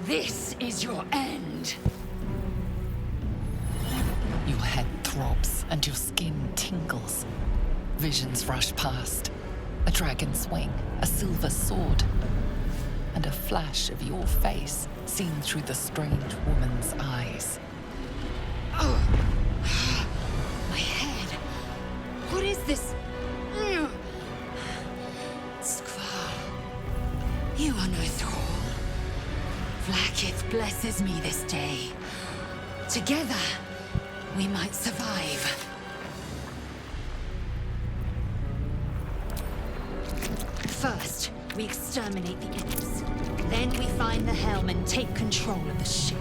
This is your end. Your head throbs and your skin tingles. Visions rush past. A dragon's wing, a silver sword, and a flash of your face seen through the strange woman's eyes. Oh. My head. What is this? Skvar. You are no thrall. Vlaakith blesses me this day. Together, we might survive. First, we exterminate the imps. Then we find the helm and take control of the ship.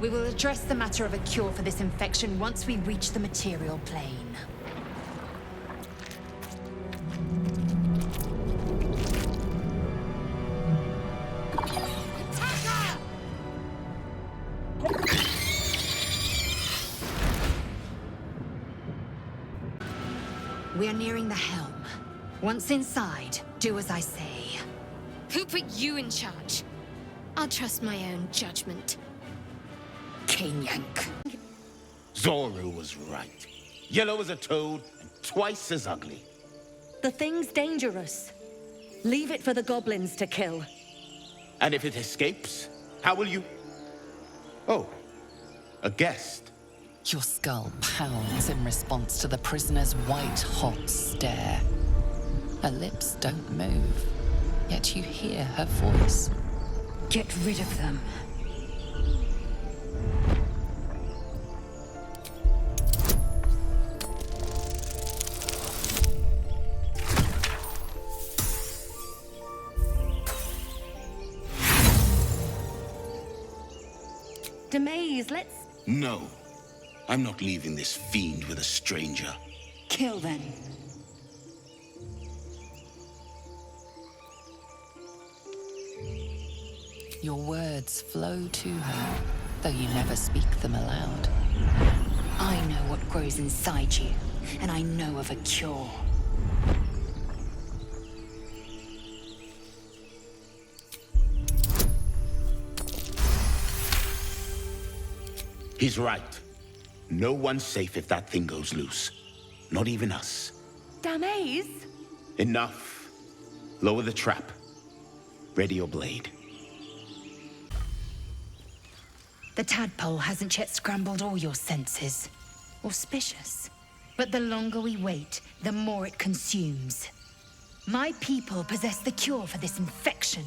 We will address the matter of a cure for this infection once we reach the material plane. We are nearing the helm. Once inside, do as I say. Who put you in charge? I'll trust my own judgment. Yank. Zoru was right. Yellow as a toad and twice as ugly. The thing's dangerous. Leave it for the goblins to kill. And if it escapes, how will you... Oh, a guest. Your skull pounds in response to the prisoner's white-hot stare. Her lips don't move, yet you hear her voice. Get rid of them. Demaze, let's... No. I'm not leaving this fiend with a stranger. Kill them. Your words flow to her, though you never speak them aloud. I know what grows inside you, and I know of a cure. He's right. No one's safe if that thing goes loose. Not even us. Damaze? Enough. Lower the trap. Ready your blade. The tadpole hasn't yet scrambled all your senses. Auspicious. But the longer we wait, the more it consumes. My people possess the cure for this infection.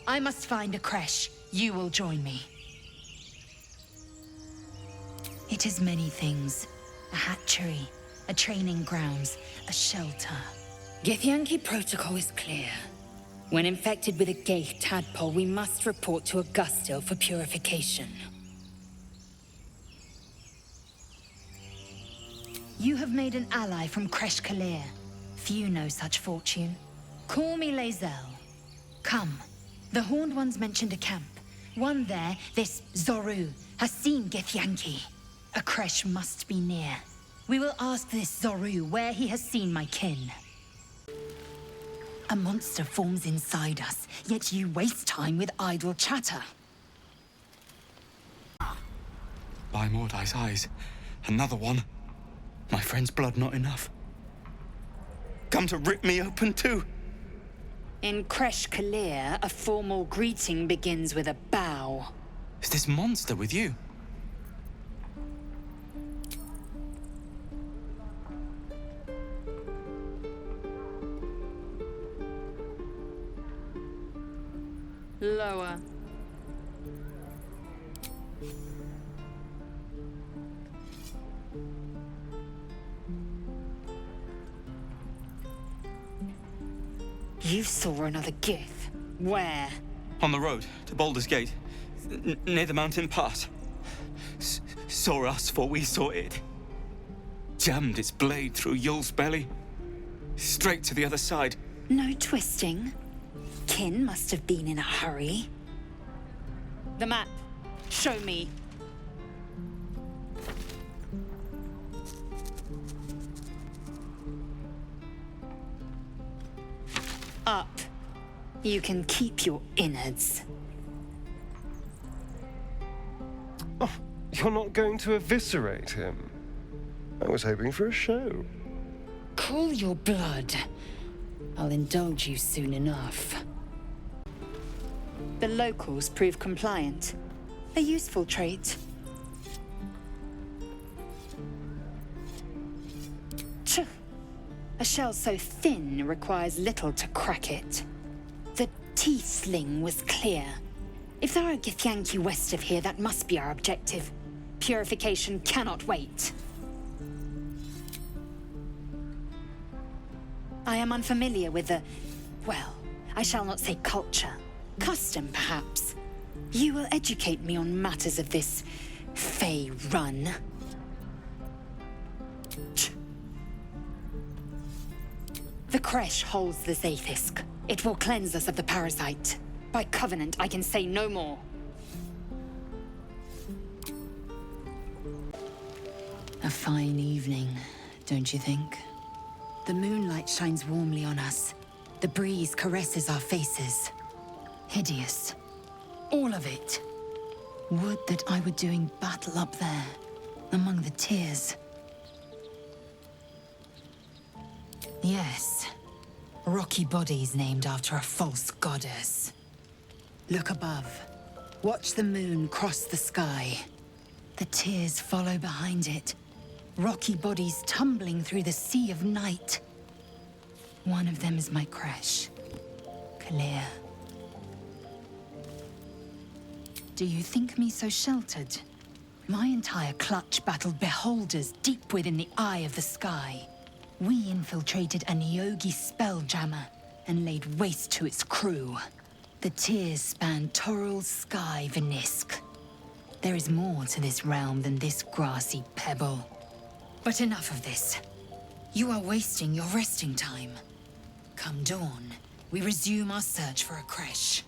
I must find a creche. You will join me. It is many things. A hatchery, a training grounds, a shelter. Githyanki protocol is clear. When infected with a Gith tadpole, we must report to Augustil for purification. You have made an ally from Kresh Kalir. Few know such fortune. Call me Lae'zel. Come. The Horned Ones mentioned a camp. One there, this Zoru, has seen Githyanki. A creche must be near. We will ask this Zoru where he has seen my kin. A monster forms inside us, yet you waste time with idle chatter. By Mordai's eyes, another one. My friend's blood not enough. Come to rip me open too. In Kresh Kalir, a formal greeting begins with a bow. Is this monster with you? Lower. You saw another Gith. Where? On the road to Baldur's Gate, near the mountain pass. Saw us, for we saw it. Jammed its blade through Yul's belly. Straight to the other side. No twisting. Kin must have been in a hurry. The map. Show me. Up. You can keep your innards. Oh, you're not going to eviscerate him? I was hoping for a show. Cool your blood. I'll indulge you soon enough. The locals prove compliant. A useful trait. Tch. A shell so thin requires little to crack it. The teeth sling was clear. If there are Githyanki west of here, that must be our objective. Purification cannot wait. I am unfamiliar with the... well, I shall not say culture. Custom, perhaps. You will educate me on matters of this Fey run. The creche holds the Zaithisk. It will cleanse us of the parasite. By covenant, I can say no more. A fine evening, don't you think? The moonlight shines warmly on us. The breeze caresses our faces. Hideous. All of it. Would that I were doing battle up there, among the tears. Yes. Rocky bodies named after a false goddess. Look above. Watch the moon cross the sky. The tears follow behind it. Rocky bodies tumbling through the sea of night. One of them is my creche. Kalir. Do you think me so sheltered? My entire clutch battled beholders deep within the eye of the sky. We infiltrated a Neogi spelljammer and laid waste to its crew. The tears spanned Toral's sky, Venisk. There is more to this realm than this grassy pebble. But enough of this. You are wasting your resting time. Come dawn, we resume our search for a creche.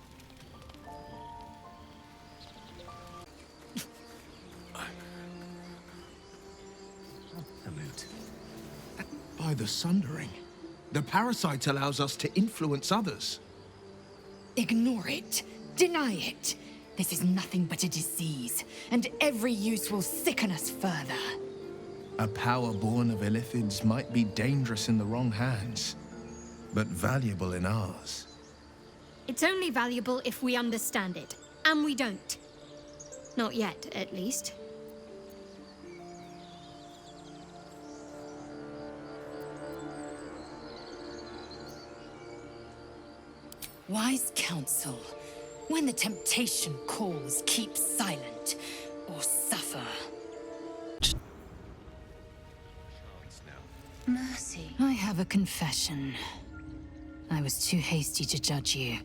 By the Sundering, the parasite allows us to influence others. Ignore it. Deny it. This is nothing but a disease, and every use will sicken us further. A power born of Illithids might be dangerous in the wrong hands, but valuable in ours. It's only valuable if we understand it, and we don't. Not yet, at least. Wise counsel. When the temptation calls, keep silent, or suffer. Mercy. I have a confession. I was too hasty to judge you.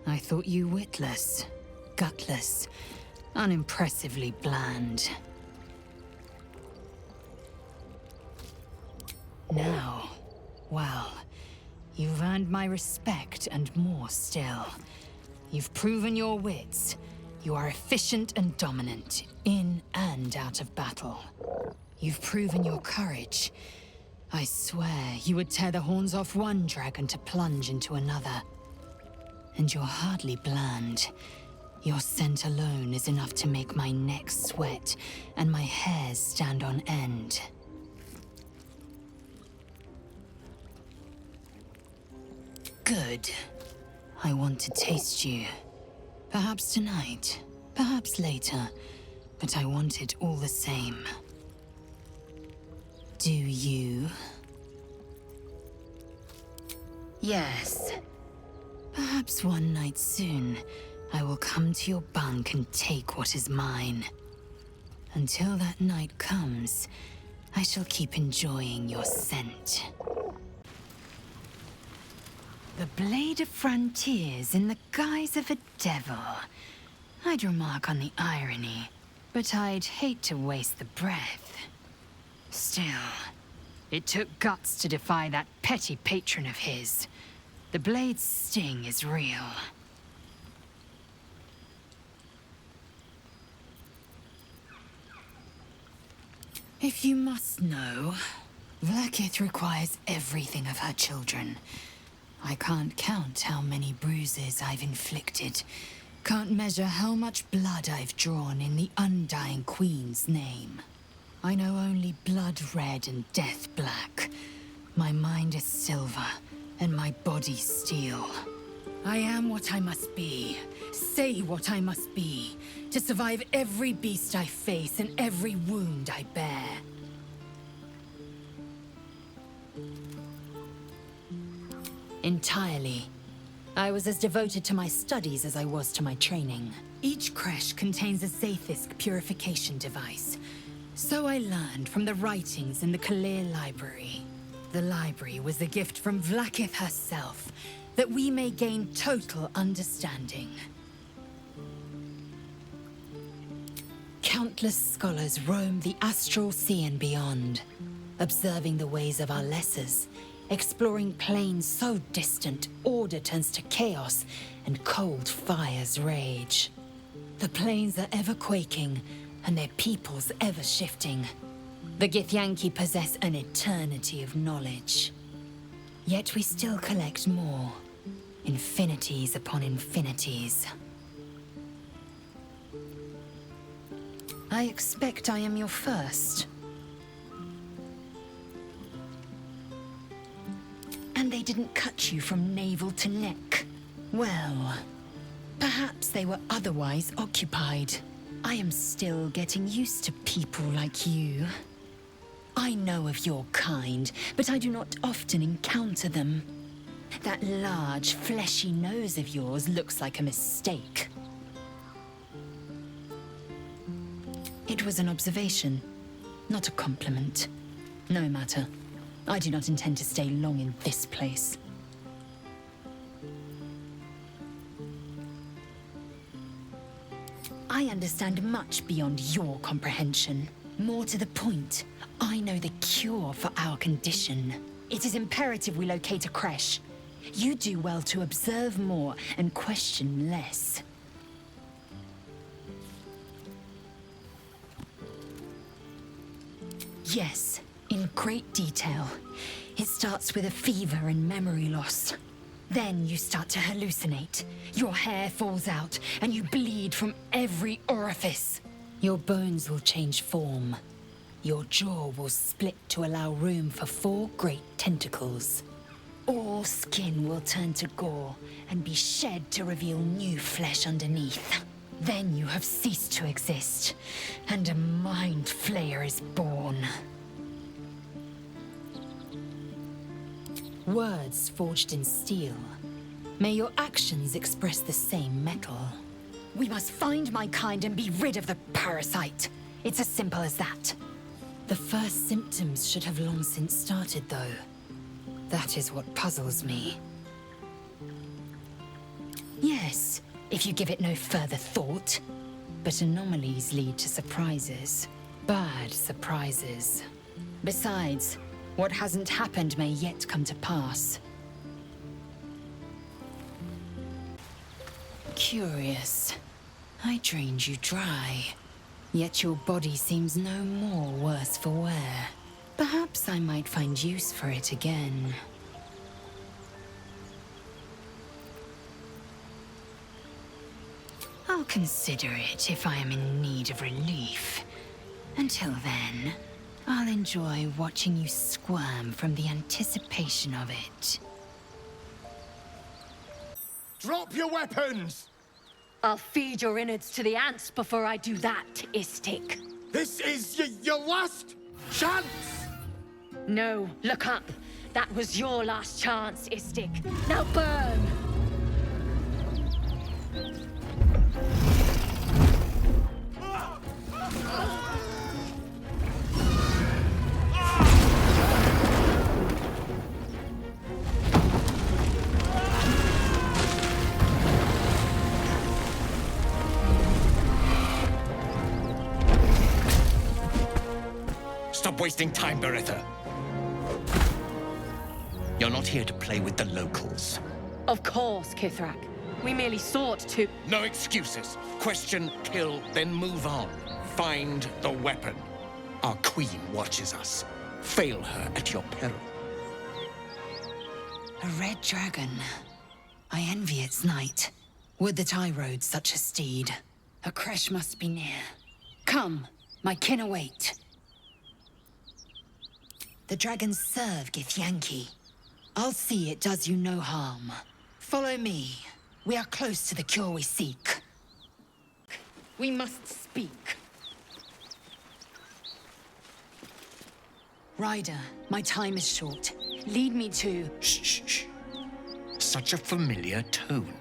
I thought you witless, gutless, unimpressively bland. Now, well, you've earned my respect and more still. You've proven your wits. You are efficient and dominant, in and out of battle. You've proven your courage. I swear you would tear the horns off one dragon to plunge into another. And you're hardly bland. Your scent alone is enough to make my neck sweat and my hairs stand on end. Good. I want to taste you. Perhaps tonight, perhaps later, but I want it all the same. Do you? Yes. Perhaps one night soon, I will come to your bunk and take what is mine. Until that night comes, I shall keep enjoying your scent. The Blade of Frontiers in the guise of a devil. I'd remark on the irony, but I'd hate to waste the breath. Still, it took guts to defy that petty patron of his. The Blade's sting is real. If you must know, Vlaakith requires everything of her children. I can't count how many bruises I've inflicted, Can't measure how much blood I've drawn in the undying Queen's name. I know only blood red and death black. My mind is silver, and my body steel. I am what I must be, say what I must be, to survive every beast I face and every wound I bear. Entirely. I was as devoted to my studies as I was to my training. Each creche contains a Zaithisk purification device. So I learned from the writings in the Kalir library. The library was a gift from Vlaakith herself, that we may gain total understanding. Countless scholars roam the astral sea and beyond, observing the ways of our lessers, exploring planes so distant, order turns to chaos, and cold fires rage. The planes are ever quaking, and their peoples ever shifting. The Githyanki possess an eternity of knowledge. Yet we still collect more. Infinities upon infinities. I expect I am your first. And they didn't cut you from navel to neck. Well, perhaps they were otherwise occupied. I am still getting used to people like you. I know of your kind, but I do not often encounter them. That large, fleshy nose of yours looks like a mistake. It was an observation, not a compliment. No matter. I do not intend to stay long in this place. I understand much beyond your comprehension. More to the point, I know the cure for our condition. It is imperative we locate a creche. You do well to observe more and question less. Yes, in great detail. It starts with a fever and memory loss. Then you start to hallucinate. Your hair falls out, and you bleed from every orifice. Your bones will change form. Your jaw will split to allow room for 4 great tentacles. All skin will turn to gore and be shed to reveal new flesh underneath. Then you have ceased to exist, and a Mindflayer is born. Words forged in steel. May your actions express the same metal. We must find my kind and be rid of the parasite. It's as simple as that. The first symptoms should have long since started, though. That is what puzzles me. Yes, if you give it no further thought. But anomalies lead to surprises. Bad surprises. Besides, what hasn't happened may yet come to pass. Curious. I drained you dry. Yet your body seems no more worse for wear. Perhaps I might find use for it again. I'll consider it if I am in need of relief. Until then, I'll enjoy watching you squirm from the anticipation of it. Drop your weapons! I'll feed your innards to the ants before I do that, Istik. This is your last chance! No, look up. That was your last chance, Istik. Now burn! Stop wasting time, Beretha. You're not here to play with the locals. Of course, Kithrak. We merely sought to... No excuses. Question, kill, then move on. Find the weapon. Our queen watches us. Fail her at your peril. A red dragon. I envy its night. Would that I rode such a steed. A crash must be near. Come, my kin await. The dragons serve Githyanki. I'll see it does you no harm. Follow me. We are close to the cure we seek. We must speak. Rider, my time is short. Lead me to... Shh. Such a familiar tone.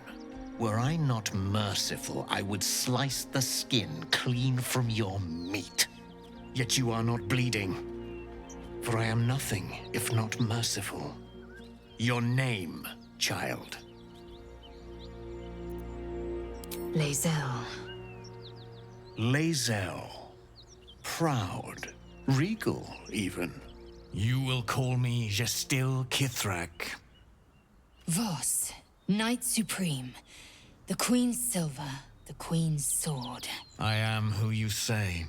Were I not merciful, I would slice the skin clean from your meat. Yet you are not bleeding. For I am nothing if not merciful. Your name, child? Lae'zel. Lae'zel. Proud. Regal, even. You will call me Gestil Kithrak. Vos, Knight Supreme. The Queen's silver, the Queen's sword. I am who you say.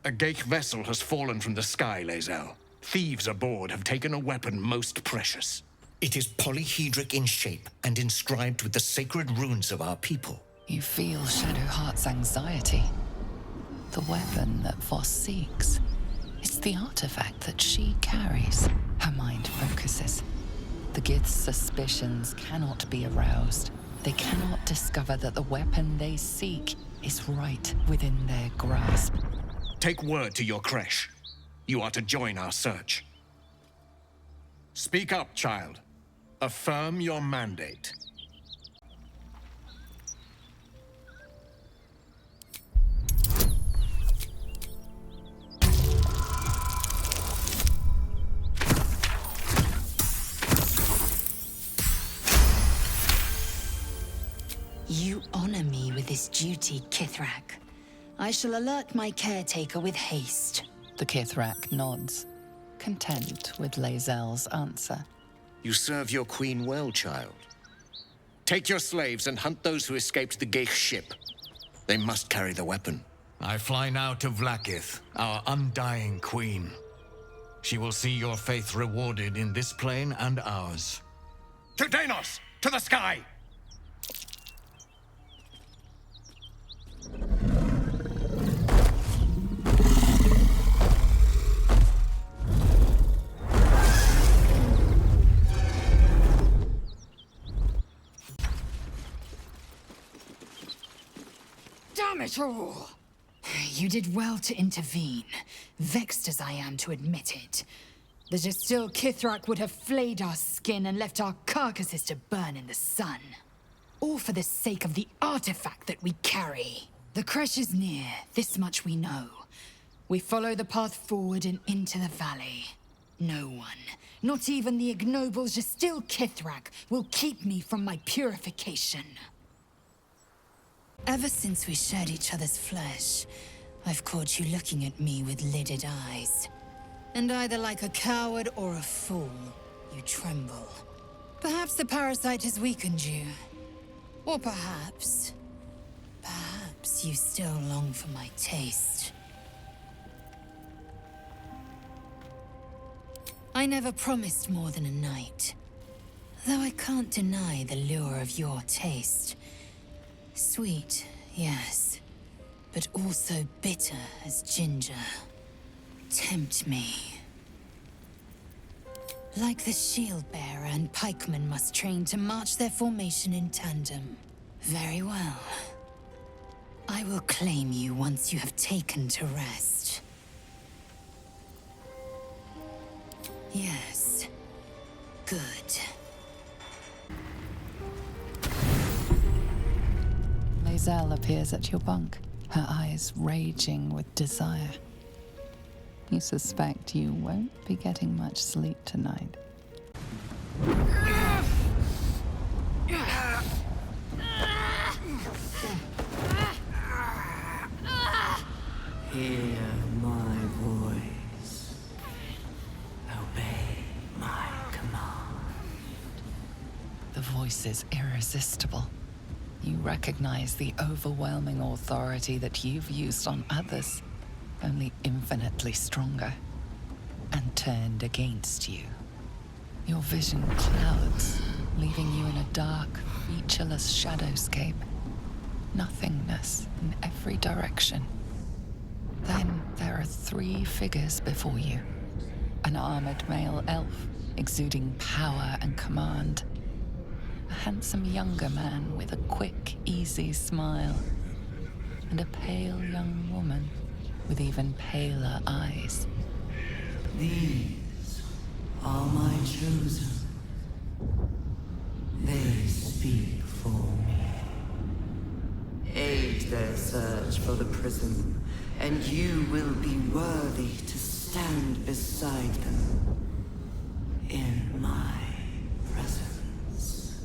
A Ghaik vessel has fallen from the sky, Lae'zel. Thieves aboard have taken a weapon most precious. It is polyhedric in shape and inscribed with the sacred runes of our people. You feel Shadowheart's anxiety. The weapon that Voss seeks. It's the artifact that she carries. Her mind focuses. The Gith's suspicions cannot be aroused. They cannot discover that the weapon they seek is right within their grasp. Take word to your creche. You are to join our search. Speak up, child. Affirm your mandate. You honor me with this duty, Kithrak. I shall alert my caretaker with haste. The Kithrak nods, content with Lae'zel's answer. You serve your queen well, child. Take your slaves and hunt those who escaped the Ghaik ship. They must carry the weapon. I fly now to Vlaakith, our undying queen. She will see your faith rewarded in this plane and ours. To Danos! To the sky! Damn it all! You did well to intervene, vexed as I am to admit it. The Gestil Kithrak would have flayed our skin and left our carcasses to burn in the sun. All for the sake of the artifact that we carry. The creche is near, this much we know. We follow the path forward and into the valley. No one, not even the ignoble Gestil Kithrak, will keep me from my purification. Ever since we shared each other's flesh, I've caught you looking at me with lidded eyes. And either like a coward or a fool, you tremble. Perhaps the parasite has weakened you. Or perhaps you still long for my taste. I never promised more than a night. Though I can't deny the lure of your taste. Sweet, yes, but also bitter as ginger. Tempt me. Like the shield bearer and pikemen must train to march their formation in tandem. Very well. I will claim you once you have taken to rest. Yes. Good. Lae'zel appears at your bunk, her eyes raging with desire. You suspect you won't be getting much sleep tonight. Hear my voice. Obey my command. The voice is irresistible. You recognize the overwhelming authority that you've used on others, only infinitely stronger, and turned against you. Your vision clouds, leaving you in a dark, featureless shadowscape. Nothingness in every direction. Then there are 3 figures before you. An armored male elf, exuding power and command. A handsome younger man with a quick, easy smile. And a pale young woman with even paler eyes. These are my chosen. They speak for me. Aid their search for the prism, and you will be worthy to stand beside them in my presence.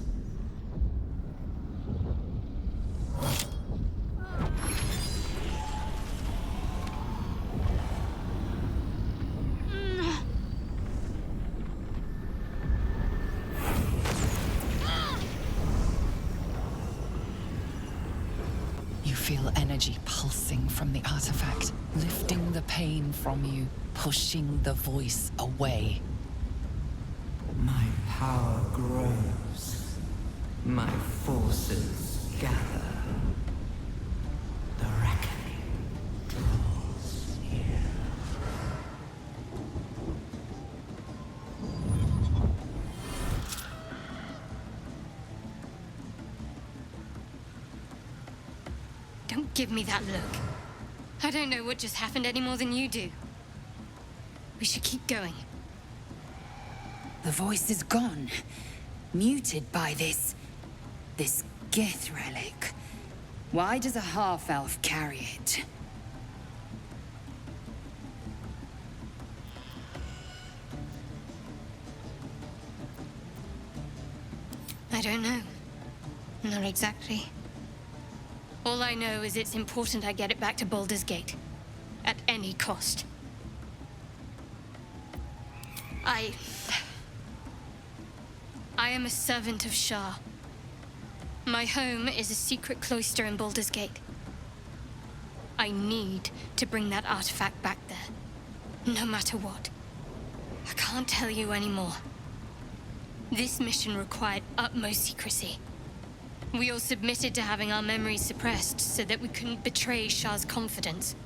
You feel energy pulsing from the artifact, lifting the pain from you, pushing the voice away. My power grows. My forces gather. The reckoning draws near. Don't give me that look. I don't know what just happened any more than you do. We should keep going. The voice is gone. Muted by this Gith relic. Why does a half-elf carry it? I don't know. Not exactly. All I know is it's important I get it back to Baldur's Gate. At any cost. I am a servant of Shah. My home is a secret cloister in Baldur's Gate. I need to bring that artifact back there. No matter what. I can't tell you anymore. This mission required utmost secrecy. We all submitted to having our memories suppressed so that we couldn't betray Shah's confidence.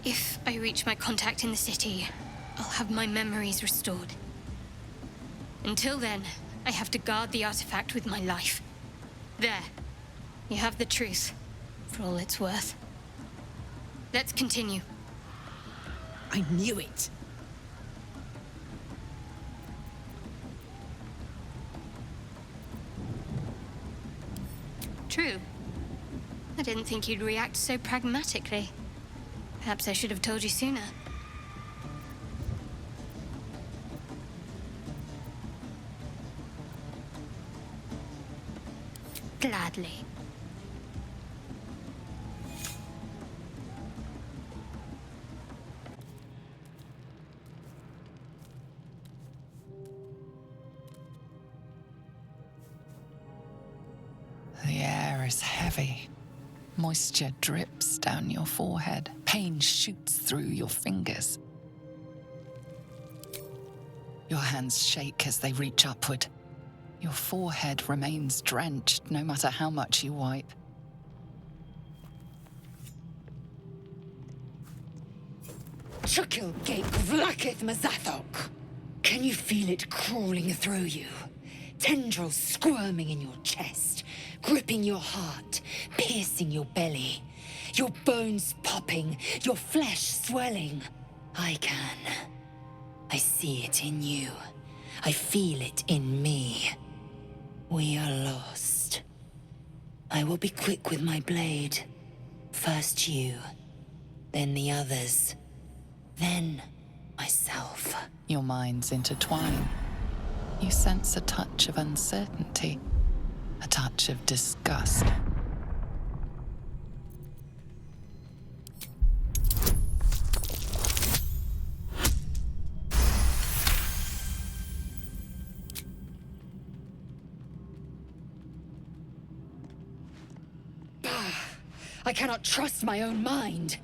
If I reach my contact in the city, I'll have my memories restored. Until then, I have to guard the artifact with my life. There. You have the truth, for all it's worth. Let's continue. I knew it. True. I didn't think you'd react so pragmatically. Perhaps I should have told you sooner. Gladly. The air is heavy. Moisture drips down your forehead. Pain shoots through your fingers. Your hands shake as they reach upward. Your forehead remains drenched no matter how much you wipe. Chukil Gate Vlaakith Mazathok. Can you feel it crawling through you? Tendrils squirming in your chest, gripping your heart, piercing your belly. Your bones popping, your flesh swelling. I can. I see it in you. I feel it in me. We are lost. I will be quick with my blade. First you, then the others, then myself. Your minds intertwine. You sense a touch of uncertainty, a touch of disgust. I cannot trust my own mind,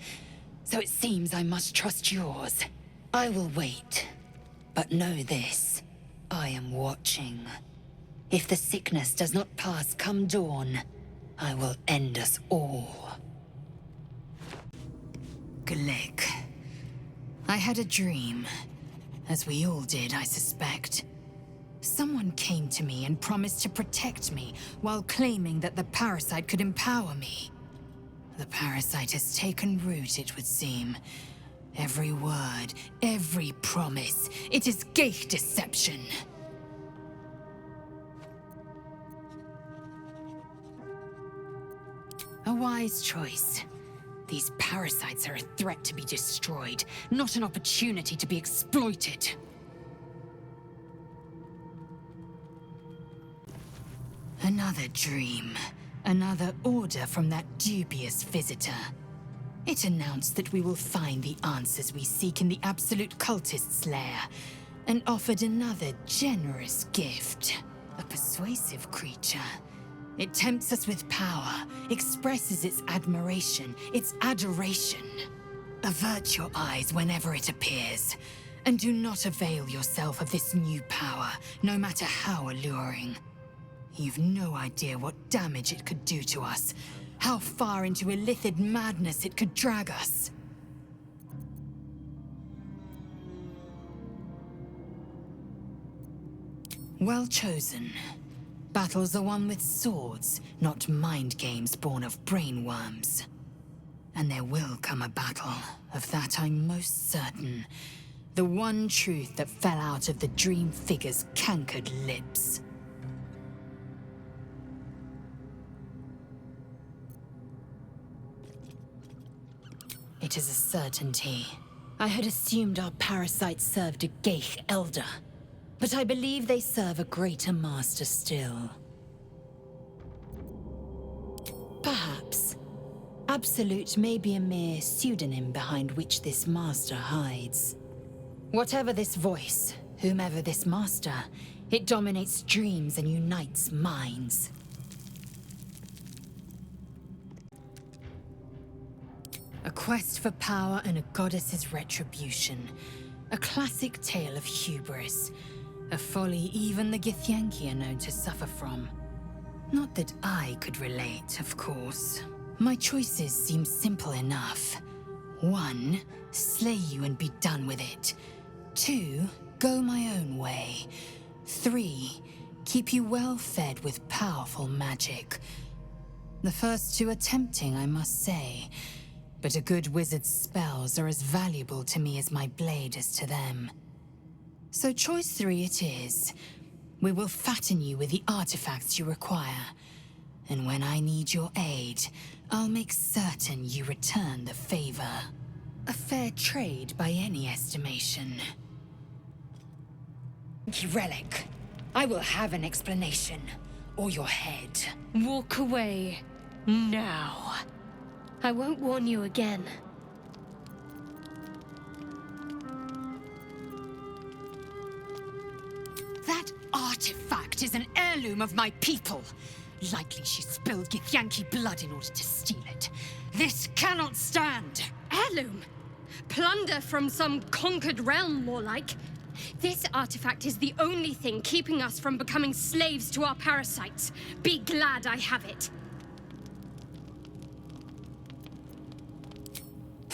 so it seems I must trust yours. I will wait, but know this. I am watching. If the sickness does not pass come dawn, I will end us all. Glick. I had a dream. As we all did, I suspect. Someone came to me and promised to protect me, while claiming that the parasite could empower me. The parasite has taken root, it would seem. Every word, every promise, it is Gith deception. A wise choice. These parasites are a threat to be destroyed, not an opportunity to be exploited. Another dream. Another order from that dubious visitor. It announced that we will find the answers we seek in the Absolute Cultist's lair, and offered another generous gift. A persuasive creature. It tempts us with power, expresses its admiration, its adoration. Avert your eyes whenever it appears, and do not avail yourself of this new power, no matter how alluring. You've no idea what damage it could do to us, how far into illithid madness it could drag us. Well chosen. Battles are won with swords, not mind games born of brainworms. And there will come a battle, of that I'm most certain. The one truth that fell out of the dream figure's cankered lips. It is a certainty. I had assumed our parasites served a Gith elder, but I believe they serve a greater master still. Perhaps. Absolute may be a mere pseudonym behind which this master hides. Whatever this voice, whomever this master, it dominates dreams and unites minds. A quest for power and a goddess's retribution. A classic tale of hubris. A folly even the Githyanki are known to suffer from. Not that I could relate, of course. My choices seem simple enough. 1, slay you and be done with it. 2, go my own way. 3, keep you well fed with powerful magic. The first 2 are tempting, I must say. But a good wizard's spells are as valuable to me as my blade is to them. So choice 3 it is. We will fatten you with the artifacts you require. And when I need your aid, I'll make certain you return the favor. A fair trade by any estimation. Relic, I will have an explanation, or your head. Walk away. Now. I won't warn you again. That artifact is an heirloom of my people. Likely she spilled Githyanki blood in order to steal it. This cannot stand! Heirloom? Plunder from some conquered realm, more like. This artifact is the only thing keeping us from becoming slaves to our parasites. Be glad I have it.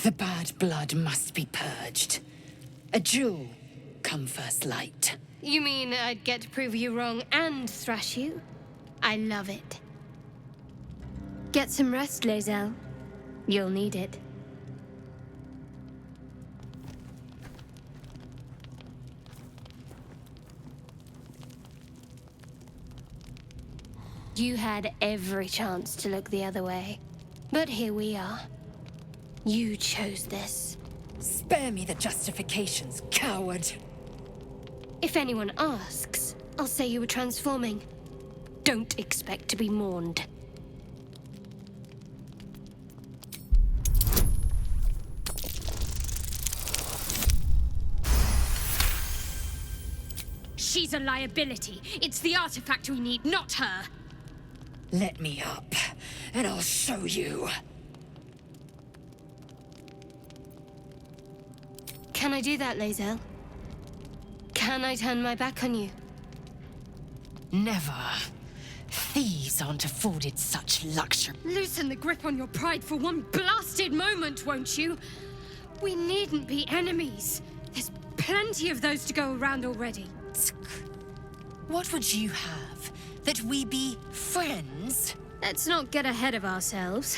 The bad blood must be purged. A jewel, come first light. You mean I'd get to prove you wrong and thrash you? I love it. Get some rest, Lae'zel. You'll need it. You had every chance to look the other way. But here we are. You chose this. Spare me the justifications, coward. If anyone asks, I'll say you were transforming. Don't expect to be mourned. She's a liability. It's the artifact we need, not her. Let me up, and I'll show you. Can I do that, Lae'zel? Can I turn my back on you? Never. Thieves aren't afforded such luxury. Loosen the grip on your pride for one blasted moment, won't you? We needn't be enemies. There's plenty of those to go around already. What would you have? That we be friends? Let's not get ahead of ourselves.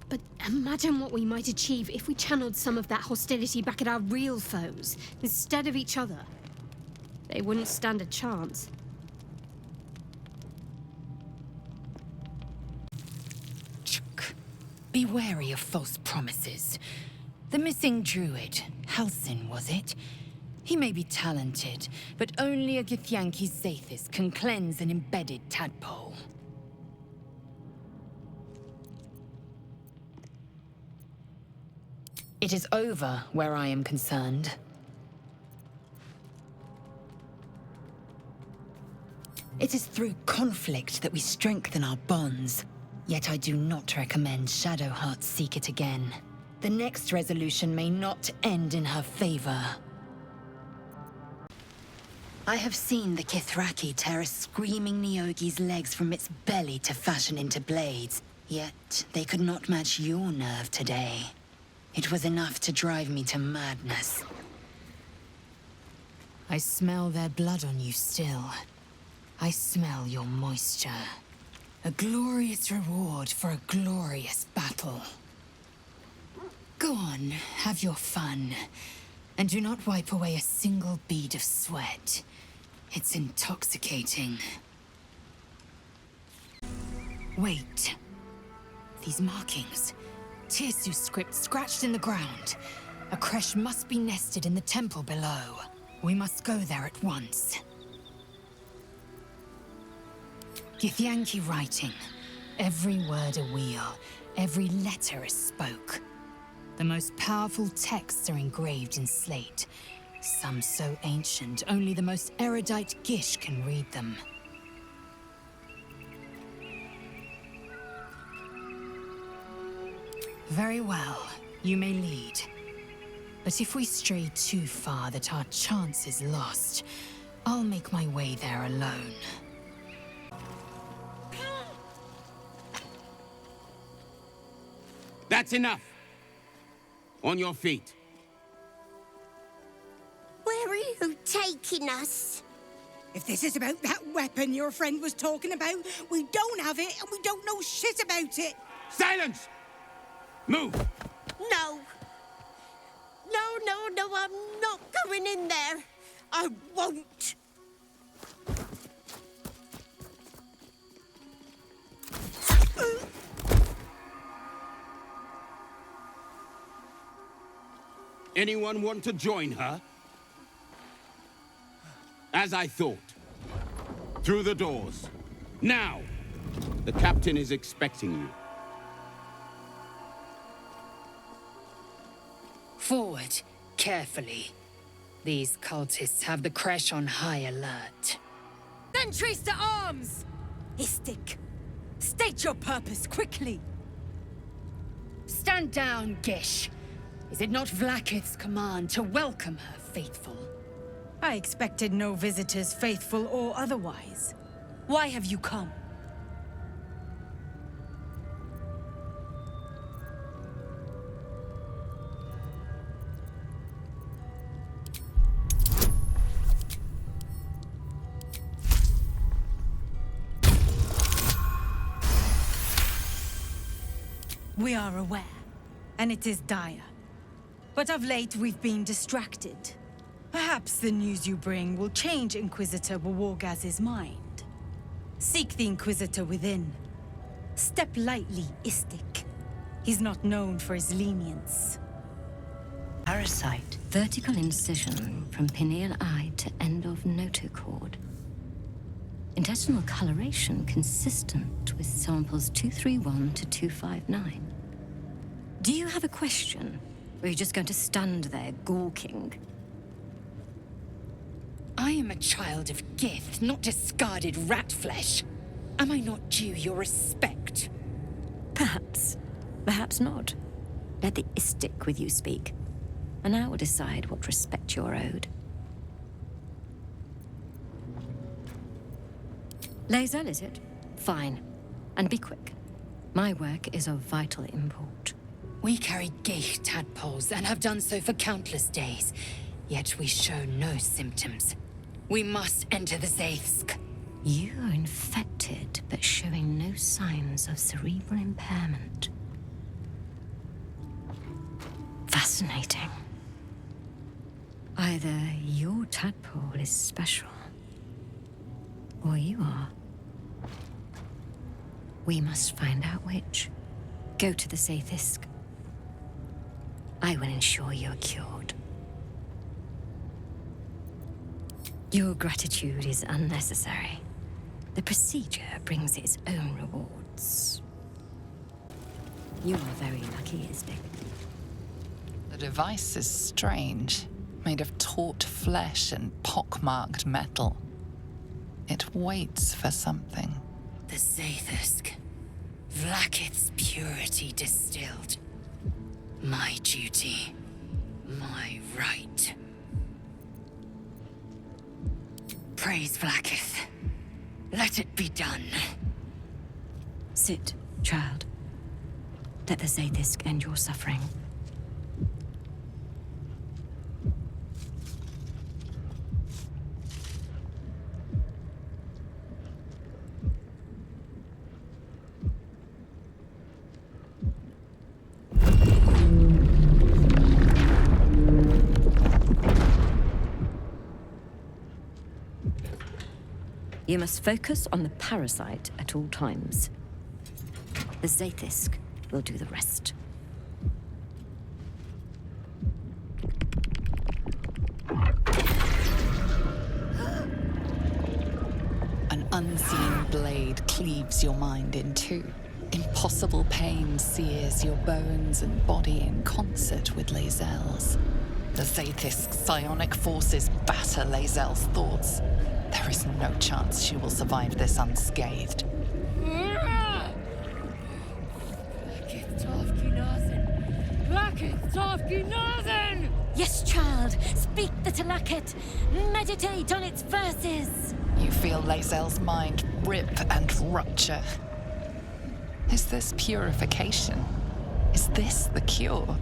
But imagine what we might achieve if we channeled some of that hostility back at our real foes, instead of each other. They wouldn't stand a chance. Be wary of false promises. The missing druid, Halsin, was it? He may be talented, but only a Githyanki Zathis can cleanse an embedded tadpole. It is over where I am concerned. It is through conflict that we strengthen our bonds. Yet I do not recommend Shadowheart seek it again. The next resolution may not end in her favor. I have seen the Kithraki tear a screaming Neogi's legs from its belly to fashion into blades. Yet they could not match your nerve today. It was enough to drive me to madness. I smell their blood on you still. I smell your moisture. A glorious reward for a glorious battle. Go on, have your fun. And do not wipe away a single bead of sweat. It's intoxicating. Wait. These markings. Tirsu script scratched in the ground. A creche must be nested in the temple below. We must go there at once. Githyanki writing. Every word a wheel, every letter a spoke. The most powerful texts are engraved in slate. Some so ancient, only the most erudite Gish can read them. Very well, you may lead. But if we stray too far that our chance is lost, I'll make my way there alone. That's enough! On your feet. Where are you taking us? If this is about that weapon your friend was talking about, we don't have it and we don't know shit about it! Silence! Move! No! No, I'm not going in there! I won't! Anyone want to join her? As I thought. Through the doors. Now! The captain is expecting you. Forward, carefully. These cultists have the creche on high alert. Sentries to arms! Istik, state your purpose quickly. Stand down, Gish. Is it not Vlaakith's command to welcome her faithful? I expected no visitors, faithful or otherwise. Why have you come? We are aware, and it is dire. But of late, we've been distracted. Perhaps the news you bring will change Inquisitor Wawagaz's mind. Seek the Inquisitor within. Step lightly, Istik. He's not known for his lenience. Parasite, vertical incision from pineal eye to end of notochord. Intestinal coloration consistent with samples 231 to 259. Do you have a question? Or are you just going to stand there gawking? I am a child of Gith, not discarded rat flesh. Am I not due your respect? Perhaps. Perhaps not. Let the Istik with you speak, and I will decide what respect you're owed. Lae'zel, is it? Fine. And be quick. My work is of vital import. We carry Gith tadpoles and have done so for countless days, yet we show no symptoms. We must enter the Zaithsk. You are infected, but showing no signs of cerebral impairment. Fascinating. Either your tadpole is special, or you are. We must find out which. Go to the Zaithsk. I will ensure you are cured. Your gratitude is unnecessary. The procedure brings its own rewards. You are very lucky, Istik. The device is strange, made of taut flesh and pockmarked metal. It waits for something. The Zaithsk. Vlaakith's purity distilled. My duty. My right. Praise Vlaakith. Let it be done. Sit, child. Let the Zaithsk end your suffering. You must focus on the parasite at all times. The Zaithsk will do the rest. An unseen blade cleaves your mind in two. Impossible pain sears your bones and body in concert with Lae'zel's. The Zaithsk's psionic forces batter Lae'zel's thoughts. There is no chance she will survive this unscathed. Yes, child. Speak the Talakit. Meditate on its verses. You feel Lae'zel's mind rip and rupture. Is this purification? Is this the cure?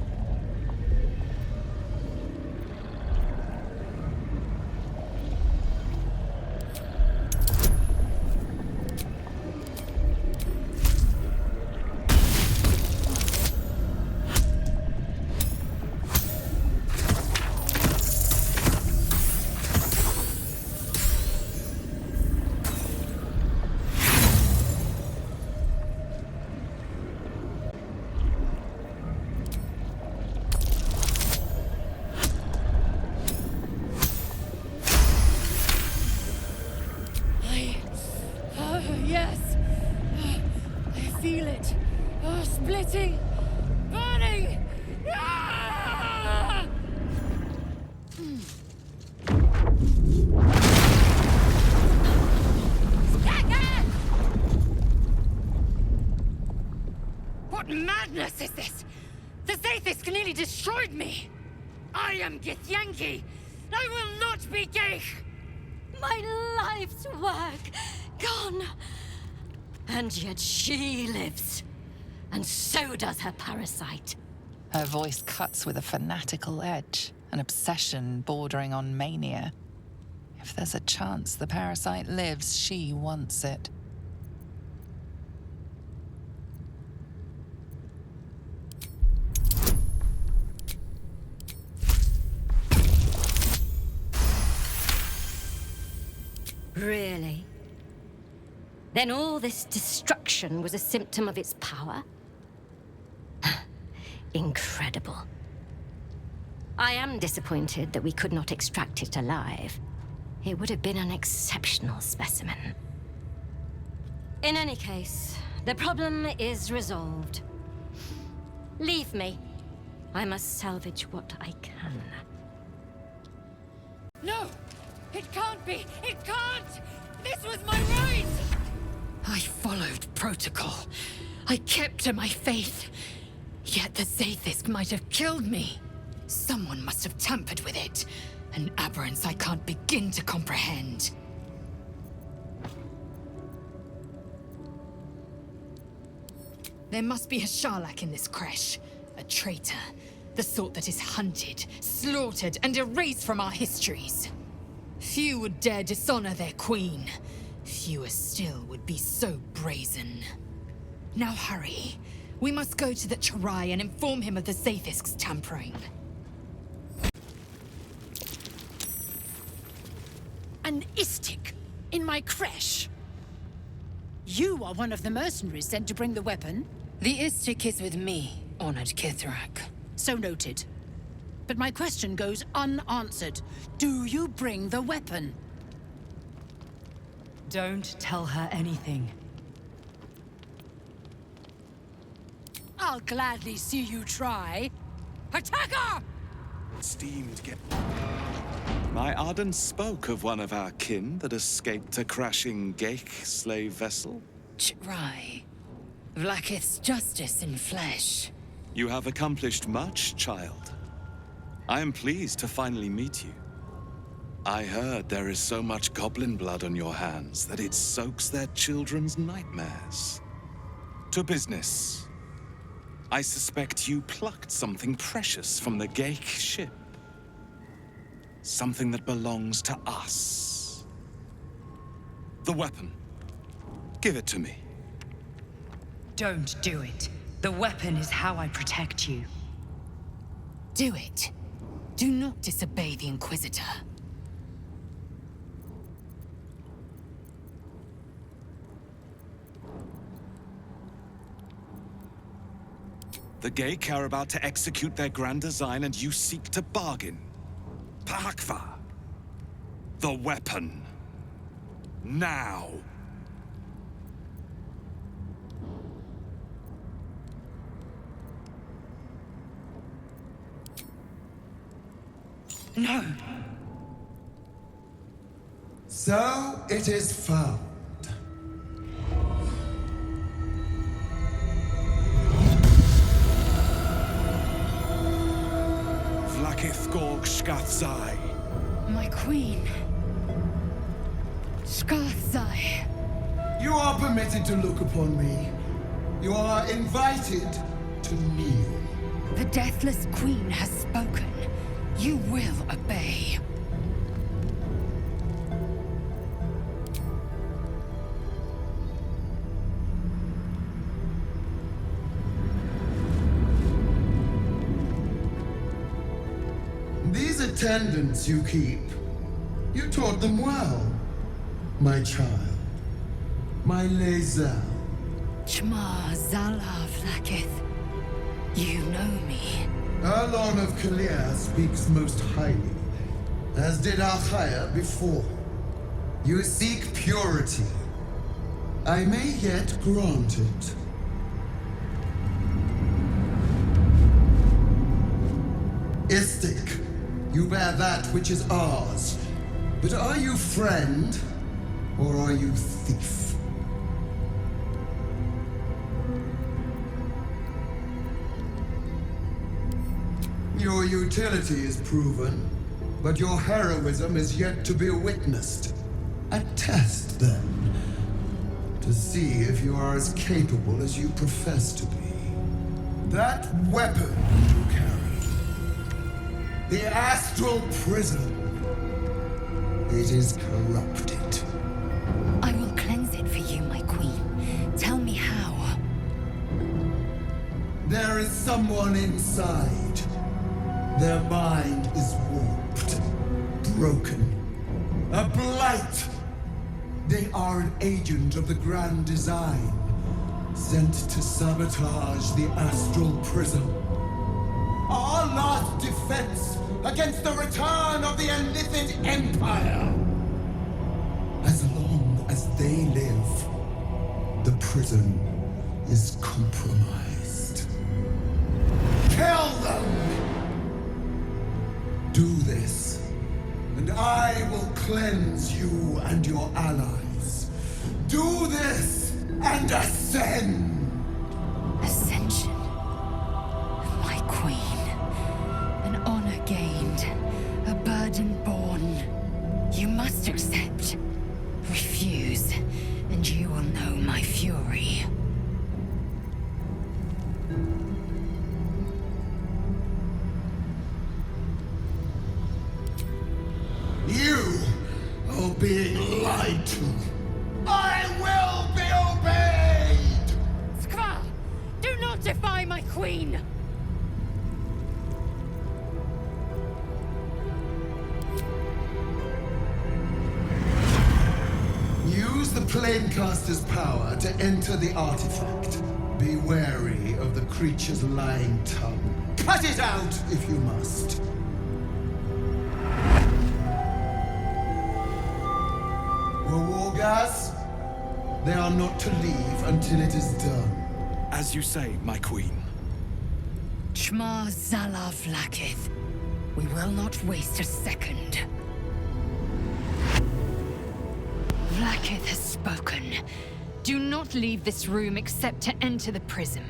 Splitting! Burning! Ah! What madness is this? The Zaithsk nearly destroyed me! I am Githyanki! I will not be Gale! My life's work gone! And yet she lives. And so does her parasite. Her voice cuts with a fanatical edge, an obsession bordering on mania. If there's a chance the parasite lives, she wants it. Really? Then all this destruction was a symptom of its power? Incredible. I am disappointed that we could not extract it alive. It would have been an exceptional specimen. In any case, the problem is resolved. Leave me. I must salvage what I can. No! It can't be! It can't! This was my right! I followed protocol. I kept to my faith. Yet the Zaithisk might have killed me. Someone must have tampered with it. An aberrance I can't begin to comprehend. There must be a Karlach in this creche. A traitor. The sort that is hunted, slaughtered, and erased from our histories. Few would dare dishonor their queen. Fewer still would be so brazen. Now hurry. We must go to the Charai and inform him of the Zaithisk's tampering. An Istik in my creche. You are one of the mercenaries sent to bring the weapon. The Istik is with me, honored Kithrak. So noted. But my question goes unanswered. Do you bring the weapon? Don't tell her anything. I'll gladly see you try. Attacker! Esteemed My Arden spoke of one of our kin that escaped a crashing Gale slave vessel. Charai. Vlaakith's justice in flesh. You have accomplished much, child. I am pleased to finally meet you. I heard there is so much goblin blood on your hands that it soaks their children's nightmares. To business. I suspect you plucked something precious from the Gale ship. Something that belongs to us. The weapon. Give it to me. Don't do it. The weapon is how I protect you. Do it. Do not disobey the Inquisitor. The Gale are about to execute their grand design and you seek to bargain. Pahakva. The weapon. Now. No. So it is found. Vlaakith Gorg Shkathzai. My queen. Shkathzai. You are permitted to look upon me. You are invited to kneel. The Deathless Queen has spoken. You will obey. These attendants you keep, you taught them well, my child. My Lae'zel. Chma Zala Vlaakith. You know me. Erlon of Kalir speaks most highly, as did Achaya before. You seek purity. I may yet grant it. Istik, you bear that which is ours. But are you friend, or are you thief? Your utility is proven, but your heroism is yet to be witnessed. A test, then, to see if you are as capable as you profess to be. That weapon you carry, the astral prison, it is corrupted. I will cleanse it for you, my queen. Tell me how. There is someone inside. Their mind is warped, broken, a blight. They are an agent of the grand design, sent to sabotage the astral prison. Our last defense against the return of the Illithid Empire. As long as they live, the prison is compromised. Kill them! Do this, and I will cleanse you and your allies. Do this, and ascend! Ascension? must accept. Refuse, and you will know my fury. You are being lied to. I will be obeyed! Skvar! Do not defy my queen! Use the Planecaster's power to enter the artifact. Be wary of the creature's lying tongue. Cut it out if you must. Wargas, they are not to leave until it is done. As you say, my queen. Shma Zala Vlaakith. We will not waste a second. Vlaakith has spoken. Do not leave this room except to enter the prism.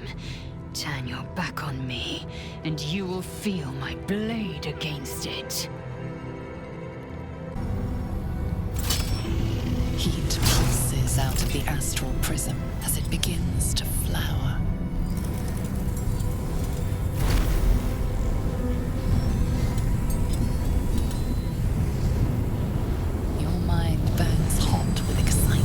Turn your back on me, and you will feel my blade against it. Heat pulses out of the astral prism as it begins to flower. Your mind burns hot with excitement.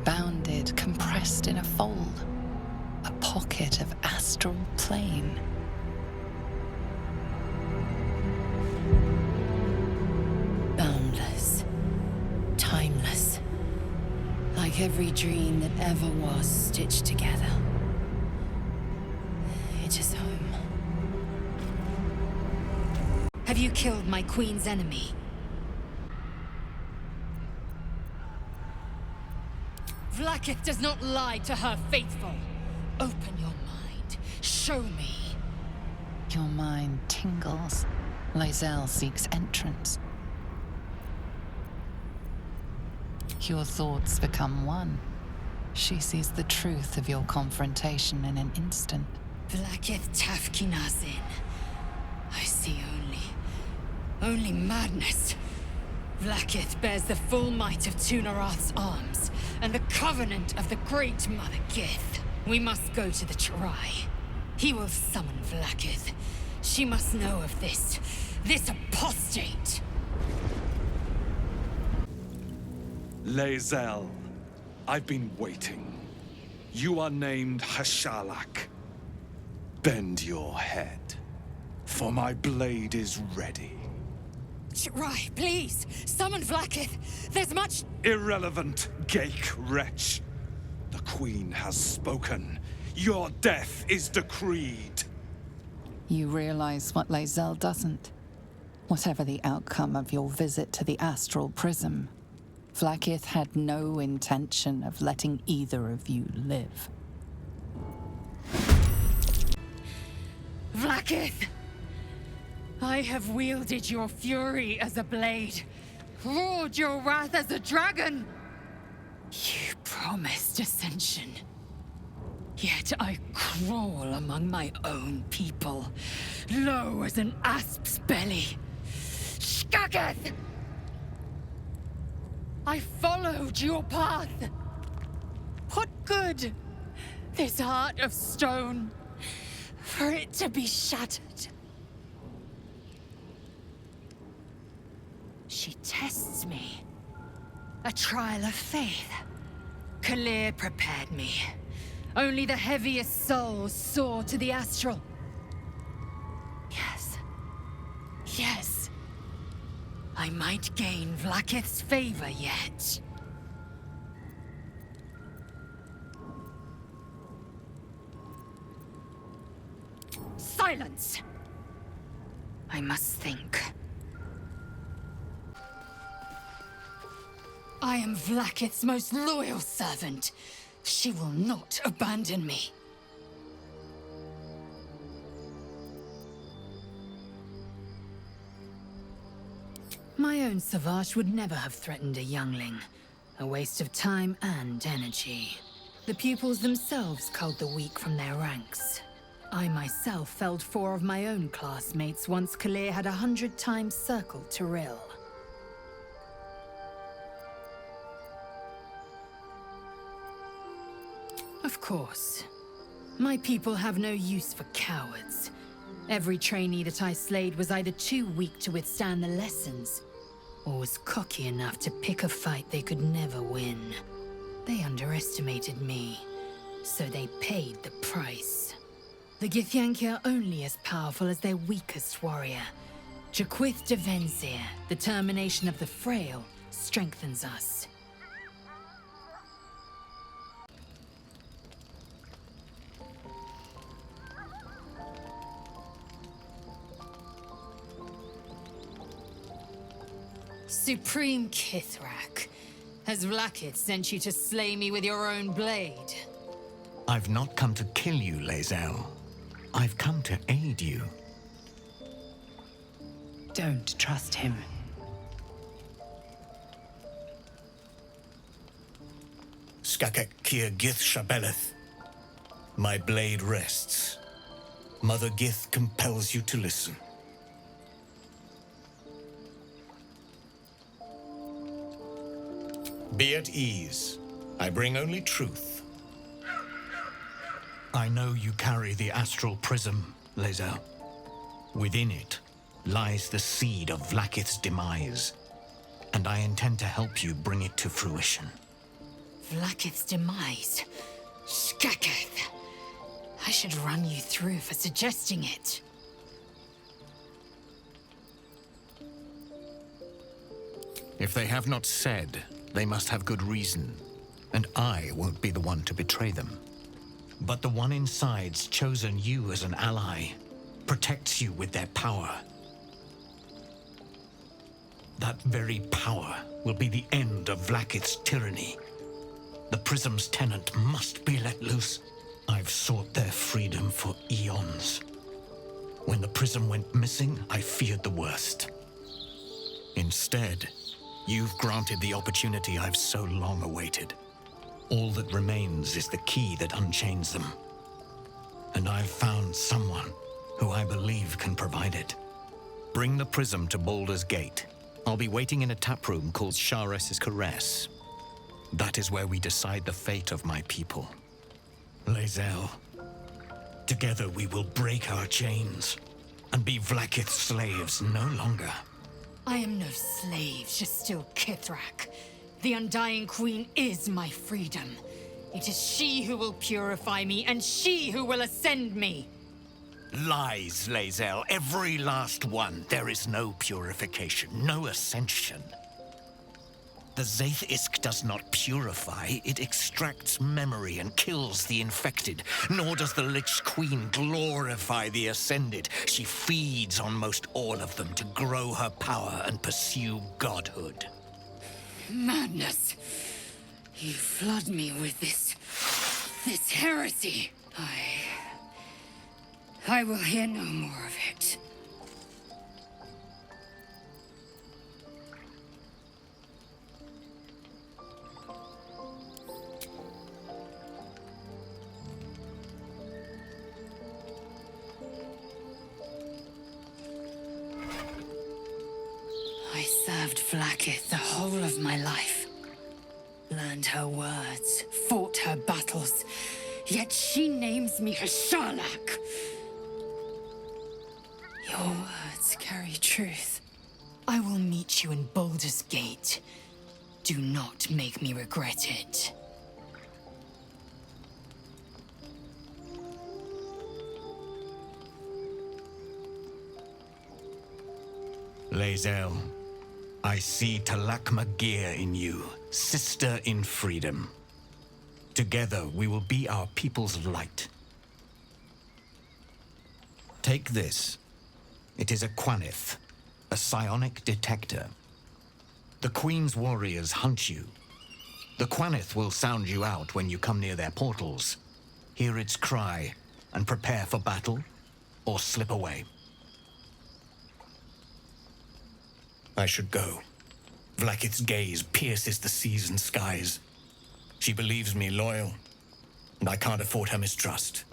Bounded, compressed in a fold. A pocket of astral plane. Boundless. Timeless. Like every dream that ever was stitched together. It is home. Have you killed my queen's enemy? Vlaakith does not lie to her faithful. Open your mind. Show me. Your mind tingles. Lae'zel seeks entrance. Your thoughts become one. She sees the truth of your confrontation in an instant. Vlaakith Tafkinazin. I see only madness. Vlaakith bears the full might of Tunarath's arms, and the covenant of the Great Mother Gith. We must go to the Chirai. He will summon Vlaakith. She must know of this apostate. Lae'zel, I've been waiting. You are named Hashalak. Bend your head, for my blade is ready. Chirai, please, summon Vlaakith. There's much... Irrelevant, Gake wretch. The Queen has spoken. Your death is decreed. You realize what Lae'zel doesn't. Whatever the outcome of your visit to the astral prism, Vlaakith had no intention of letting either of you live. Vlaakith! I have wielded your fury as a blade, roared your wrath as a dragon. You promised ascension. Yet I crawl among my own people, low as an asp's belly. Shkageth! I followed your path. What good? This heart of stone, for it to be shattered. She tests me. A trial of faith. Kalir prepared me. Only the heaviest souls soar to the astral. Yes. I might gain Vlaakith's favor yet. Silence! I must think. I am Vlaakith's most loyal servant. She will not abandon me. My own Savage would never have threatened a youngling. A waste of time and energy. The pupils themselves culled the weak from their ranks. I myself felled 4 of my own classmates once Kalir had 100 times circled Tyrell. Of course. My people have no use for cowards. Every trainee that I slayed was either too weak to withstand the lessons, or was cocky enough to pick a fight they could never win. They underestimated me, so they paid the price. The Githyanki are only as powerful as their weakest warrior. Jaquith de Venzir, the termination of the frail, strengthens us. Supreme Kithrak, has Vlaakith sent you to slay me with your own blade? I've not come to kill you, Lae'zel. I've come to aid you. Don't trust him. Skakek Kier Gith Shabeleth. My blade rests. Mother Gith compels you to listen. Be at ease. I bring only truth. I know you carry the astral prism, Lae'zel. Within it lies the seed of Vlaakith's demise, and I intend to help you bring it to fruition. Vlaakith's demise? Skaketh! I should run you through for suggesting it. If they have not said, they must have good reason, and I won't be the one to betray them. But the one inside's chosen you as an ally, protects you with their power. That very power will be the end of Vlaakith's tyranny. The Prism's tenant must be let loose. I've sought their freedom for eons. When the Prism went missing, I feared the worst. Instead, you've granted the opportunity I've so long awaited. All that remains is the key that unchains them. And I've found someone who I believe can provide it. Bring the Prism to Baldur's Gate. I'll be waiting in a taproom called Shares's Caress. That is where we decide the fate of my people. Lae'zel, together we will break our chains and be Vlaakith's slaves no longer. I am no slave, just still Kithrak. The Undying Queen is my freedom. It is she who will purify me, and she who will ascend me. Lies, Lae'zel, every last one. There is no purification, no ascension. The Zaith Isk does not purify, it extracts memory and kills the infected. Nor does the Lich Queen glorify the ascended. She feeds on most all of them to grow her power and pursue godhood. Madness! You flood me with this heresy. I will hear no more of it. I served Vlaakith the whole of my life. Learned her words, fought her battles, yet she names me her Karlach. Your words carry truth. I will meet you in Baldur's Gate. Do not make me regret it. Lae'zel, I see Talak Magir in you, sister in freedom. Together we will be our people's light. Take this. It is a Quanith, a psionic detector. The Queen's warriors hunt you. The Quanith will sound you out when you come near their portals. Hear its cry and prepare for battle, or slip away. I should go. Vlaakith's gaze pierces the seas and skies. She believes me loyal, and I can't afford her mistrust.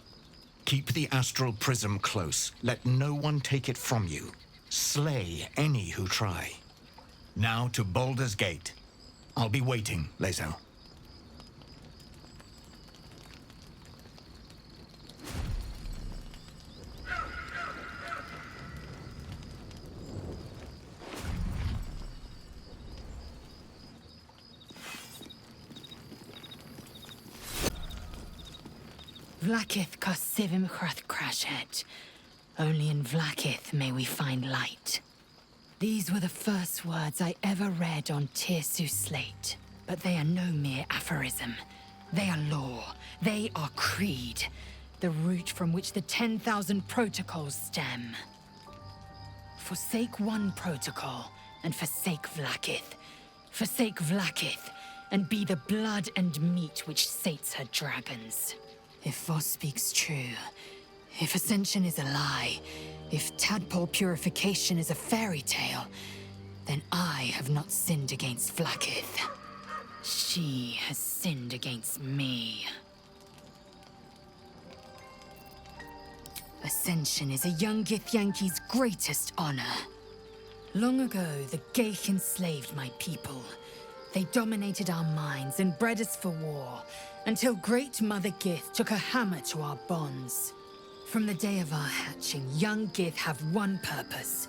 Keep the astral prism close. Let no one take it from you. Slay any who try. Now to Baldur's Gate. I'll be waiting, Lae'zel. Vlaakith Kosivim Chrath Crashhead. Only in Vlaakith may we find light. These were the first words I ever read on Tirsu's slate. But they are no mere aphorism. They are law. They are creed. The root from which the 10,000 protocols stem. Forsake one protocol, and forsake Vlaakith. Forsake Vlaakith, and be the blood and meat which sates her dragons. If Voss speaks true, if Ascension is a lie, if tadpole purification is a fairy tale, then I have not sinned against Vlaakith. She has sinned against me. Ascension is a young Githyanki's greatest honor. Long ago, the Ghaik enslaved my people. They dominated our minds and bred us for war, until Great Mother Gith took a hammer to our bonds. From the day of our hatching, young Gith have one purpose: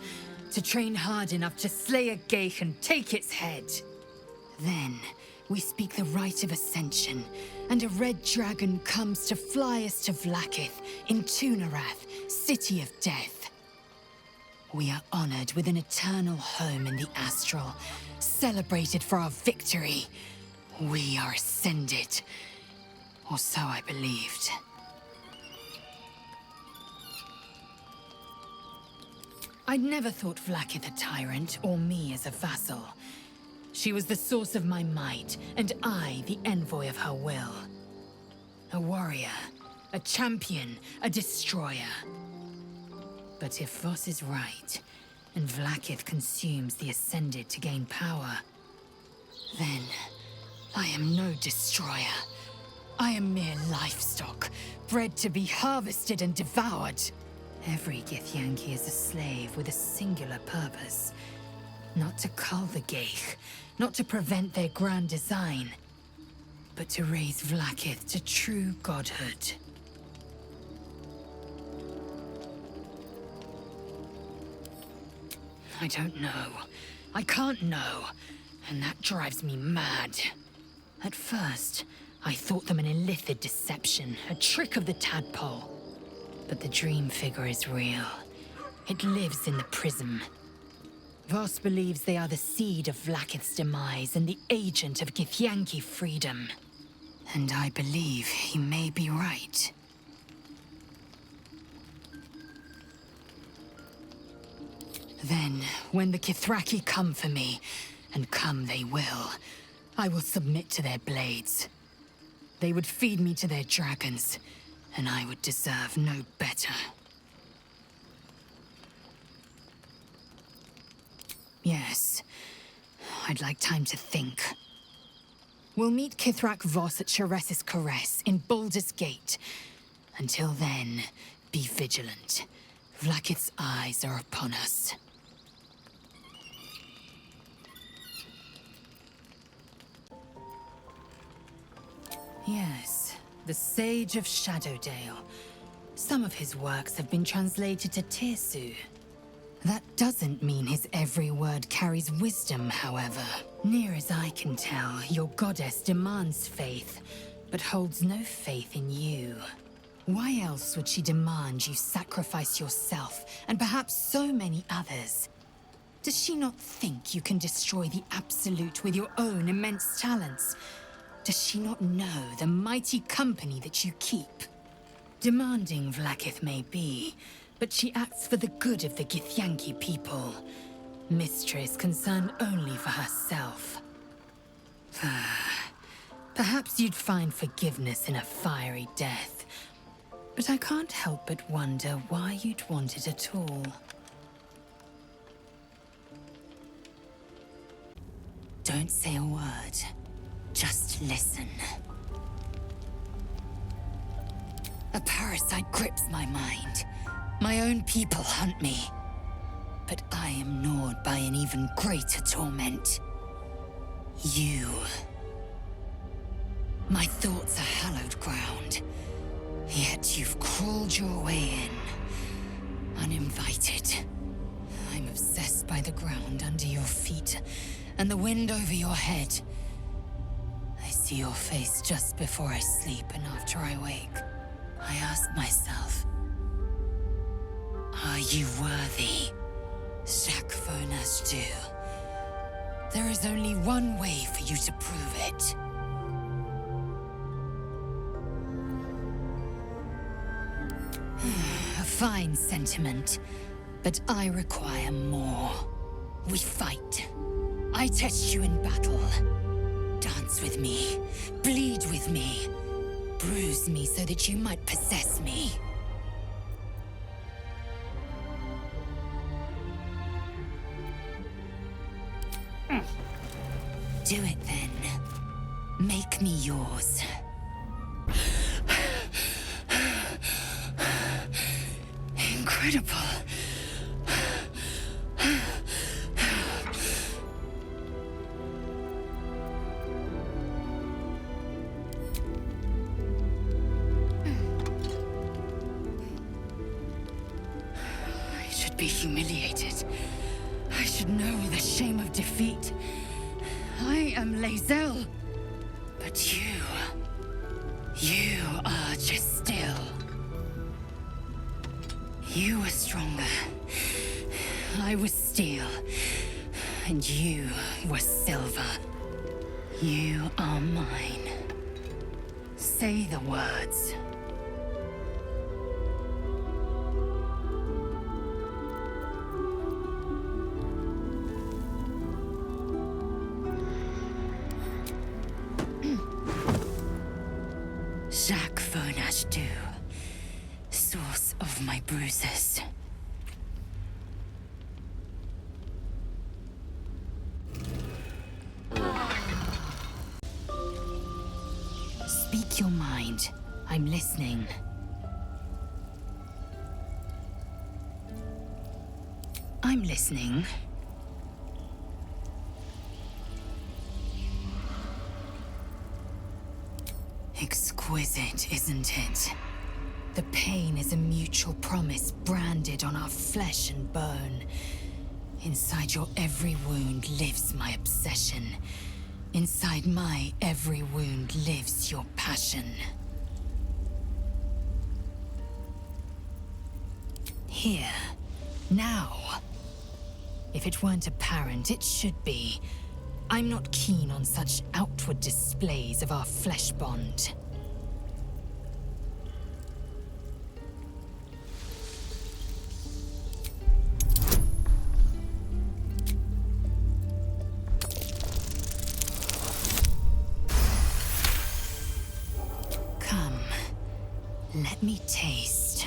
to train hard enough to slay a Ghaik and take its head. Then, we speak the rite of Ascension, and a red dragon comes to fly us to Vlaakith, in Tunarath, City of Death. We are honored with an eternal home in the Astral, celebrated for our victory. We are ascended. Or so I believed. I'd never thought Vlaakith a tyrant, or me as a vassal. She was the source of my might, and I the envoy of her will. A warrior, a champion, a destroyer. But if Voss is right, and Vlaakith consumes the Ascended to gain power, then I am no destroyer. I am mere livestock, bred to be harvested and devoured. Every Githyanki is a slave with a singular purpose. Not to cull the Ghaik, not to prevent their grand design, but to raise Vlaakith to true godhood. I don't know. I can't know. And that drives me mad. At first, I thought them an illithid deception, a trick of the tadpole. But the dream figure is real. It lives in the prism. Voss believes they are the seed of Vlaakith's demise and the agent of Githyanki freedom. And I believe he may be right. Then, when the Kithraki come for me, and come they will, I will submit to their blades. They would feed me to their dragons, and I would deserve no better. Yes, I'd like time to think. We'll meet Kithrak Voss at Shares's Caress in Baldur's Gate. Until then, be vigilant. Vlaakith's eyes are upon us. Yes, the Sage of Shadowdale. Some of his works have been translated to Tirsu. That doesn't mean his every word carries wisdom, however. Near as I can tell, your goddess demands faith, but holds no faith in you. Why else would she demand you sacrifice yourself, and perhaps so many others? Does she not think you can destroy the Absolute with your own immense talents? Does she not know the mighty company that you keep? Demanding Vlaakith may be, but she acts for the good of the Githyanki people. Mistress concerned only for herself. Perhaps you'd find forgiveness in a fiery death. But I can't help but wonder why you'd want it at all. Don't say a word. Just listen. A parasite grips my mind. My own people hunt me. But I am gnawed by an even greater torment. You. My thoughts are hallowed ground. Yet you've crawled your way in, uninvited. I'm obsessed by the ground under your feet, and the wind over your head. I see your face just before I sleep and after I wake. I ask myself, are you worthy? Shakfonastu. There is only one way for you to prove it. A fine sentiment, but I require more. We fight. I test you in battle. Dance with me. Bleed with me. Bruise me so that you might possess me. Do it then. Make me yours. Incredible. I should be humiliated. I should know the shame of defeat. I am Lae'zel. But you are just still. You were stronger. I was steel. And you were silver. You are mine. Say the words. Shakfonastu, source of my bruises. Speak your mind. I'm listening. I'm listening. Exquisite, isn't it? The pain is a mutual promise branded on our flesh and bone. Inside your every wound lives my obsession. Inside my every wound lives your passion. Here. Now. If it weren't apparent, it should be. I'm not keen on such outward displays of our flesh bond. Come, let me taste.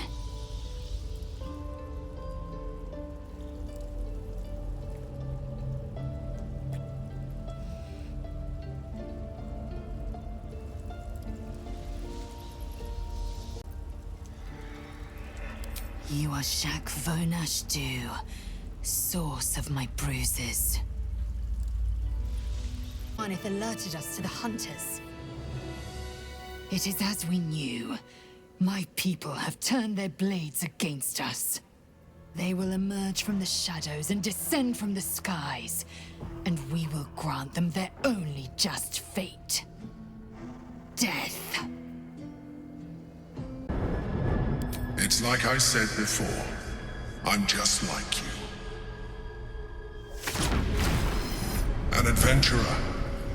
You are Shakfonastu, source of my bruises. Karlach alerted us to the hunters. It is as we knew. My people have turned their blades against us. They will emerge from the shadows and descend from the skies, and we will grant them their only just fate. Death. It's like I said before. I'm just like you. An adventurer.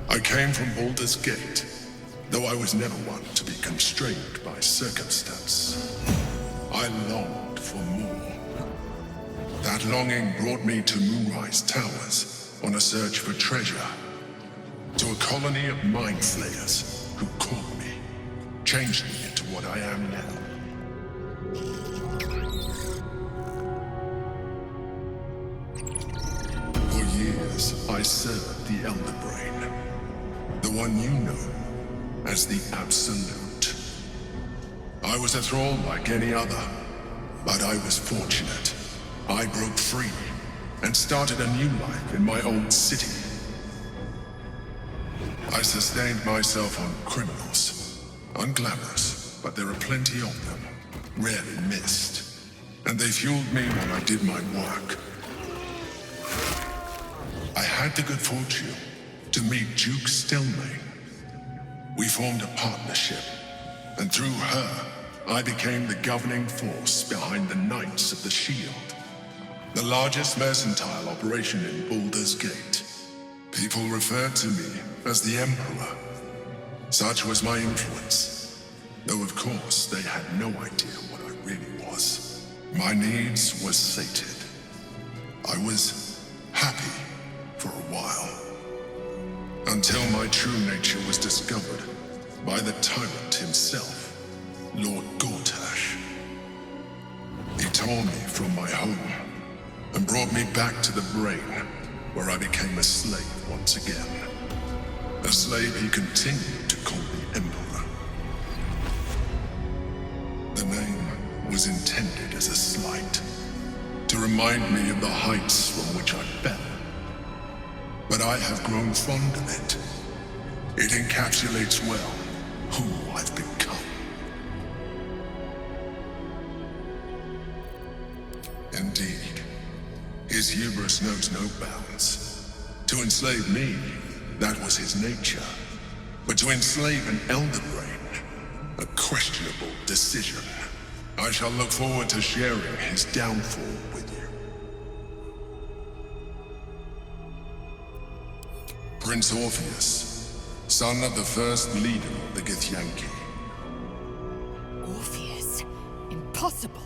I came from Baldur's Gate, though I was never one to be constrained by circumstance. I longed for more. That longing brought me to Moonrise Towers on a search for treasure, to a colony of Mindflayers. who called me, changed me into what I am now. For years, I served the Elder Brain, the one you know as the Absolute. I was a thrall like any other, but I was fortunate. I broke free and started a new life in my old city. I sustained myself on criminals, unglamorous, but there are plenty of them, rarely missed, and they fueled me while I did my work. I had the good fortune to meet Duke Stelmane. We formed a partnership, and through her, I became the governing force behind the Knights of the Shield, the largest mercantile operation in Baldur's Gate. People referred to me as the Emperor. Such was my influence, though of course they had no idea what I really was. My needs were sated. I was happy for a while, until my true nature was discovered by the tyrant himself, Lord Gortash. He tore me from my home and brought me back to the Brain, where I became a slave once again. A slave he continued to call the Emperor. The name was intended as a slight, to remind me of the heights from which I fell. But I have grown fond of it. It encapsulates well who I've become. Indeed, his hubris knows no bounds. To enslave me, that was his nature. But to enslave an Elder Brain, a questionable decision. I shall look forward to sharing his downfall with you. Prince Orpheus, son of the first leader of the Githyanki. Orpheus? Impossible.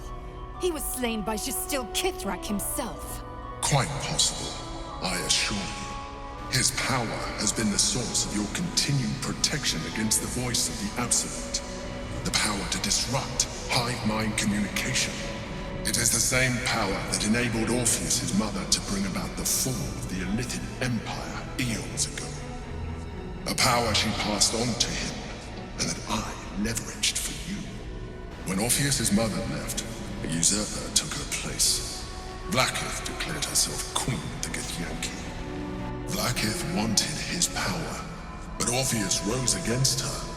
He was slain by Justil Kithrak himself. Quite possible, I assure you. His power has been the source of your continued protection against the voice of the Absolute. The power to disrupt hive-mind communication. It is the same power that enabled Orpheus' mother to bring about the fall of the Illithid Empire eons ago. A power she passed on to him, and that I leveraged for you. When Orpheus' mother left, a usurper took her place. Vlaakith declared herself queen of the Githyanki. Vlaakith wanted his power, but Orpheus rose against her,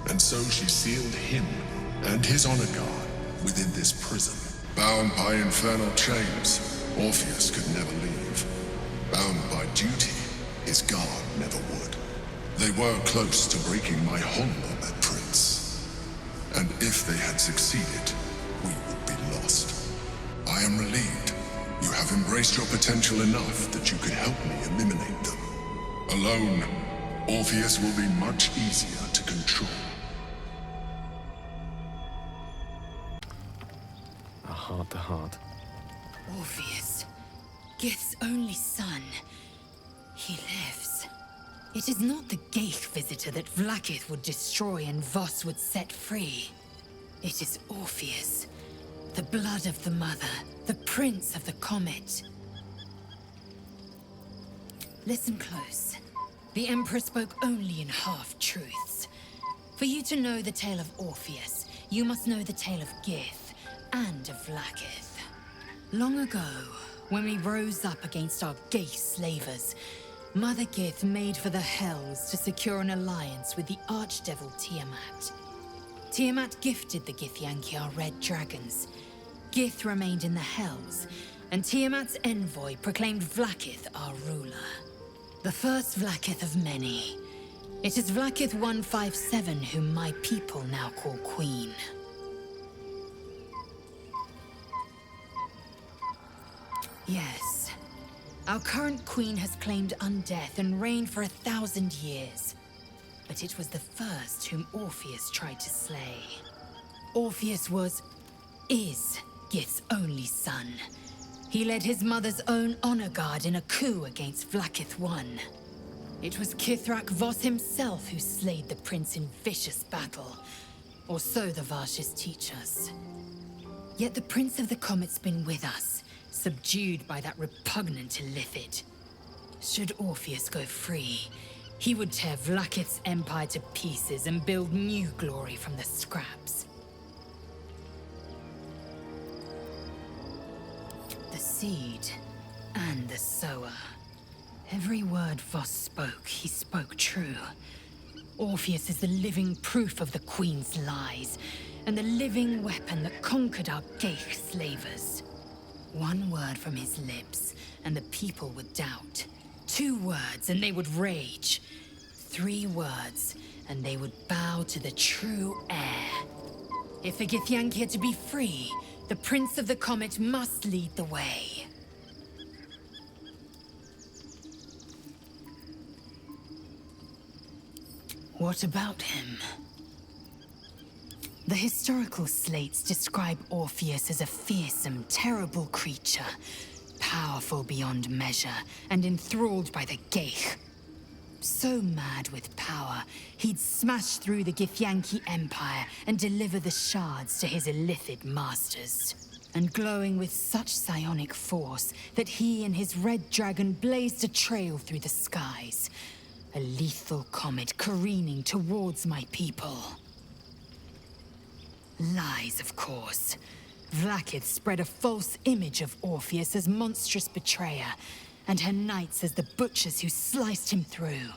and so she sealed him and his honor guard within this prison. Bound by infernal chains, Orpheus could never leave. Bound by duty, his guard never would. They were close to breaking my hold on that prince. And if they had succeeded, we would be lost. I am relieved. You have embraced your potential enough that you could help me eliminate them. Alone, Orpheus will be much easier to control. A heart-to-heart. Orpheus, Gith's only son. He lives. It is not the Ghaik visitor that Vlaakith would destroy and Voss would set free. It is Orpheus, the blood of the mother, the prince of the comet. Listen close. The Emperor spoke only in half-truths. For you to know the tale of Orpheus, you must know the tale of Gith and of Vlaakith. Long ago, when we rose up against our gay slavers, Mother Gith made for the Hells to secure an alliance with the archdevil Tiamat. Tiamat gifted the Githyanki our red dragons. Gith remained in the Hells, and Tiamat's envoy proclaimed Vlaakith our ruler. The first Vlaakith of many. It is Vlaakith 157 whom my people now call Queen. Yes. Our current queen has claimed undeath and reigned for 1,000 years. But it was the first whom Orpheus tried to slay. Orpheus is Gith's only son. He led his mother's own honor guard in a coup against Vlaakith I. It was Kithrak Voss himself who slayed the prince in vicious battle. Or so the Varshes teach us. Yet the Prince of the Comet's been with us, subdued by that repugnant Illithid. Should Orpheus go free, he would tear Vlaakith's empire to pieces and build new glory from the scraps. The seed and the sower. Every word Voss spoke, he spoke true. Orpheus is the living proof of the Queen's lies, and the living weapon that conquered our Gith slavers. One word from his lips, and the people would doubt. 2 words, and they would rage. 3 words, and they would bow to the true heir. If the Githyanki are to be free, the Prince of the Comet must lead the way. What about him? The historical slates describe Orpheus as a fearsome, terrible creature, powerful beyond measure, and enthralled by the Gith. So mad with power, he'd smash through the Githyanki Empire and deliver the shards to his Illithid masters. And glowing with such psionic force that he and his red dragon blazed a trail through the skies. A lethal comet careening towards my people. Lies, of course. Vlaakith spread a false image of Orpheus as monstrous betrayer, and her knights as the butchers who sliced him through.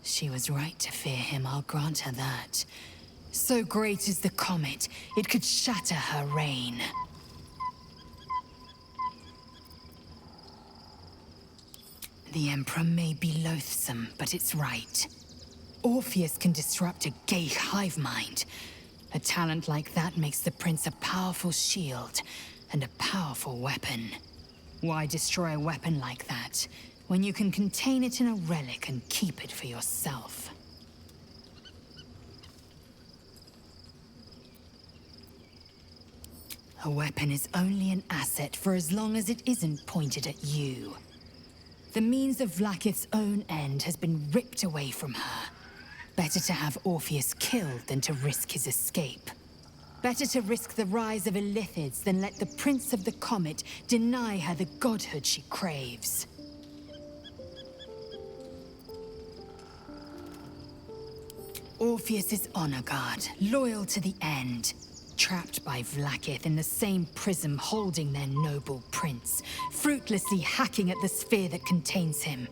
She was right to fear him, I'll grant her that. So great is the comet, it could shatter her reign. The Emperor may be loathsome, but it's right. Orpheus can disrupt a Gith hive mind. A talent like that makes the Prince a powerful shield and a powerful weapon. Why destroy a weapon like that, when you can contain it in a relic and keep it for yourself? A weapon is only an asset for as long as it isn't pointed at you. The means of Vlaakith's own end has been ripped away from her. Better to have Orpheus killed than to risk his escape. Better to risk the rise of Illithids than let the Prince of the Comet deny her the godhood she craves. Orpheus is honor guard, loyal to the end. Trapped by Vlaakith in the same prism holding their noble prince, fruitlessly hacking at the sphere that contains him.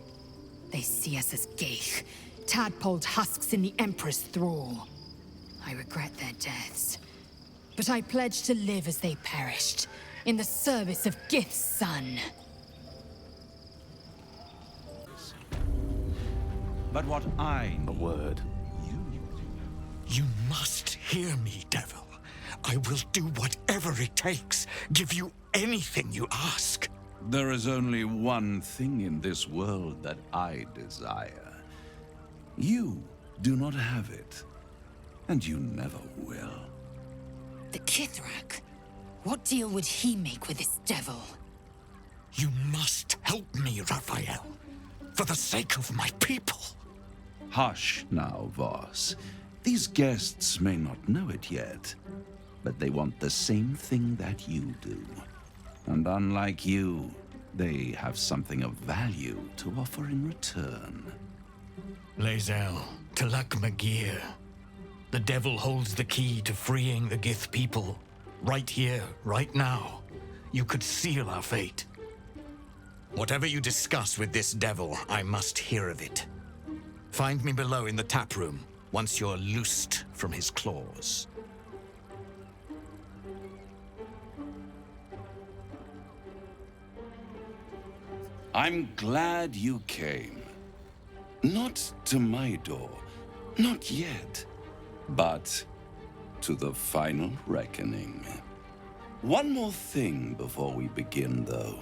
They see us as Gith, tadpoled husks in the Emperor's thrall. I regret their deaths, but I pledge to live as they perished, in the service of Gith's son. But what I need... A word. You must hear me, devil. I will do whatever it takes. Give you anything you ask. There is only one thing in this world that I desire. You do not have it, and you never will. The Kithrak? What deal would he make with this devil? You must help me, Raphael, for the sake of my people. Hush now, Voss. These guests may not know it yet, but they want the same thing that you do. And unlike you, they have something of value to offer in return. Lae'zel, Talak Magir. The devil holds the key to freeing the Gith people. Right here, right now. You could seal our fate. Whatever you discuss with this devil, I must hear of it. Find me below in the tap room, once you're loosed from his claws. I'm glad you came. Not to my door, not yet, but to the final reckoning. One more thing before we begin, though.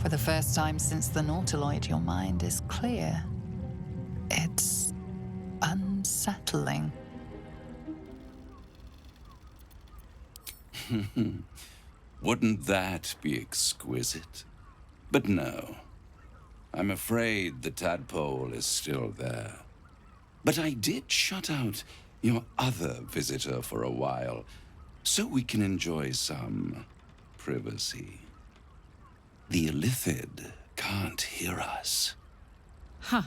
For the first time since the Nautiloid, your mind is clear. It's unsettling. Wouldn't that be exquisite? But no. I'm afraid the tadpole is still there. But I did shut out your other visitor for a while, so we can enjoy some privacy. The Illithid can't hear us. Huh.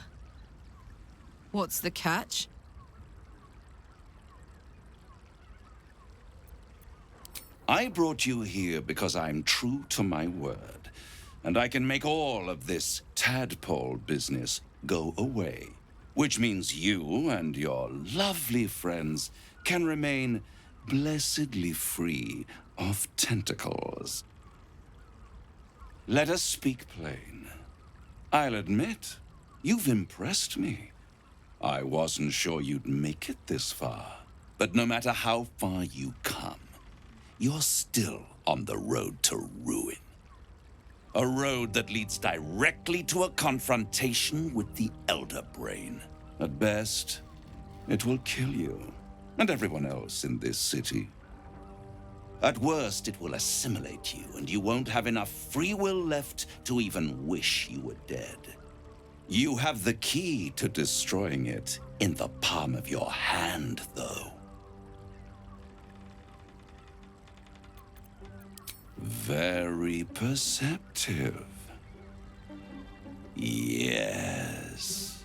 What's the catch? I brought you here because I'm true to my word, and I can make all of this tadpole business go away, which means you and your lovely friends can remain blessedly free of tentacles. Let us speak plain. I'll admit, you've impressed me. I wasn't sure you'd make it this far, but no matter how far you come, you're still on the road to ruin. A road that leads directly to a confrontation with the Elder Brain. At best, it will kill you and everyone else in this city. At worst, it will assimilate you, and you won't have enough free will left to even wish you were dead. You have the key to destroying it in the palm of your hand, though. Very perceptive. Yes.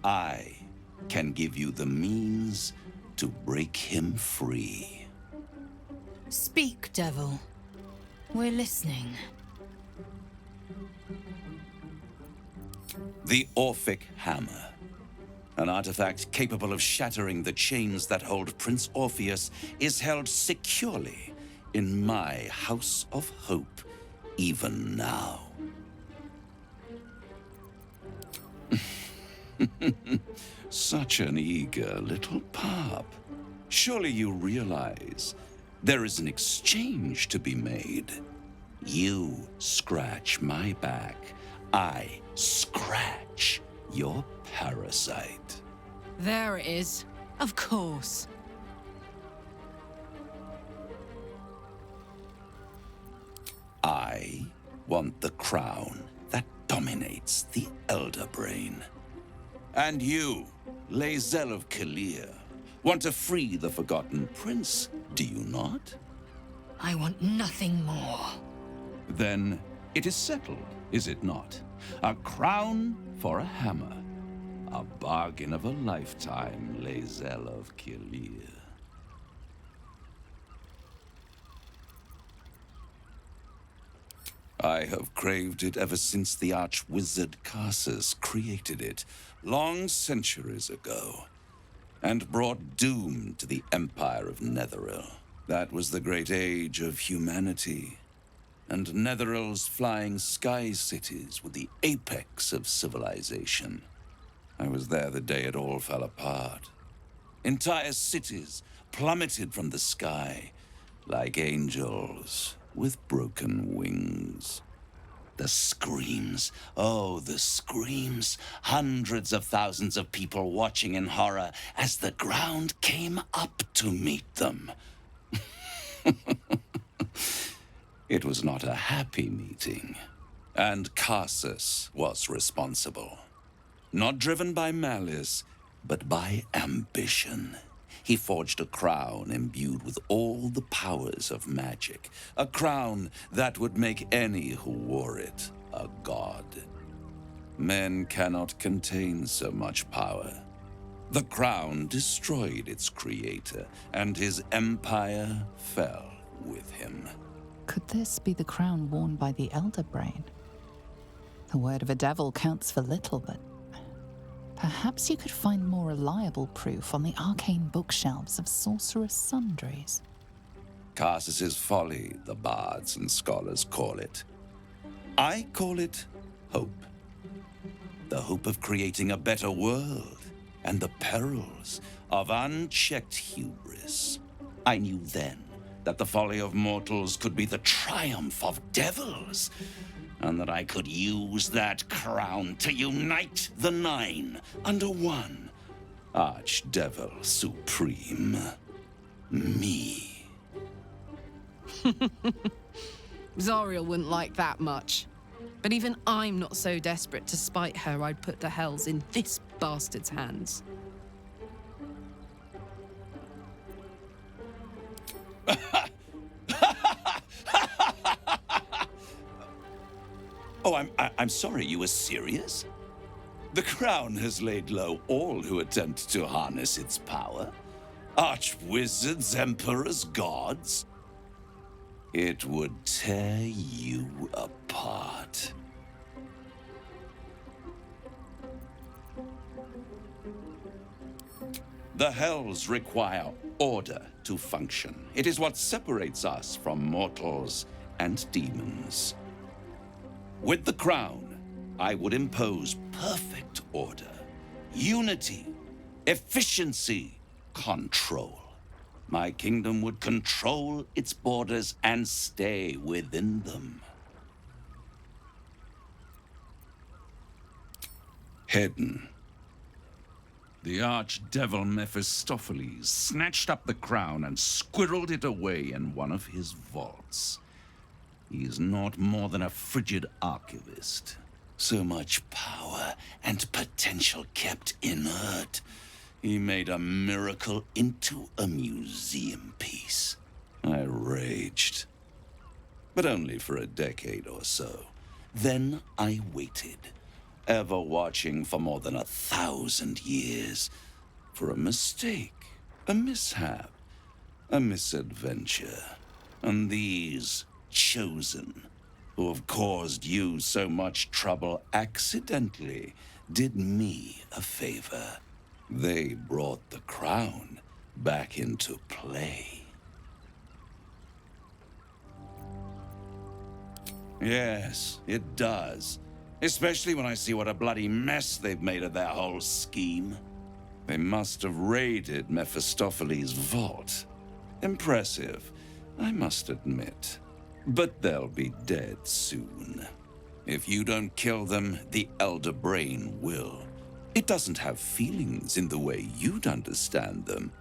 I can give you the means to break him free. Speak, devil. We're listening. The Orphic Hammer. An artifact capable of shattering the chains that hold Prince Orpheus is held securely in my House of Hope, even now. Such an eager little pup. Surely you realize there is an exchange to be made. You scratch my back, I scratch your parasite. There it is. Of course. I want the crown that dominates the Elder Brain. And you, Lae'zel of Kalir, want to free the Forgotten Prince, do you not? I want nothing more. Then it is settled, is it not? A crown for a hammer. A bargain of a lifetime, Lae'zel of Kalir. I have craved it ever since the arch-wizard Karsus created it, long centuries ago, and brought doom to the Empire of Netheril. That was the great age of humanity, and Netheril's flying sky cities were the apex of civilization. I was there the day it all fell apart. Entire cities plummeted from the sky like angels with broken wings. The screams, oh, the screams. Hundreds of thousands of people watching in horror as the ground came up to meet them. It was not a happy meeting, and Karsus was responsible. Not driven by malice, but by ambition. He forged a crown imbued with all the powers of magic. A crown that would make any who wore it a god. Men cannot contain so much power. The crown destroyed its creator, and his empire fell with him. Could this be the crown worn by the Elder Brain? The word of a devil counts for little, but perhaps you could find more reliable proof on the arcane bookshelves of sorcerous sundries. Karsus's folly, the bards and scholars call it. I call it hope. The hope of creating a better world, and the perils of unchecked hubris. I knew then that the folly of mortals could be the triumph of devils. and that I could use that crown to unite the Nine under one Archdevil Supreme. Me. Zariel wouldn't like that much. But even I'm not so desperate to spite her I'd put the hells in this bastard's hands. Oh, I'm sorry, you were serious? The crown has laid low all who attempt to harness its power. Archwizards, emperors, gods. It would tear you apart. The Hells require order to function. It is what separates us from mortals and demons. With the crown, I would impose perfect order, unity, efficiency, control. My kingdom would control its borders and stay within them. Hidden. The archdevil Mephistopheles snatched up the crown and squirreled it away in one of his vaults. He is not more than a frigid archivist. So much power and potential kept inert. He made a miracle into a museum piece. I raged. But only for a decade or so. Then I waited, ever watching for more than 1,000 years, for a mistake, a mishap, a misadventure. And these chosen, who have caused you so much trouble accidentally, did me a favor. They brought the crown back into play. Yes, it does. Especially when I see what a bloody mess they've made of their whole scheme. They must have raided Mephistopheles' vault. Impressive, I must admit. But they'll be dead soon. If you don't kill them, the Elder Brain will. It doesn't have feelings in the way you'd understand them.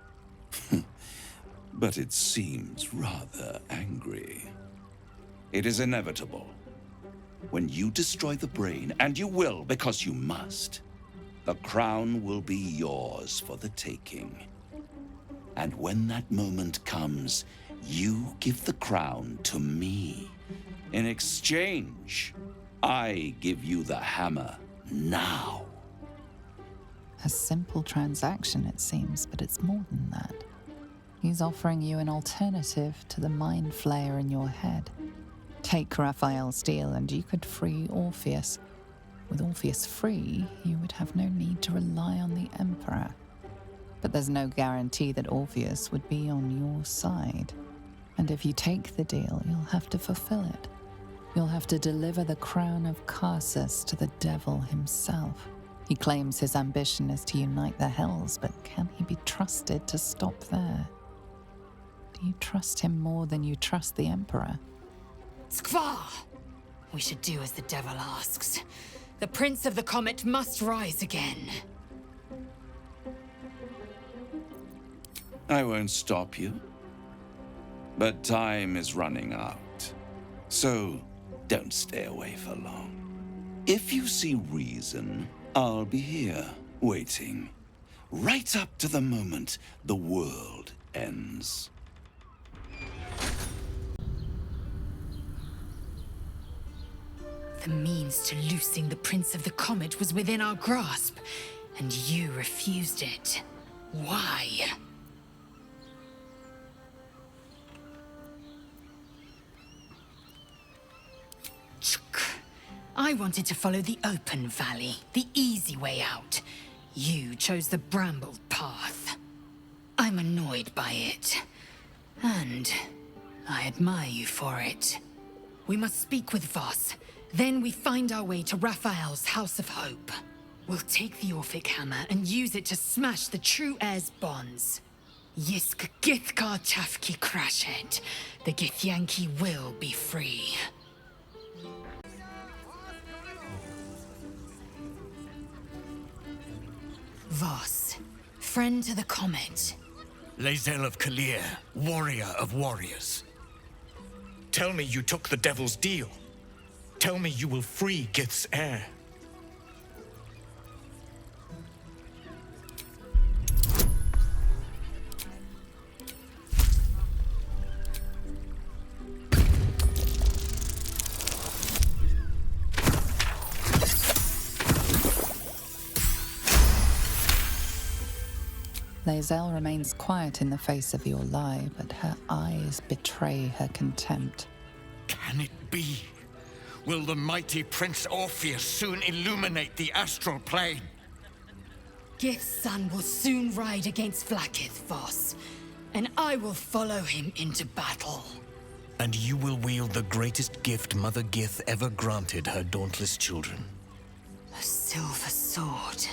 But it seems rather angry. It is inevitable. When you destroy the brain, and you will because you must, the crown will be yours for the taking. And when that moment comes, you give the crown to me. In exchange, I give you the hammer now. A simple transaction, it seems, but it's more than that. He's offering you an alternative to the Mindflayer in your head. Take Raphael's deal and you could free Orpheus. With Orpheus free, you would have no need to rely on the Emperor. But there's no guarantee that Orpheus would be on your side. And if you take the deal, you'll have to fulfill it. You'll have to deliver the crown of Karsus to the devil himself. He claims his ambition is to unite the Hells, but can he be trusted to stop there? Do you trust him more than you trust the Emperor? Skvar! We should do as the devil asks. The Prince of the Comet must rise again. I won't stop you. But time is running out. So don't stay away for long. If you see reason, I'll be here, waiting. Right up to the moment the world ends. The means to loosing the Prince of the Comet was within our grasp, and you refused it. Why? I wanted to follow the open valley, the easy way out. You chose the brambled path. I'm annoyed by it, and I admire you for it. We must speak with Voss. Then we find our way to Raphael's House of Hope. We'll take the Orphic Hammer and use it to smash the True Heir's bonds. Yisk Githkar Tafki Crashet. The Githyanki will be free. Voss, friend to the comet. Lae'zel of Kalir, warrior of warriors. Tell me you took the Devil's deal. Tell me you will free Gith's heir. Lae'zel remains quiet in the face of your lie, but her eyes betray her contempt. Can it be? Will the mighty Prince Orpheus soon illuminate the astral plane? Gith's son will soon ride against Vlaakith, Voss, and I will follow him into battle. And you will wield the greatest gift Mother Gith ever granted her dauntless children. A silver sword.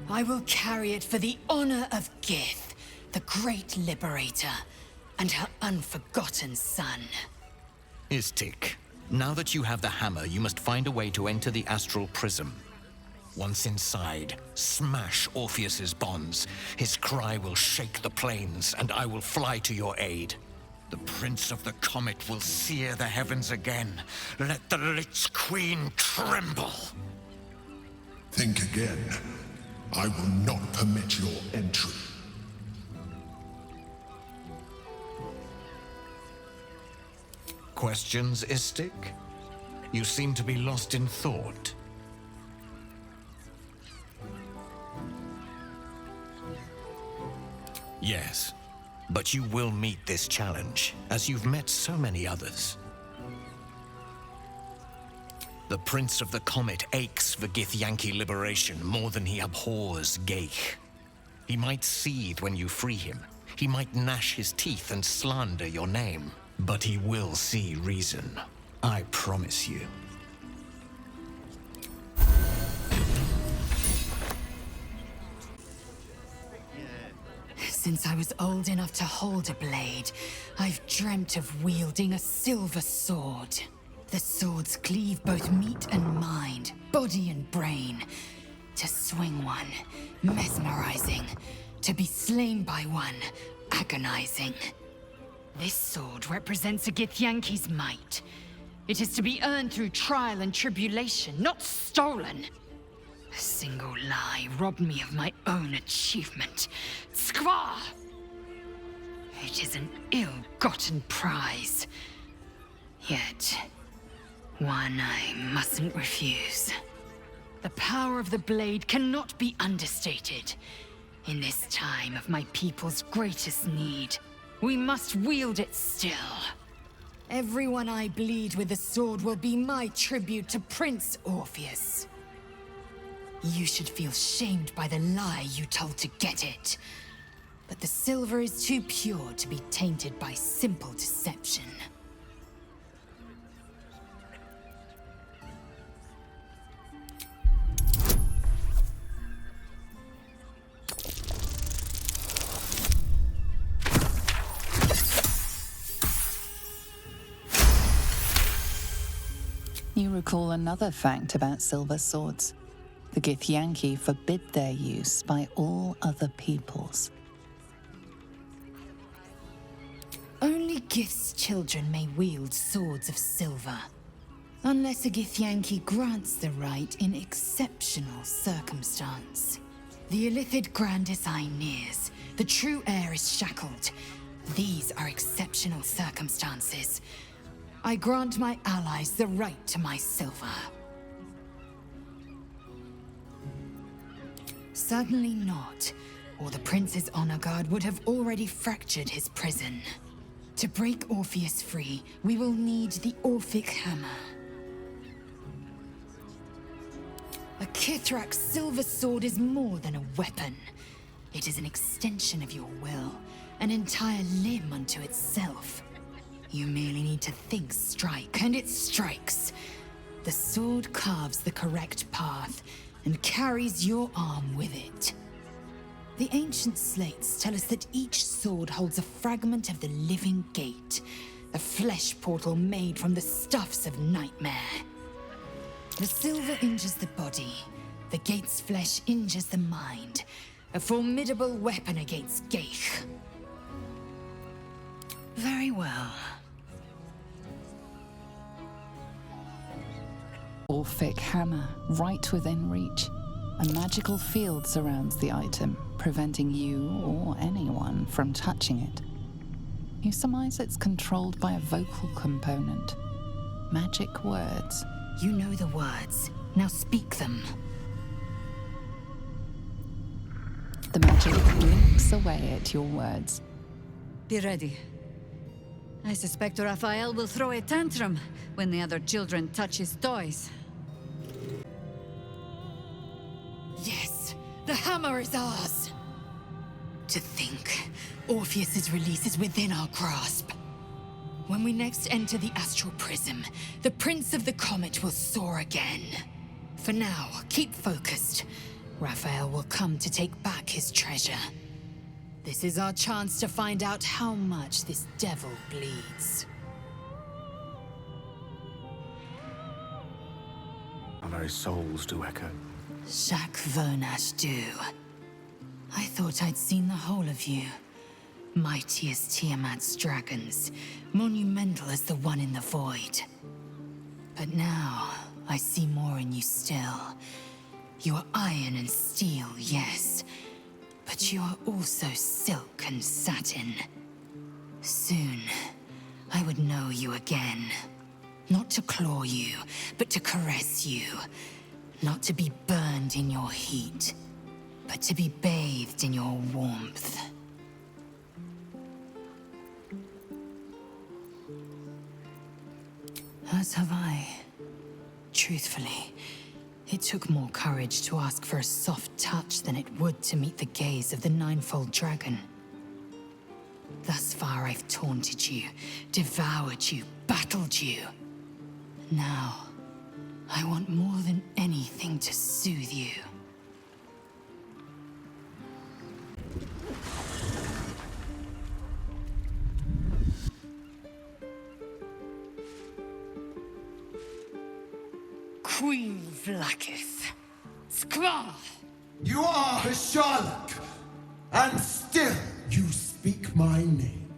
I will carry it for the honor of Gith, the great liberator, and her unforgotten son. Istik, now that you have the hammer, you must find a way to enter the astral prism. Once inside, smash Orpheus's bonds. His cry will shake the plains, and I will fly to your aid. The Prince of the Comet will sear the heavens again. Let the Lich Queen tremble. Think again. I will not permit your entry. Questions, Istik? You seem to be lost in thought. Yes, but you will meet this challenge, as you've met so many others. The Prince of the Comet aches for Githyanki liberation more than he abhors Gale. He might seethe when you free him. He might gnash his teeth and slander your name. But he will see reason. I promise you. Since I was old enough to hold a blade, I've dreamt of wielding a silver sword. The swords cleave both meat and mind, body and brain. To swing one, mesmerizing. To be slain by one, agonizing. This sword represents a Githyanki's might. It is to be earned through trial and tribulation, not stolen. A single lie robbed me of my own achievement. Skvar! It is an ill-gotten prize. Yet, one I mustn't refuse. The power of the blade cannot be understated. In this time of my people's greatest need, we must wield it still. Everyone I bleed with the sword will be my tribute to Prince Orpheus. You should feel shamed by the lie you told to get it. But the silver is too pure to be tainted by simple deception. You recall another fact about silver swords. The Githyanki forbid their use by all other peoples. Only Gith's children may wield swords of silver, unless a Githyanki grants the right in exceptional circumstance. The Illithid Grand Design nears. The true heir is shackled. These are exceptional circumstances. I grant my allies the right to my silver. Certainly not, or the Prince's honor guard would have already fractured his prison. To break Orpheus free, we will need the Orphic Hammer. A Kithrak's silver sword is more than a weapon. It is an extension of your will, an entire limb unto itself. You merely need to think strike, and it strikes. The sword carves the correct path, and carries your arm with it. The ancient slates tell us that each sword holds a fragment of the living gate, a flesh portal made from the stuffs of nightmare. The silver injures the body, the gate's flesh injures the mind, A formidable weapon against Gith. Very well. Orphic hammer, right within reach. A magical field surrounds the item, preventing you or anyone from touching it. You surmise it's controlled by a vocal component. Magic words. You know the words. Now speak them. The magic blinks away at your words. Be ready. I suspect Raphael will throw a tantrum when the other children touch his toys. Yes, the hammer is ours. To think, Orpheus's release is within our grasp. When we next enter the astral prism, the Prince of the Comet will soar again. For now, keep focused. Raphael will come to take back his treasure. This is our chance to find out how much this devil bleeds. Our very souls do echo. Jacques Vernache do. I thought I'd seen the whole of you. Mighty as Tiamat's dragons, monumental as the one in the void. But now, I see more in you still. You are iron and steel, yes, but you are also silk and satin. Soon, I would know you again. Not to claw you, but to caress you. Not to be burned in your heat, but to be bathed in your warmth. As have I. Truthfully, it took more courage to ask for a soft touch than it would to meet the gaze of the ninefold dragon. Thus far I've taunted you, devoured you, battled you. Now, I want more than anything to soothe you. Queen Vlaakith. Skra! You are Karlach, and still you speak my name.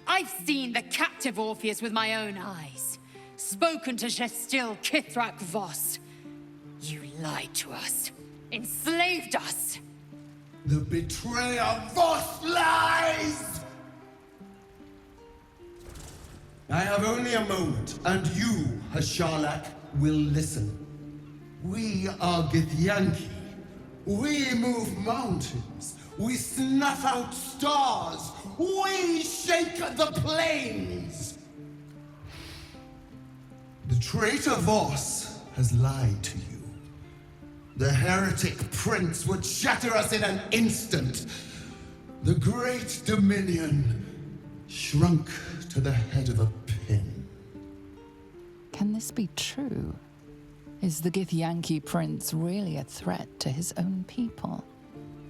I've seen the captive Orpheus with my own eyes. Spoken to Gestil Kithrak Voss. You lied to us. Enslaved us. The betrayer Voss lies! I have only a moment, and you, Karlach, will listen. We are Githyanki. We move mountains. We snuff out stars. We shake the plains. The traitor Voss has lied to you. The heretic prince would shatter us in an instant. The great dominion shrunk to the head of a pin. Can this be true? Is the Githyanki prince really a threat to his own people?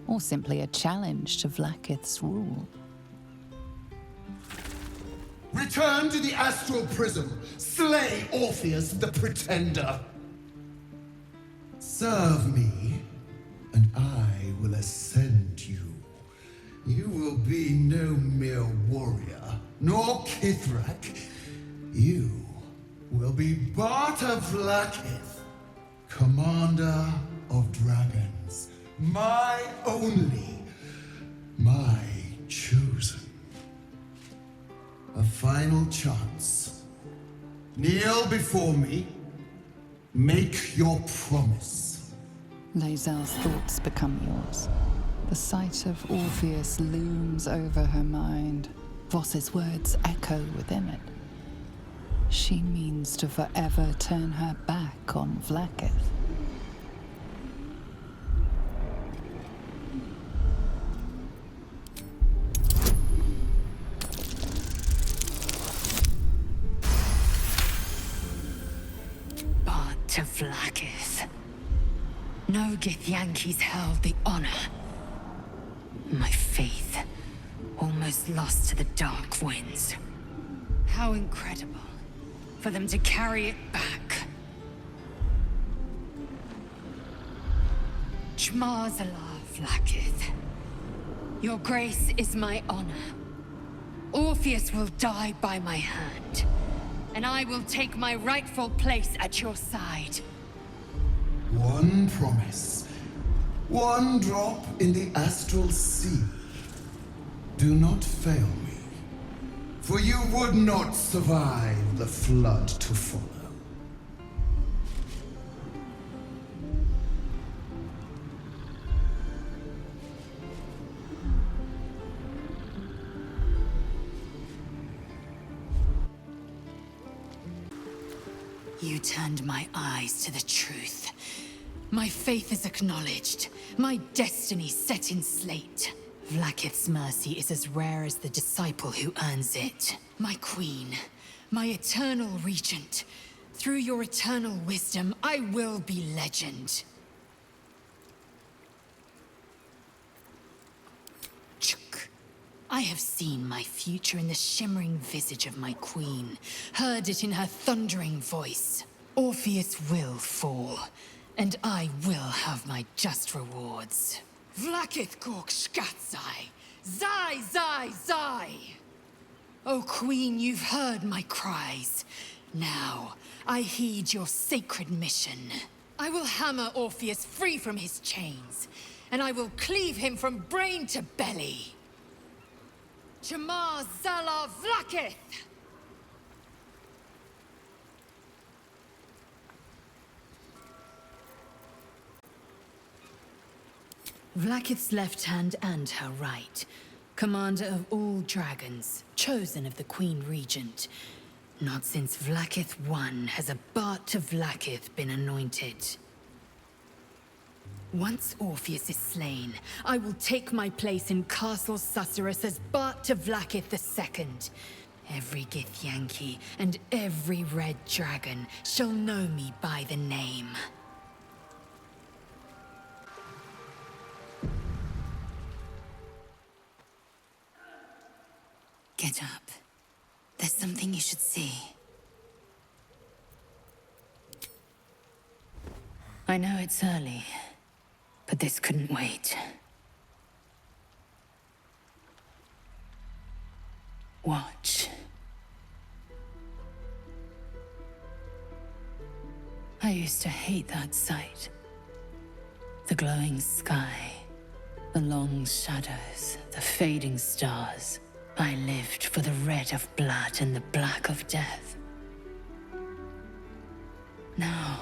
Or simply a challenge to Vlaakith's rule? Return to the astral prism. Slay Orpheus the Pretender. Serve me, and I will ascend you. You will be no mere warrior, nor Kithrak. You will be Barta Vlaakith, commander of dragons. My only, my chosen. A final chance. Kneel before me. Make your promise. Lae'zel's thoughts become yours. The sight of Orpheus looms over her mind. Voss's words echo within it. She means to forever turn her back on Vlaakith. But to Vlaakith. No Githyanki's held the honor. My faith, almost lost to the dark winds. How incredible. For them to carry it back. Chmar Zalav, Vlaakith. Your grace is my honor. Orpheus will die by my hand, and I will take my rightful place at your side. One promise. One drop in the astral sea. Do not fail me, for you would not survive the flood to follow. You turned my eyes to the truth. My faith is acknowledged. My destiny set in slate. Vlaakith's mercy is as rare as the disciple who earns it. My queen, my eternal regent. Through your eternal wisdom, I will be legend. Chuk. I have seen my future in the shimmering visage of my queen, heard it in her thundering voice. Orpheus will fall, and I will have my just rewards. Vlaakith Gork Shkatzai! Zai, Zai, Zai! O Queen, you've heard my cries. Now, I heed your sacred mission. I will hammer Orpheus free from his chains, and I will cleave him from brain to belly. Jamar Zala Vlaakith! Vlaakith's left hand and her right. Commander of all dragons, chosen of the Queen Regent. Not since Vlaakith I has a Bart to Vlaakith been anointed. Once Orpheus is slain, I will take my place in Castle Susurrus as Bart to Vlaakith II. Every Gith Yankee and every red dragon shall know me by the name. Get up. There's something you should see. I know it's early, but this couldn't wait. Watch. I used to hate that sight. The glowing sky, the long shadows, the fading stars. I lived for the red of blood and the black of death. Now,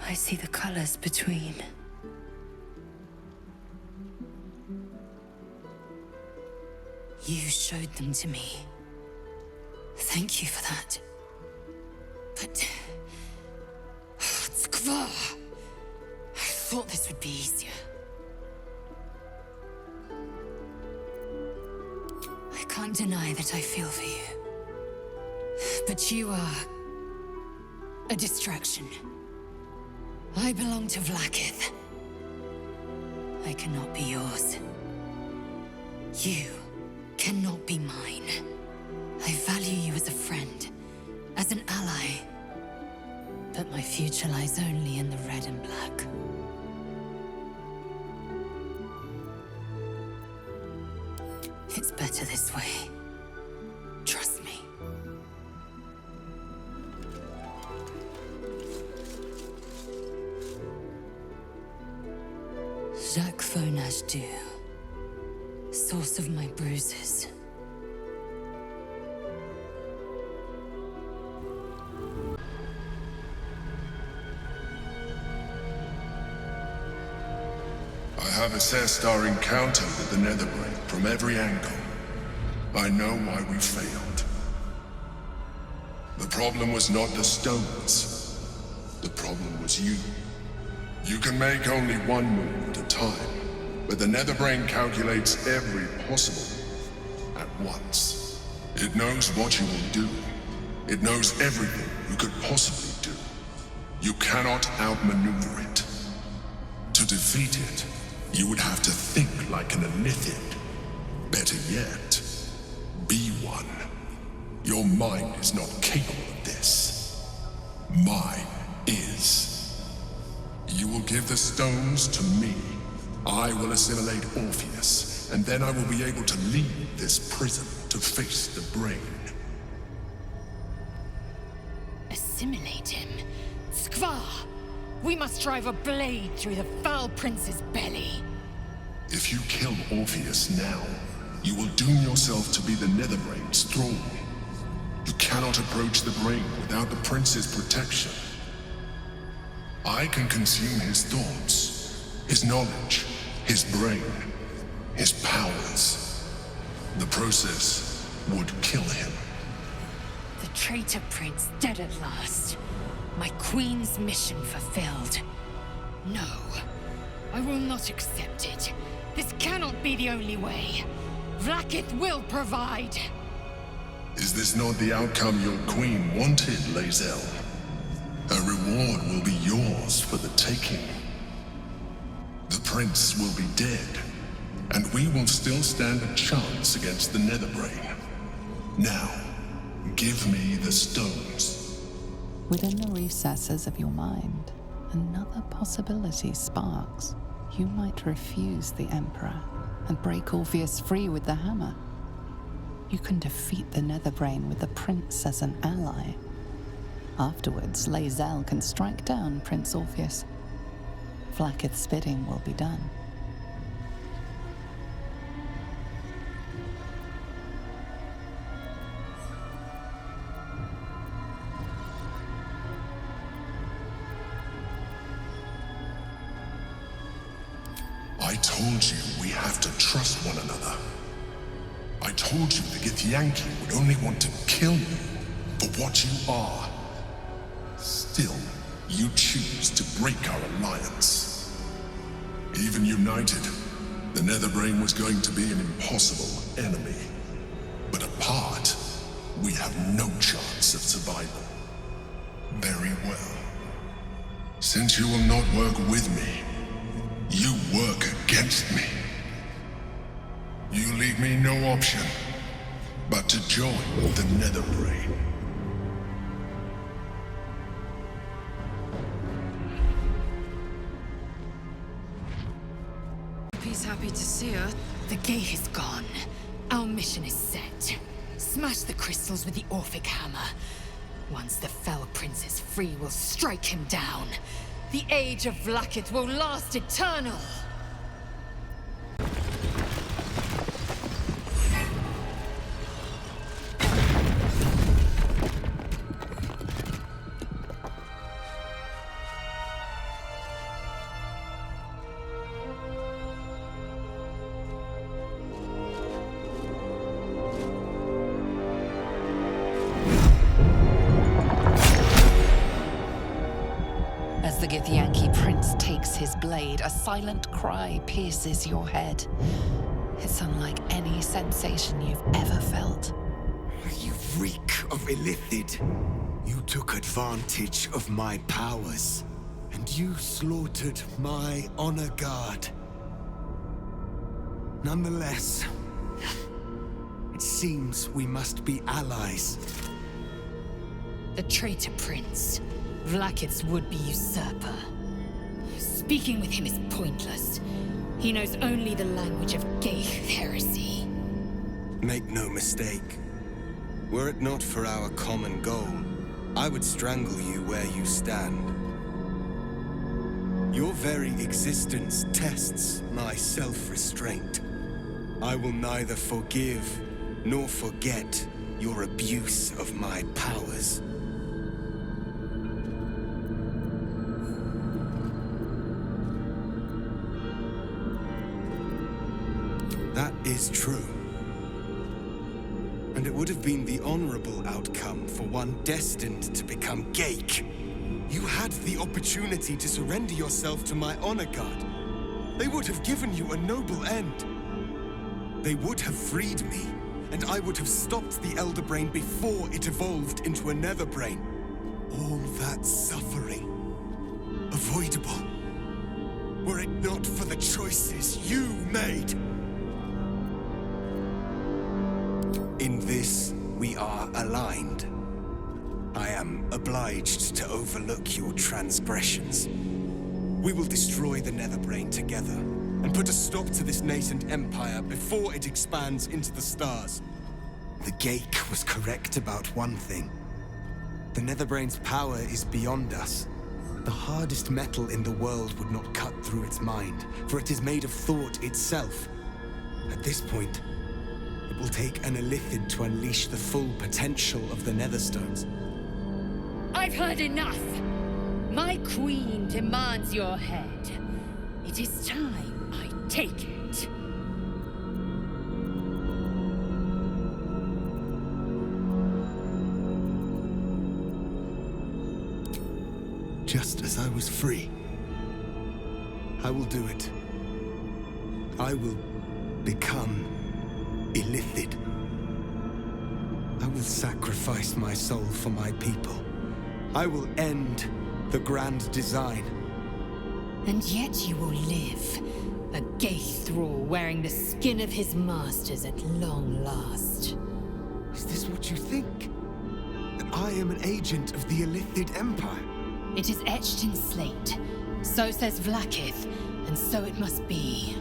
I see the colors between. You showed them to me. Thank you for that. But... Skvar! I thought this would be easier. I can't deny that I feel for you. But you are... a distraction. I belong to Vlaakith. I cannot be yours. You cannot be mine. I value you as a friend, as an ally. But my future lies only in the red and black. It's better this way. Trust me. Jacques Fonage Du, source of my bruises. I have assessed our encounter with the Netherbrain from every angle. I know why we failed. The problem was not the stones. The problem was you. You can make only one move at a time, but the Netherbrain calculates every possible move at once. It knows what you will do. It knows everything you could possibly do. You cannot outmaneuver it. To defeat it, you would have to think like an Elithid. Better yet, be one. Your mind is not capable of this. Mine is. You will give the stones to me, I will assimilate Orpheus, and then I will be able to leave this prison to face the brain. Assimilate him? Skvar! We must drive a blade through the foul prince's belly. If you kill Orpheus now, you will doom yourself to be the Netherbrain's thrall. You cannot approach the brain without the prince's protection. I can consume his thoughts, his knowledge, his brain, his powers. The process would kill him. The traitor prince dead at last. My queen's mission fulfilled. No, I will not accept it. This cannot be the only way. Vlaakith will provide. Is this not the outcome your queen wanted, Lae'zel? A reward will be yours for the taking. The prince will be dead, and we will still stand a chance against the Netherbrain. Now, give me the stones. Within the recesses of your mind, another possibility sparks. You might refuse the Emperor and break Orpheus free with the hammer. You can defeat the Netherbrain with the Prince as an ally. Afterwards, Lae'zel can strike down Prince Orpheus. Vlaakith's bidding will be done. I told you we have to trust one another. I told you the Githyanki would only want to kill you for what you are. Still, you choose to break our alliance. Even united, the Netherbrain was going to be an impossible enemy. But apart, we have no chance of survival. Very well. Since you will not work with me, you work against me. You leave me no option but to join the Netherbrain. He's happy to see her. The gate is gone. Our mission is set. Smash the crystals with the Orphic hammer. Once the fell prince is free, we'll strike him down. The age of Vlaakith will last eternal! As the Githyanki prince takes his blade, a silent cry pierces your head. It's unlike any sensation you've ever felt. You reek of illithid. You took advantage of my powers, and you slaughtered my honor guard. Nonetheless, it seems we must be allies. The traitor prince, Vlaakith's would-be usurper. Speaking with him is pointless. He knows only the language of Gith heresy. Make no mistake. Were it not for our common goal, I would strangle you where you stand. Your very existence tests my self-restraint. I will neither forgive nor forget your abuse of my powers. That is true. And it would have been the honorable outcome for one destined to become Gake. You had the opportunity to surrender yourself to my honor guard. They would have given you a noble end. They would have freed me, and I would have stopped the Elder Brain before it evolved into a Nether Brain. All that suffering, avoidable, were it not for the choices you made. In this, we are aligned. I am obliged to overlook your transgressions. We will destroy the Netherbrain together, and put a stop to this nascent empire before it expands into the stars. The Gake was correct about one thing. The Netherbrain's power is beyond us. The hardest metal in the world would not cut through its mind, for it is made of thought itself. At this point, it will take an Illithid to unleash the full potential of the Netherstones. I've heard enough! My queen demands your head. It is time I take it. Just as I was free, I will do it. I will become Illithid. I will sacrifice my soul for my people. I will end the grand design. And yet you will live, a gay thrall wearing the skin of his masters at long last. Is this what you think? That I am an agent of the Illithid Empire? It is etched in slate. So says Vlaakith, and so it must be.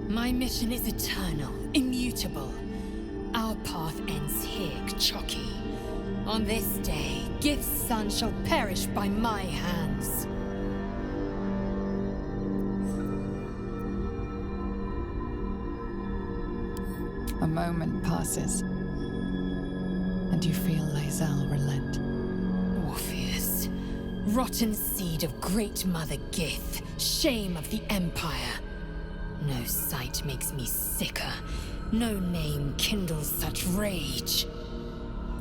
My mission is eternal, immutable. Our path ends here, K'Choki. On this day, Gith's son shall perish by my hands. A moment passes, and you feel Lae'zel relent. Orpheus, rotten seed of Great Mother Gith, shame of the Empire. No sight makes me sicker. No name kindles such rage.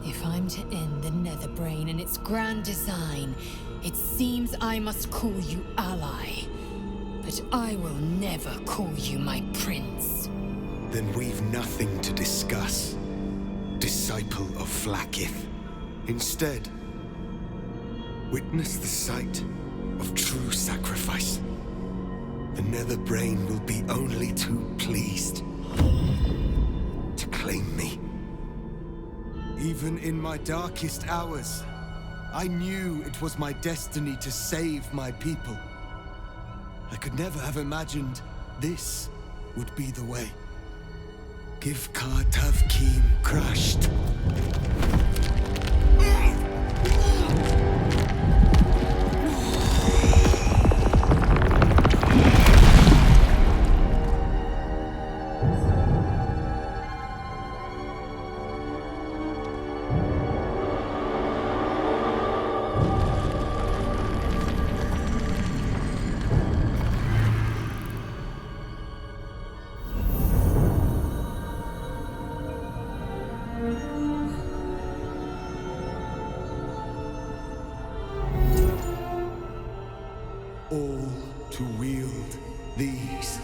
If I'm to end the Netherbrain and its grand design, it seems I must call you ally. But I will never call you my prince. Then we've nothing to discuss, disciple of Vlaakith. Instead, witness the sight of true sacrifice. The Netherbrain will be only too pleased to claim me. Even in my darkest hours, I knew it was my destiny to save my people. I could never have imagined this would be the way. Give Tavkim crushed. All to wield these.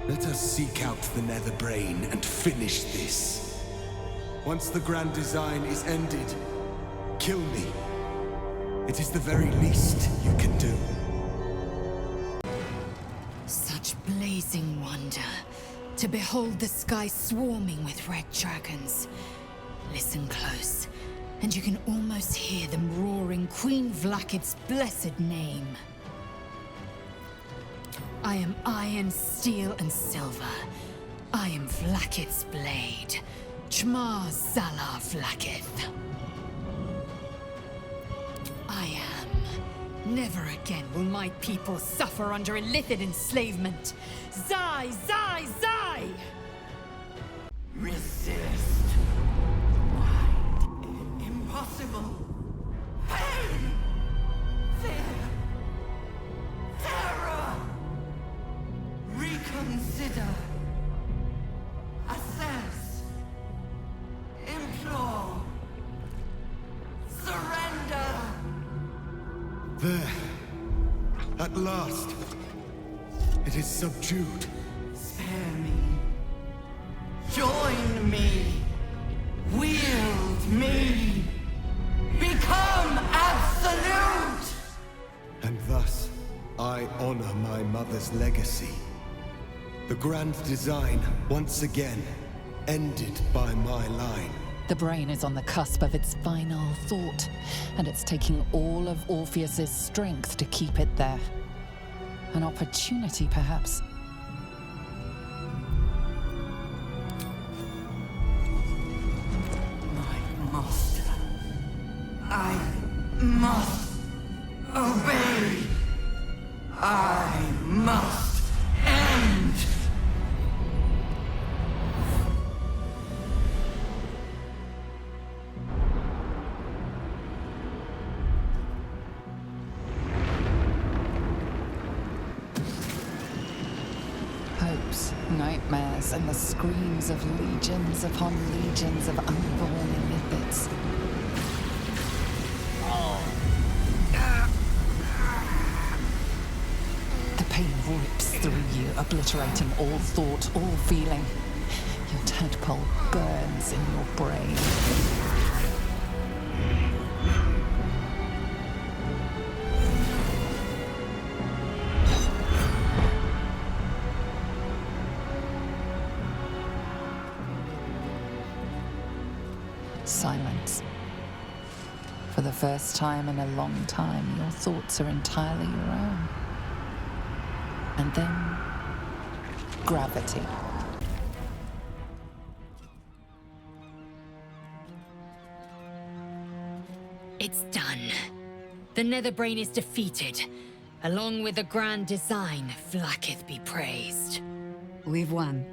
Let us seek out the Netherbrain and finish this. Once the grand design is ended, kill me. It is the very least you can do. Such blazing wonder, to behold the sky swarming with red dragons. Listen close, and you can almost hear them roaring Queen Vlaakith's blessed name. I am iron, steel, and silver. I am Vlaakith's blade. Chmar Zala Vlaakith. I am. Never again will my people suffer under Illithid enslavement. Zai, Zai, Zai! Resist. Impossible. Pain. Fear. Terror. Reconsider. Assess. Implore. Surrender. There. At last. It is subdued. Spare me. Join me. Wield me. Become absolute! And thus, I honor my mother's legacy. The grand design, once again, ended by my line. The brain is on the cusp of its final thought, and it's taking all of Orpheus's strength to keep it there. An opportunity, perhaps. My master. I must obey. I must end. Hopes, nightmares, and the screams of legions upon legions of unborn inhibits. The pain rips through you, obliterating all thought, all feeling. Your tadpole burns in your brain. Silence. For the first time in a long time, your thoughts are entirely your own. And then, gravity. It's done. The Netherbrain is defeated. Along with the grand design, Vlaakith be praised. We've won.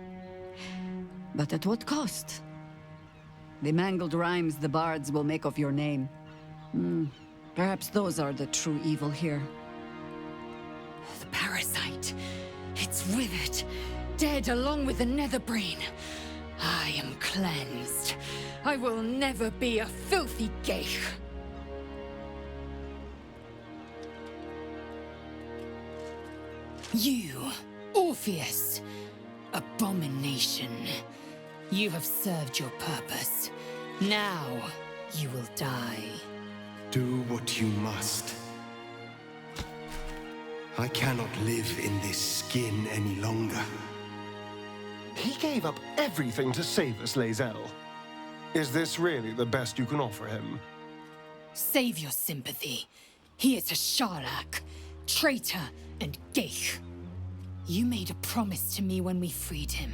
But at what cost? The mangled rhymes the bards will make of your name. Perhaps those are the true evil here. The parasite. It's withered. Dead along with the Netherbrain. I am cleansed. I will never be a filthy Gith. You, Orpheus, abomination. You have served your purpose. Now, you will die. Do what you must. I cannot live in this skin any longer. He gave up everything to save us, Lae'zel. Is this really the best you can offer him? Save your sympathy. He is a Karlach, traitor, and Gith. You made a promise to me when we freed him,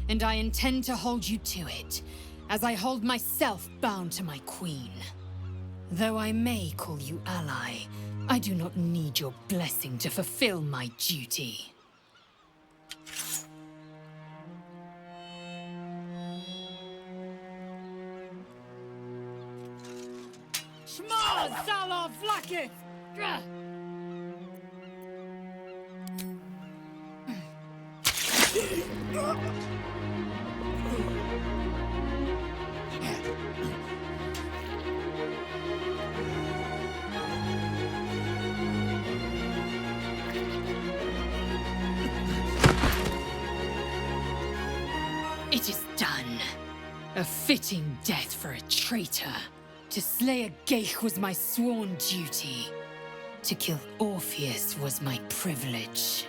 and I intend to hold you to it, as I hold myself bound to my queen. Though I may call you ally, I do not need your blessing to fulfill my duty. Shma Zala Vlaakith! It is done. A fitting death for a traitor. To slay a Gith was my sworn duty. To kill Orpheus was my privilege.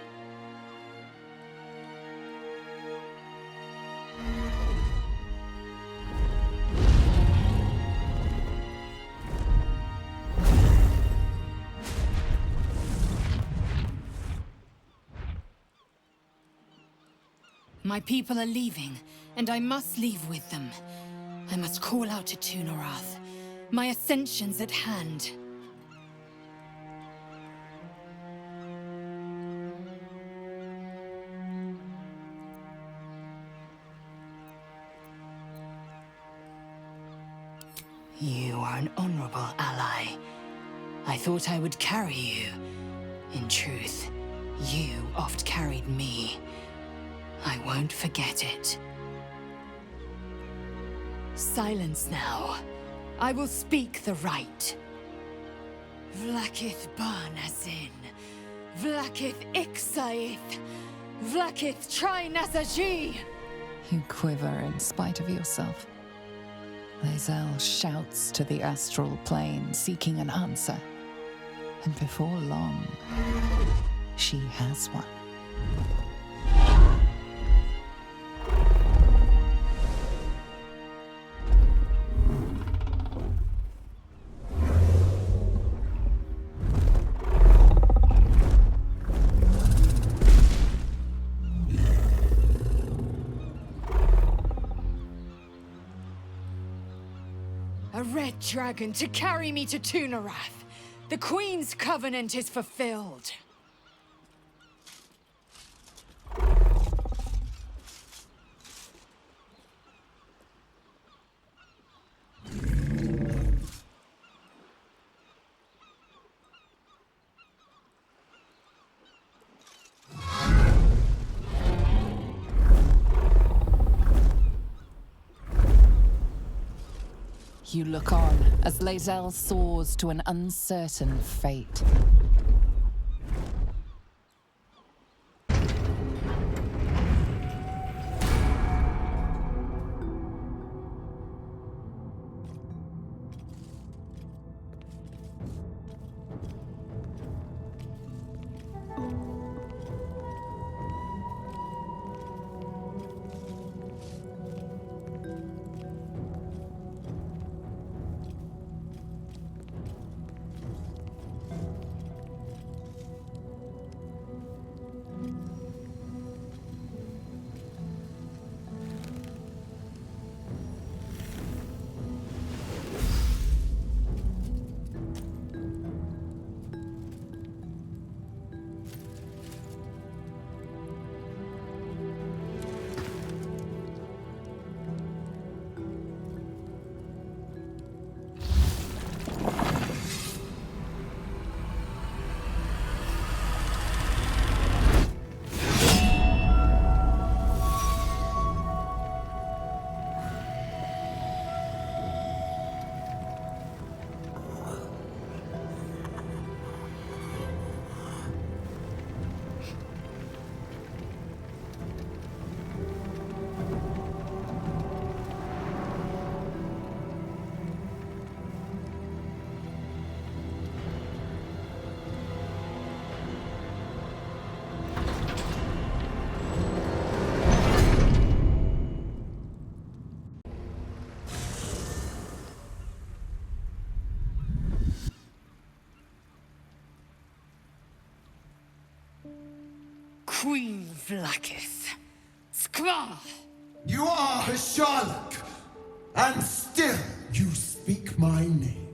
My people are leaving, and I must leave with them. I must call out to Tunorath. My ascension's at hand. You are an honorable ally. I thought I would carry you. In truth, you oft carried me. I won't forget it. Silence now. I will speak the right. Vlaakith Barnazin. Vlaakith Ixaith. Vlaakith Trinazaji. You quiver in spite of yourself. Lae'zel shouts to the astral plane, seeking an answer. And before long, she has one. red dragon to carry me to Tunarath. The Queen's covenant is fulfilled. You look on as Lae'zel soars to an uncertain fate. Queen Vlaakith. Skvar! You are Karlach, and still you speak my name.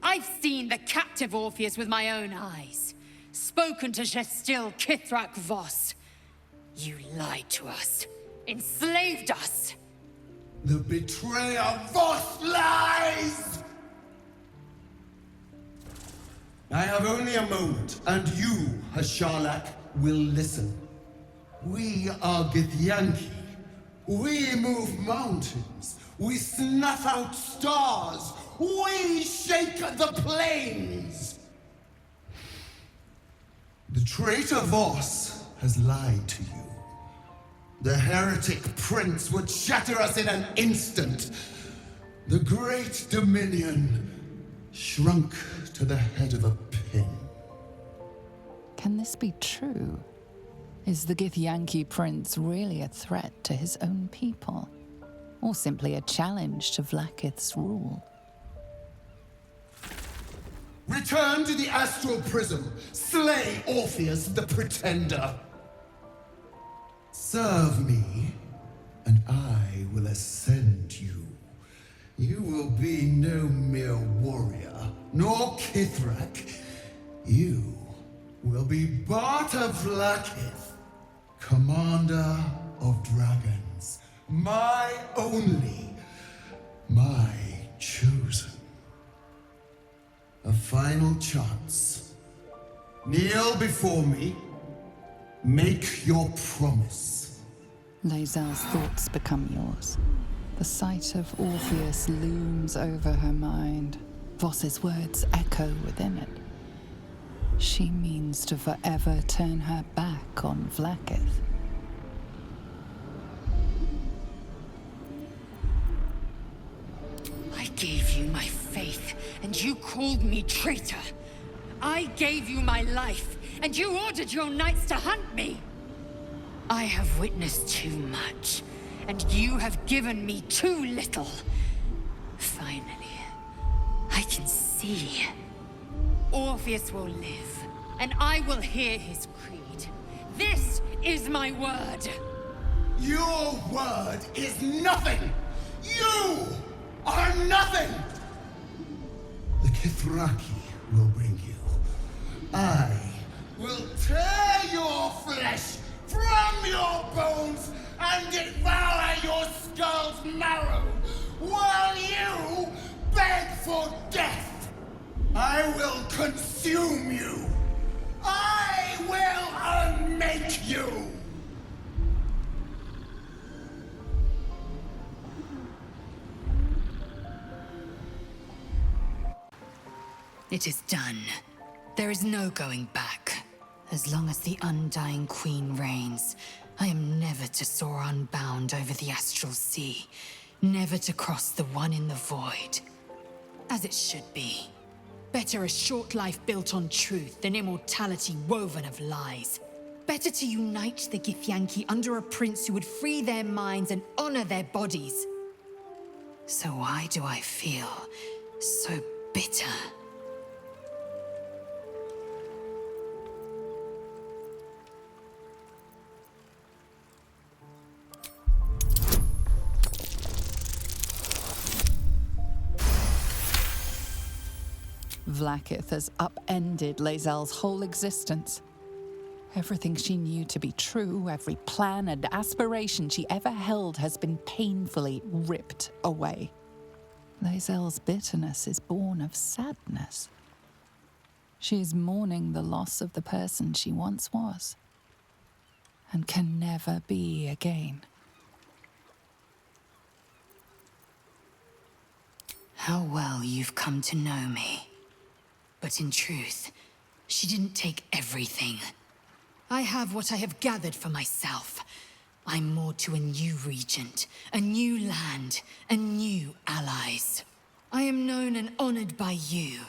I've seen the captive Orpheus with my own eyes. Spoken to Gestil Kithrak Voss. You lied to us. Enslaved us. The betrayer Voss lies! I have only a moment, and you, Karlach, will listen. We are Githyanki. We move mountains. We snuff out stars. We shake the plains. The traitor Voss has lied to you. The heretic prince would shatter us in an instant. The great dominion shrunk to the head of a pin. Can this be true? Is the Githyanki prince really a threat to his own people? Or simply a challenge to Vlaakith's rule? Return to the astral prism. Slay Orpheus the Pretender. Serve me, and I will ascend you. You will be no mere warrior, nor Kithrak. You will be Barta Vlaakith, commander of dragons. My only, my chosen. A final chance. Kneel before me. Make your promise. Lae'zel's thoughts become yours. The sight of Orpheus looms over her mind. Voss's words echo within it. She means to forever turn her back on Vlaakith. I gave you my faith, and you called me traitor. I gave you my life, and you ordered your knights to hunt me. I have witnessed too much, and you have given me too little. Finally, I can see. Orpheus will live, and I will hear his creed. This is my word. Your word is nothing! You are nothing! Dothraki will bring you. I will tear your flesh from your bones and devour your skull's marrow while you beg for death. I will consume you. I will unmake you. It is done. There is no going back. As long as the Undying Queen reigns, I am never to soar unbound over the astral sea, never to cross the one in the void. As it should be. Better a short life built on truth than immortality woven of lies. Better to unite the Githyanki under a prince who would free their minds and honor their bodies. So why do I feel so bitter? Vlaakith has upended Lae'zel's whole existence. Everything she knew to be true, every plan and aspiration she ever held has been painfully ripped away. Lae'zel's bitterness is born of sadness. She is mourning the loss of the person she once was, and can never be again. How well you've come to know me. But in truth, she didn't take everything. I have what I have gathered for myself. I'm more to a new regent, a new land, and new allies. I am known and honored by you,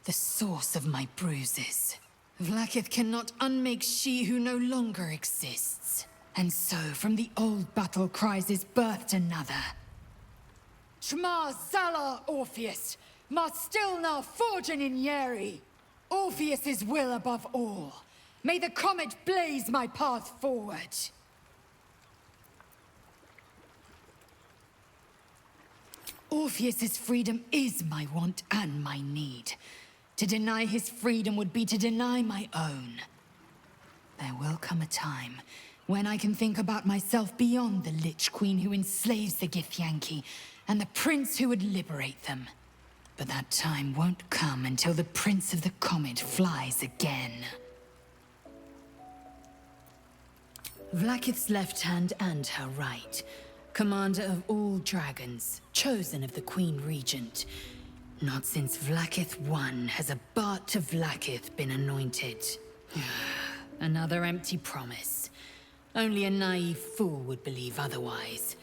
the source of my bruises. Vlaakith cannot unmake she who no longer exists. And so, from the old battle cries is birthed another. Shma Zala Orpheus! Marstilna forging in Yeri! Orpheus's will above all. May the comet blaze my path forward. Orpheus's freedom is my want and my need. To deny his freedom would be to deny my own. There will come a time when I can think about myself beyond the Lich Queen who enslaves the Githyanki and the prince who would liberate them. But that time won't come until the Prince of the Comet flies again. Vlaakith's left hand and her right. Commander of all dragons, chosen of the Queen Regent. Not since Vlaakith I has a Bart to Vlaakith been anointed. Another empty promise. Only a naive fool would believe otherwise.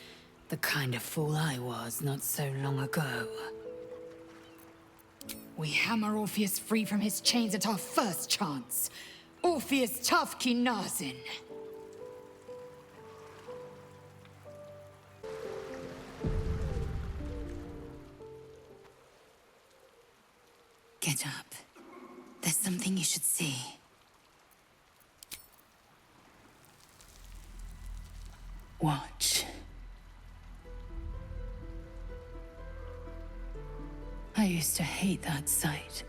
The kind of fool I was not so long ago. We hammer Orpheus free from his chains at our first chance. Orpheus Tafki Nazin. Get up. There's something you should see. Watch. I used to hate that sight.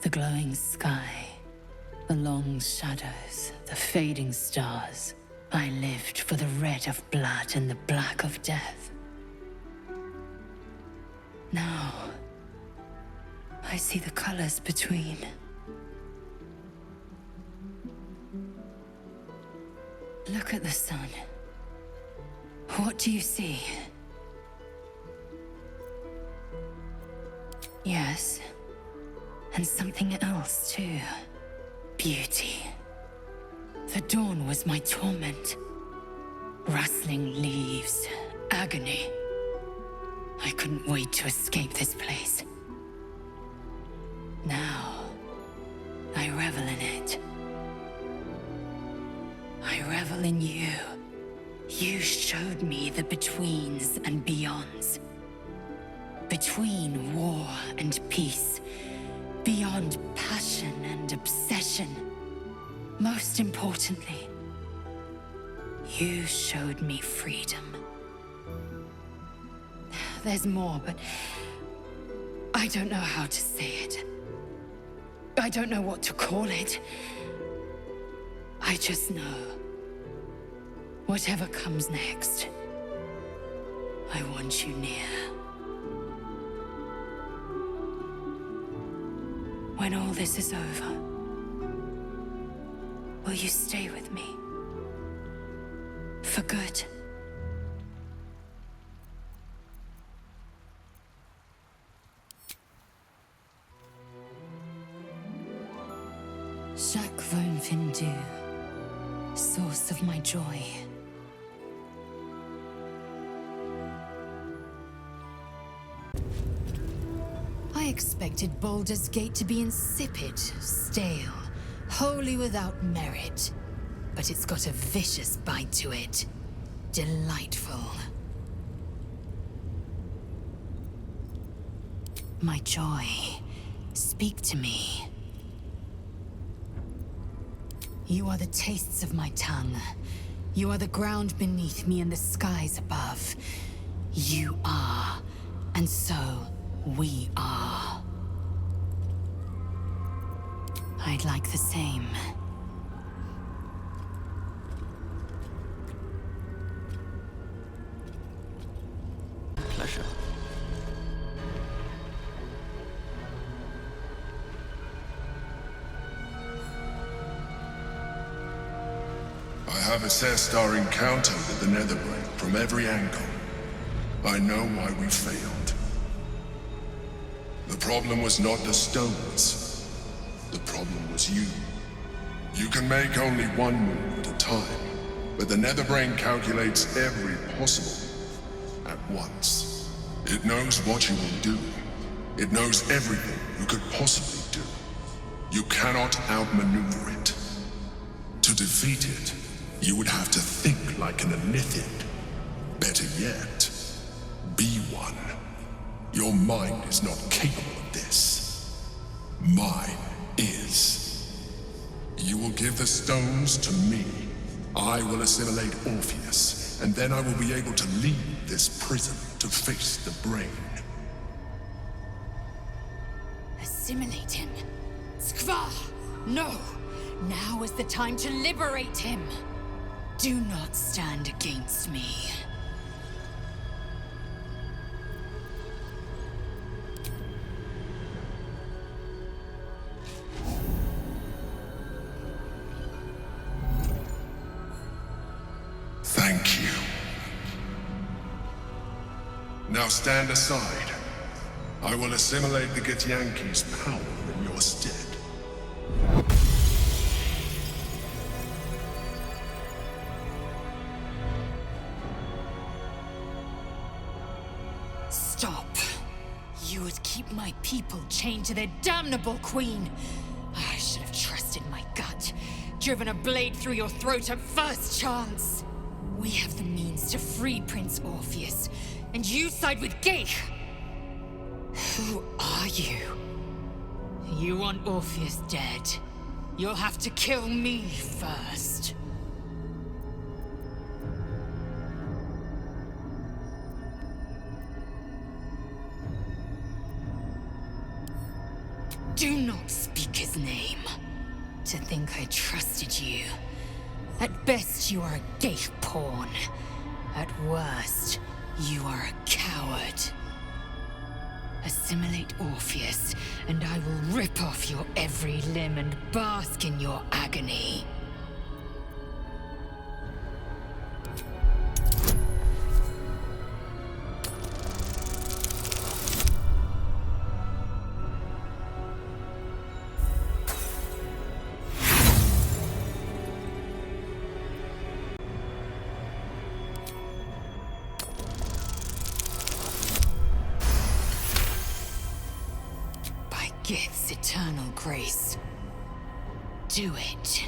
The glowing sky, the long shadows, the fading stars. I lived for the red of blood and the black of death. Now, I see the colors between. Look at the sun. What do you see? Yes, and something else too. Beauty. The dawn was my torment. Rustling leaves, agony. I couldn't wait to escape this place. Now, I revel in it. I revel in you. You showed me the betweens and beyonds. Between war and peace. Beyond passion and obsession. Most importantly, you showed me freedom. There's more, but I don't know how to say it. I don't know what to call it. I just know. Whatever comes next, I want you near. When all this is over, will you stay with me? For good? Shak Von Findu, source of my joy. I expected Baldur's Gate to be insipid, stale, wholly without merit. But it's got a vicious bite to it. Delightful. My joy, speak to me. You are the tastes of my tongue. You are the ground beneath me and the skies above. You are, and so we are. I'd like the same. Pleasure. I have assessed our encounter with the Netherbrain from every angle. I know why we failed. The problem was not the stones. The problem was you. You can make only one move at a time, but the Netherbrain calculates every possible at once. It knows what you will do. It knows everything you could possibly do. You cannot outmaneuver it. To defeat it, you would have to think like an Elithid. Better yet, be one. Your mind is not capable of this. Mine is. You will give the stones to me. I will assimilate Orpheus, and then I will be able to leave this prison to face the brain. Assimilate him. Skvar! No! Now is the time to liberate him! Do not stand against me. Thank you. Now stand aside. I will assimilate the Githyanki's power in your stead. Stop. You would keep my people chained to their damnable queen. I should have trusted my gut. Driven a blade through your throat at first chance. We have the means to free Prince Orpheus, and you side with Gith. Who are you? You want Orpheus dead. You'll have to kill me first. Do not speak his name. To think I trusted you. At best, you are a Gith pawn. At worst, you are a coward. Assimilate Orpheus, and I will rip off your every limb and bask in your agony. Gith's eternal grace. Do it.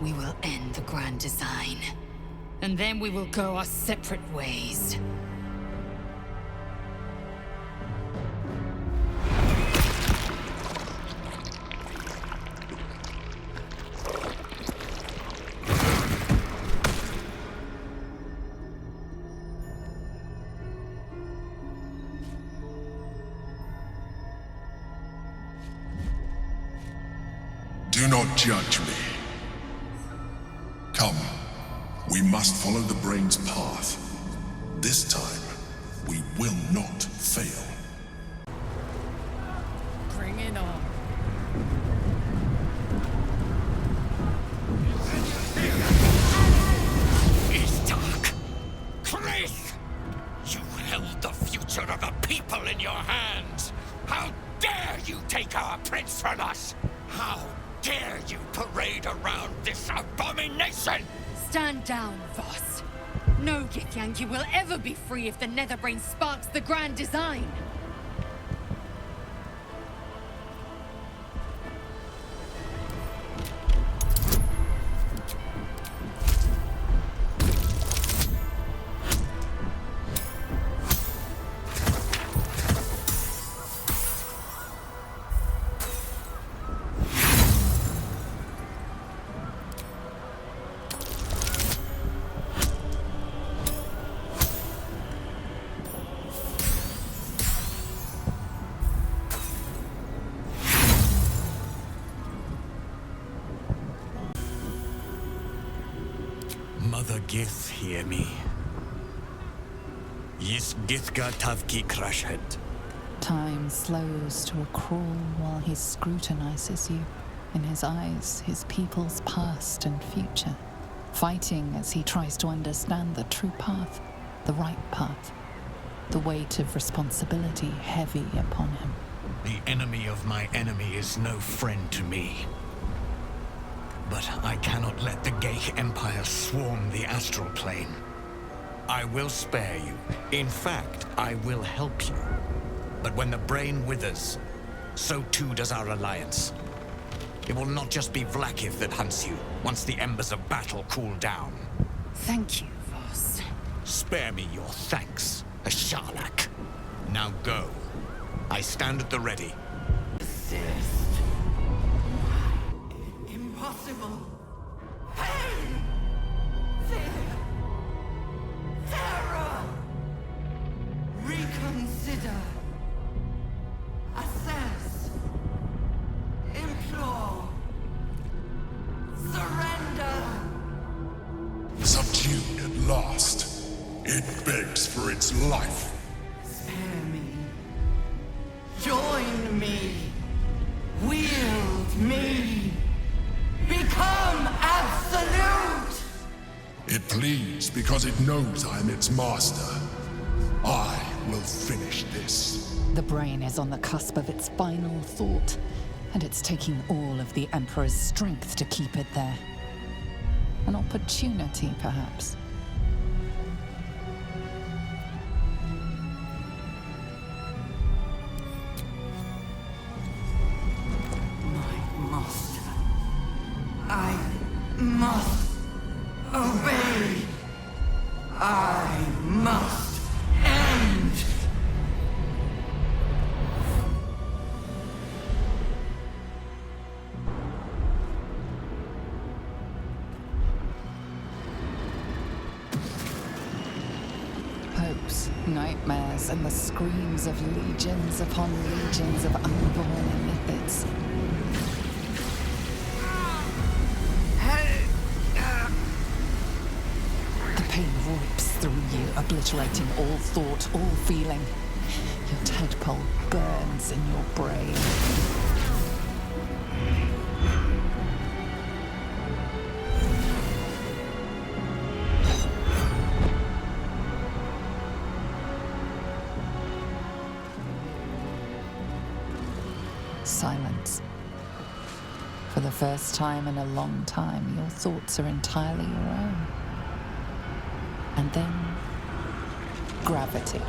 We will end the grand design. And then we will go our separate ways. Do not judge me. Come, we must follow the brain's path. This time, we will not fail. Bring it on. It's dark. Chris! You held the future of the people in your hands. How dare you take our prince from us? How dare you parade around this abomination? Stand down, Voss. No Githyanki will ever be free if the Netherbrain sparks the grand design. Mother Gith, hear me. Yis Githga Tavki Crashhead. Time slows to a crawl while he scrutinizes you. In his eyes, his people's past and future. Fighting as he tries to understand the true path, the right path. The weight of responsibility heavy upon him. The enemy of my enemy is no friend to me. But I cannot let the Ghaik Empire swarm the astral plane. I will spare you. In fact, I will help you. But when the brain withers, so too does our alliance. It will not just be Vlaakith that hunts you, once the embers of battle cool down. Thank you, Voss. Spare me your thanks, a Karlach. Now go. I stand at the ready. Impossible. Pain! Fear! Terror! Reconsider. Assess. Implore. Surrender. Subdued at last, it begs for its life. Spare me. Join me. Wield me. Become absolute! It pleads because it knows I am its master. I will finish this. The brain is on the cusp of its final thought, and it's taking all of the Emperor's strength to keep it there. An opportunity, perhaps. I must obey. I must end. Hopes, nightmares, and the screams of legions upon legions of unborn inipids. Pain rips through you, obliterating all thought, all feeling. Your tadpole burns in your brain. Silence. For the first time in a long time, your thoughts are entirely your own. And then, gravity.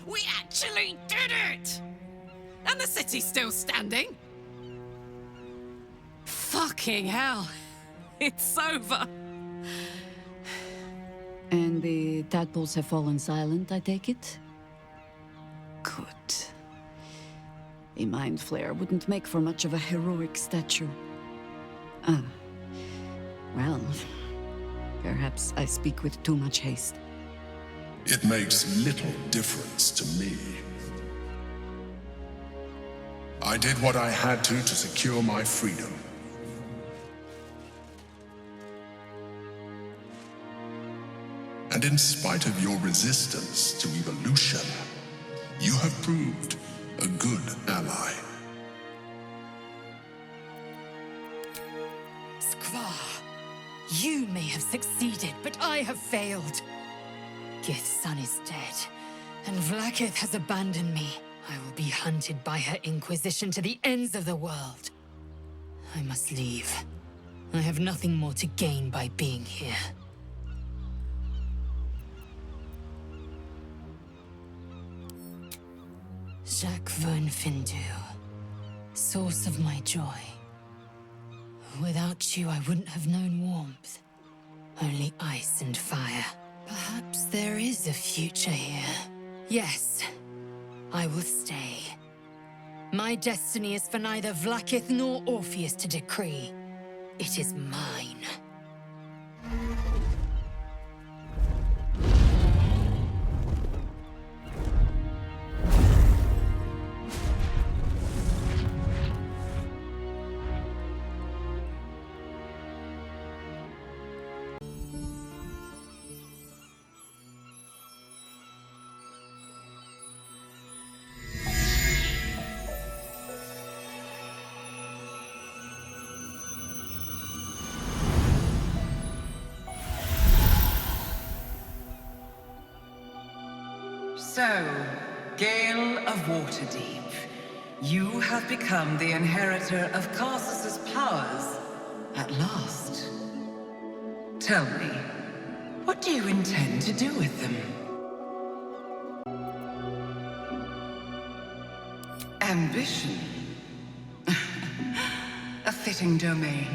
We actually did it! And the city's still standing? Fucking hell. It's over. And the tadpoles have fallen silent, I take it? Good. A Mindflayer wouldn't make for much of a heroic statue. Ah. Well, perhaps I speak with too much haste. It makes little difference to me. I did what I had to secure my freedom. And in spite of your resistance to evolution, you have proved a good ally. Skvar, you may have succeeded, but I have failed. Gith's son is dead, and Vlaakith has abandoned me. I will be hunted by her Inquisition to the ends of the world. I must leave. I have nothing more to gain by being here. Jacques von Findu, source of my joy. Without you, I wouldn't have known warmth. Only ice and fire. Perhaps there is a future here. Yes, I will stay. My destiny is for neither Vlaakith nor Orpheus to decree. It is mine. So, Gale of Waterdeep, you have become the inheritor of Karsus's powers at last. Tell me, what do you intend to do with them? Ambition. A fitting domain.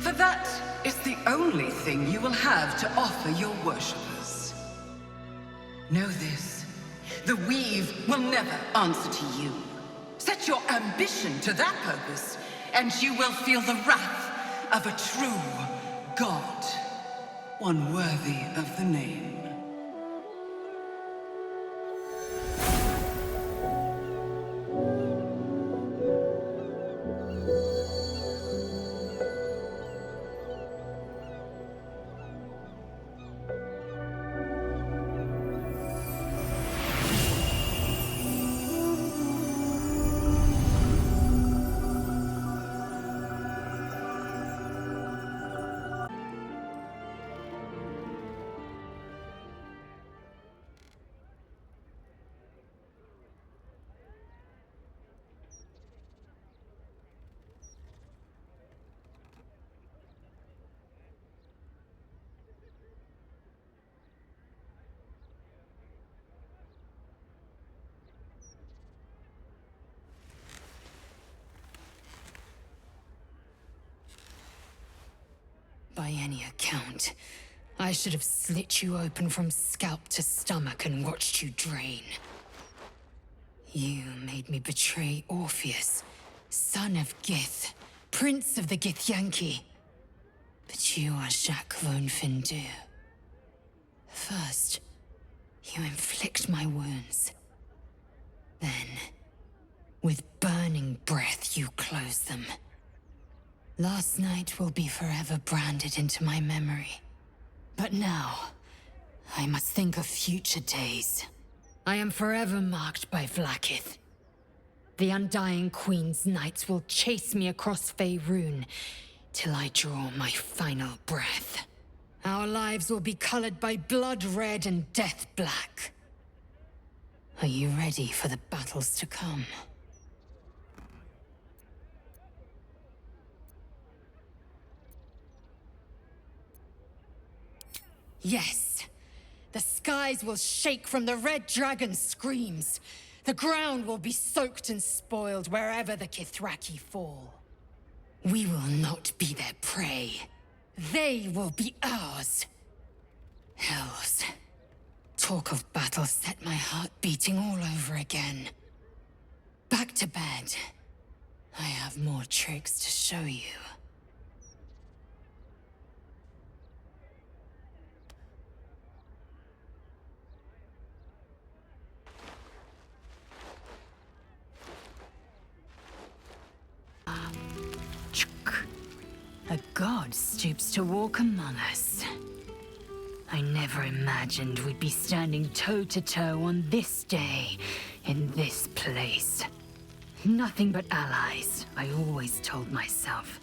For that is the only thing you will have to offer your worshippers. Know this, the Weave will never answer to you. Set your ambition to that purpose, and you will feel the wrath of a true god. One worthy of the name. By any account, I should have slit you open from scalp to stomach and watched you drain. You made me betray Orpheus, son of Gith, prince of the Githyanki. But you are Jacques von Findu. First, you inflict my wounds. Then, with burning breath, you close them. Last night will be forever branded into my memory. But now, I must think of future days. I am forever marked by Vlaakith. The Undying Queen's knights will chase me across Faerun till I draw my final breath. Our lives will be colored by blood red and death black. Are you ready for the battles to come? Yes! The skies will shake from the Red Dragon's screams. The ground will be soaked and spoiled wherever the Kithraki fall. We will not be their prey. They will be ours. Hells. Talk of battle set my heart beating all over again. Back to bed. I have more tricks to show you. A god stoops to walk among us. I I never imagined we'd be standing toe-to-toe on this day, in this place. Nothing but allies, I always told myself.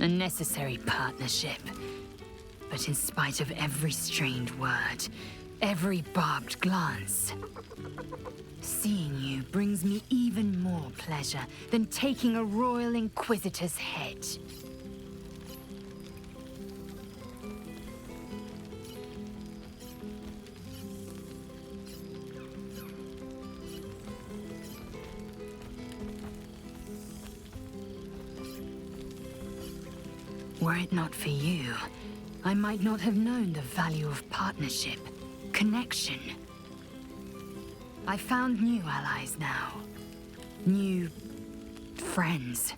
A necessary partnership. But in spite of every strained word, every barbed glance, seeing you brings me even more pleasure than taking a royal inquisitor's head. Were it not for you, I might not have known the value of partnership, connection. I found new allies now. New friends.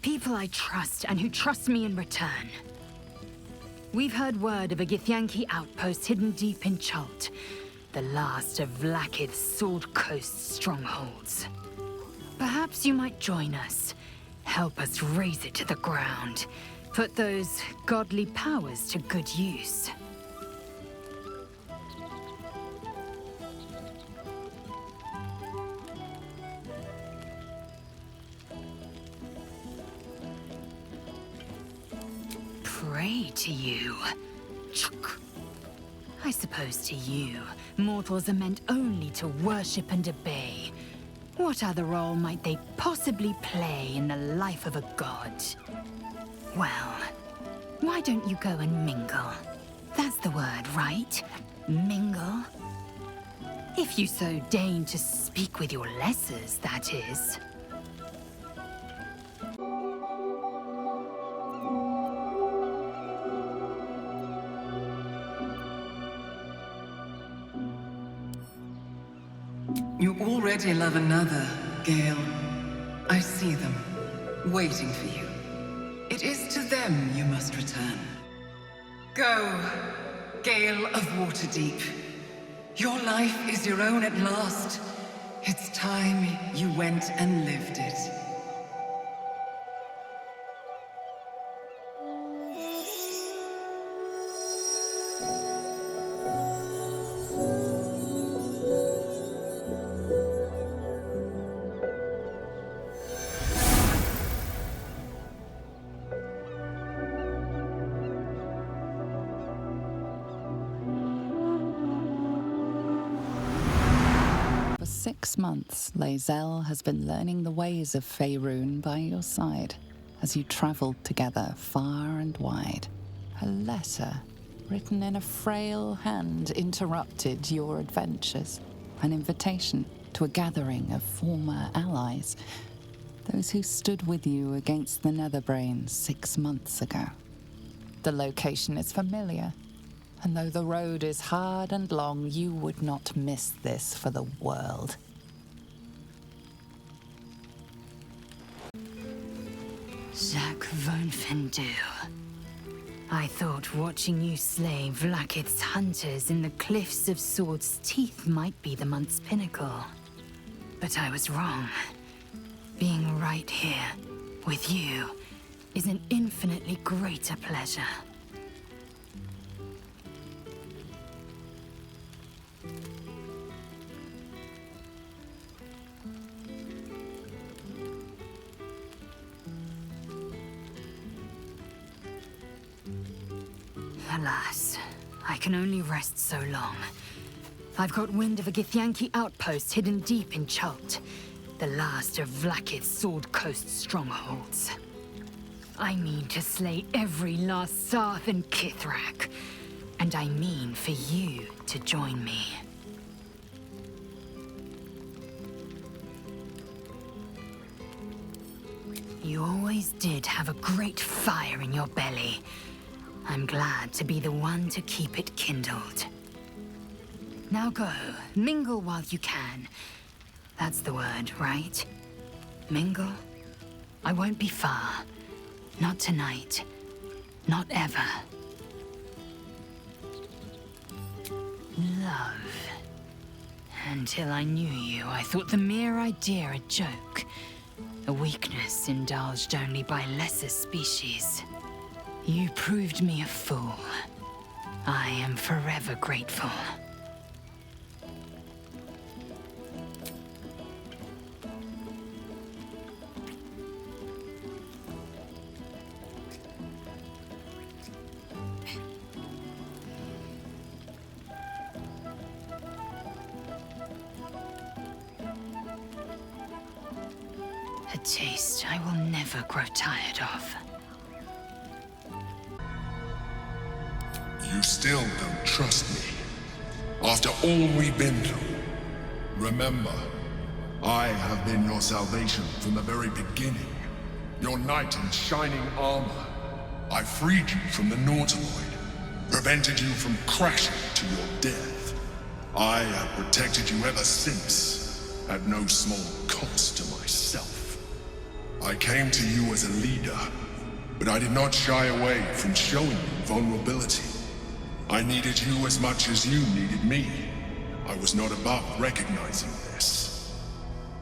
People I trust and who trust me in return. We've heard word of a Githyanki outpost hidden deep in Chult, the last of Vlaakith's Sword Coast strongholds. Perhaps you might join us, help us raze it to the ground. Put those godly powers to good use. Pray to you. I suppose to you, mortals are meant only to worship and obey. What other role might they possibly play in the life of a god? Well, why don't you go and mingle? That's the word, right? Mingle? If you so deign to speak with your lessers, that is. You already love another, Gale. I see them, waiting for you. It is to them you must return. Go, Gale of Waterdeep. Your life is your own at last. It's time you went and lived it. For 6 months, Lae'zel has been learning the ways of Faerun by your side as you traveled together far and wide. A letter, written in a frail hand, interrupted your adventures. An invitation to a gathering of former allies, those who stood with you against the Netherbrain 6 months ago. The location is familiar, and though the road is hard and long, you would not miss this for the world. Jacques von Fendu. I thought watching you slay Vlaakith's hunters in the cliffs of Sword's Teeth might be the month's pinnacle. But I was wrong. Being right here, with you, is an infinitely greater pleasure. Alas, I can only rest so long. I've got wind of a Githyanki outpost hidden deep in Chult, the last of Vlaakith's Sword Coast strongholds. I mean to slay every last Sarth and Kithrak, and I mean for you to join me. You always did have a great fire in your belly. I'm glad to be the one to keep it kindled. Now go, mingle while you can. That's the word, right? Mingle? I won't be far. Not tonight. Not ever. Love. Until I knew you, I thought the mere idea a joke. A weakness indulged only by lesser species. You proved me a fool. I am forever grateful. A taste I will never grow tired of. You still don't trust me. After all we've been through. Remember, I have been your salvation from the very beginning. Your knight in shining armor. I freed you from the Nautiloid. Prevented you from crashing to your death. I have protected you ever since, at no small cost to myself. I came to you as a leader, but I did not shy away from showing you vulnerability. I needed you as much as you needed me. I was not above recognizing this.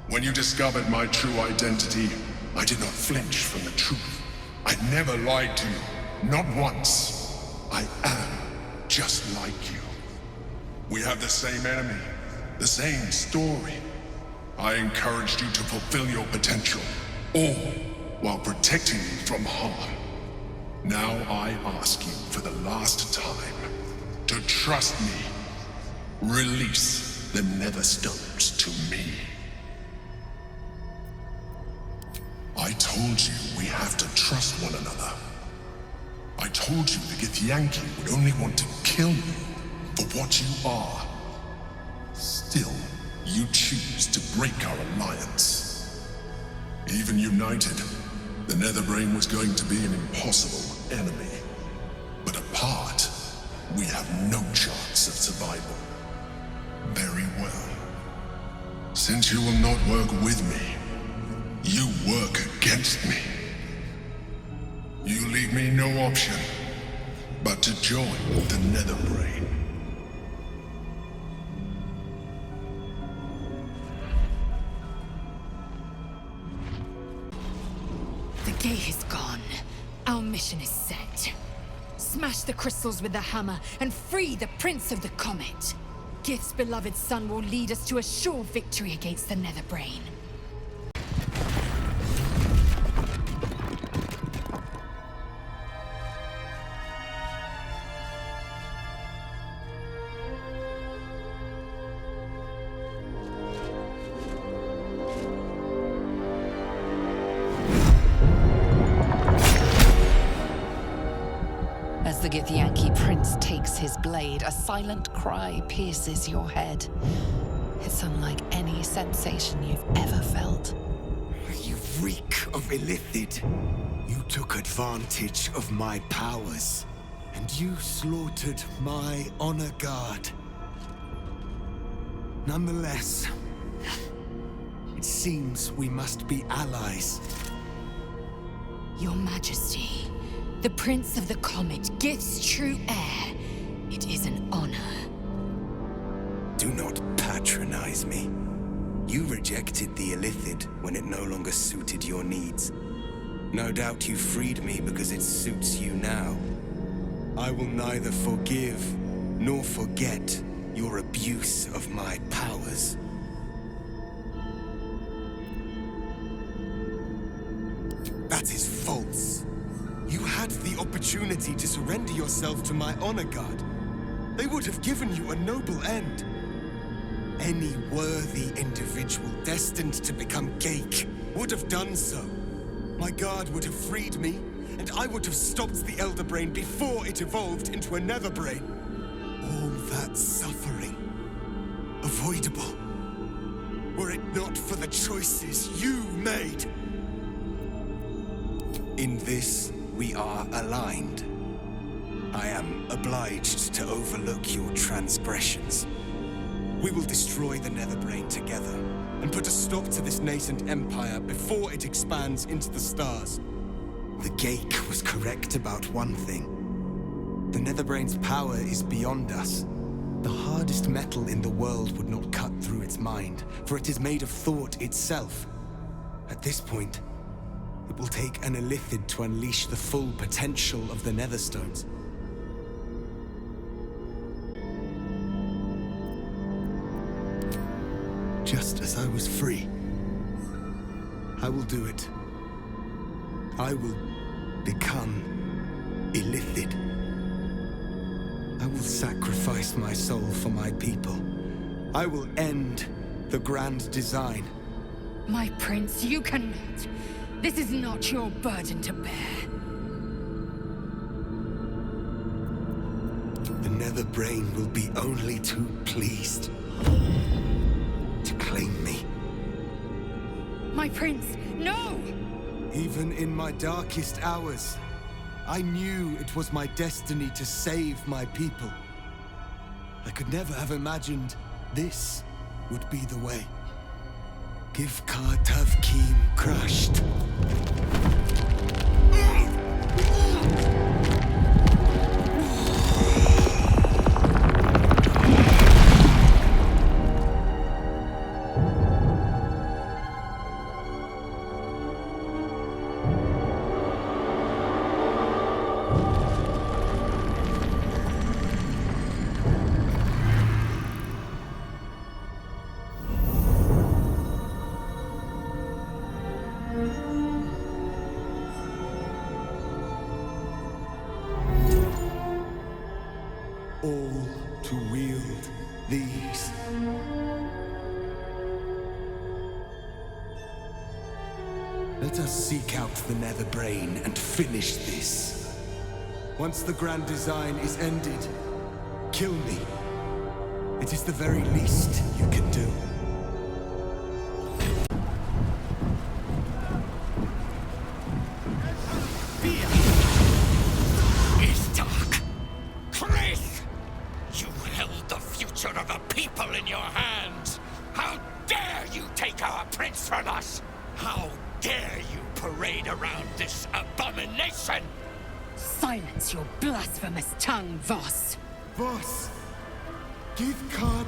When you discovered my true identity, I did not flinch from the truth. I never lied to you, not once. I am just like you. We have the same enemy, the same story. I encouraged you to fulfill your potential, all while protecting you from harm. Now I ask you for the last time to trust me. Release the Netherstones to me. I told you we have to trust one another. I told you the Githyanki would only want to kill you for what you are. Still, you choose to break our alliance. Even united, the Netherbrain was going to be an impossible enemy. But apart, we have no chance of survival. Very well. Since you will not work with me, you work against me. You leave me no option but to join the Netherbrain. The gate is gone. Our mission is set. Smash the crystals with the hammer and free the Prince of the Comet. Gith's beloved son will lead us to a sure victory against the Netherbrain. As the Githyanki prince takes his blade, a silent cry pierces your head. It's unlike any sensation you've ever felt. You reek of Illithid. You took advantage of my powers, and you slaughtered my honor guard. Nonetheless, it seems we must be allies. Your Majesty, the Prince of the Comet, Gith's true heir. It is an honor. Do not patronize me. You rejected the Illithid when it no longer suited your needs. No doubt you freed me because it suits you now. I will neither forgive nor forget your abuse of my powers. That is false. You had the opportunity to surrender yourself to my honor guard. They would have given you a noble end. Any worthy individual destined to become Gake would have done so. My guard would have freed me, and I would have stopped the Elder Brain before it evolved into a Nether Brain. All that suffering, avoidable, were it not for the choices you made. In this, we are aligned. I am obliged to overlook your transgressions. We will destroy the Netherbrain together, and put a stop to this nascent empire before it expands into the stars. The Gake was correct about one thing. The Netherbrain's power is beyond us. The hardest metal in the world would not cut through its mind, for it is made of thought itself. At this point, it will take an Illithid to unleash the full potential of the Netherstones. just as I was free. I will do it. I will become illithid. I will sacrifice my soul for my people. I will end the grand design. My prince, you cannot. This is not your burden to bear. The Nether Brain will be only too pleased to claim me. My prince, no! Even in my darkest hours, I knew it was my destiny to save my people. I could never have imagined this would be the way. Give Tavkim crushed. All to wield these. Let us seek out the Nether Brain and finish this. Once the grand design is ended, kill me. It is the very least you can do. Is dark. Chris! You held the future of a people in your hands. How dare you take our prince from us? How dare you parade around this abomination? Silence your blasphemous tongue, Voss. Voss! Give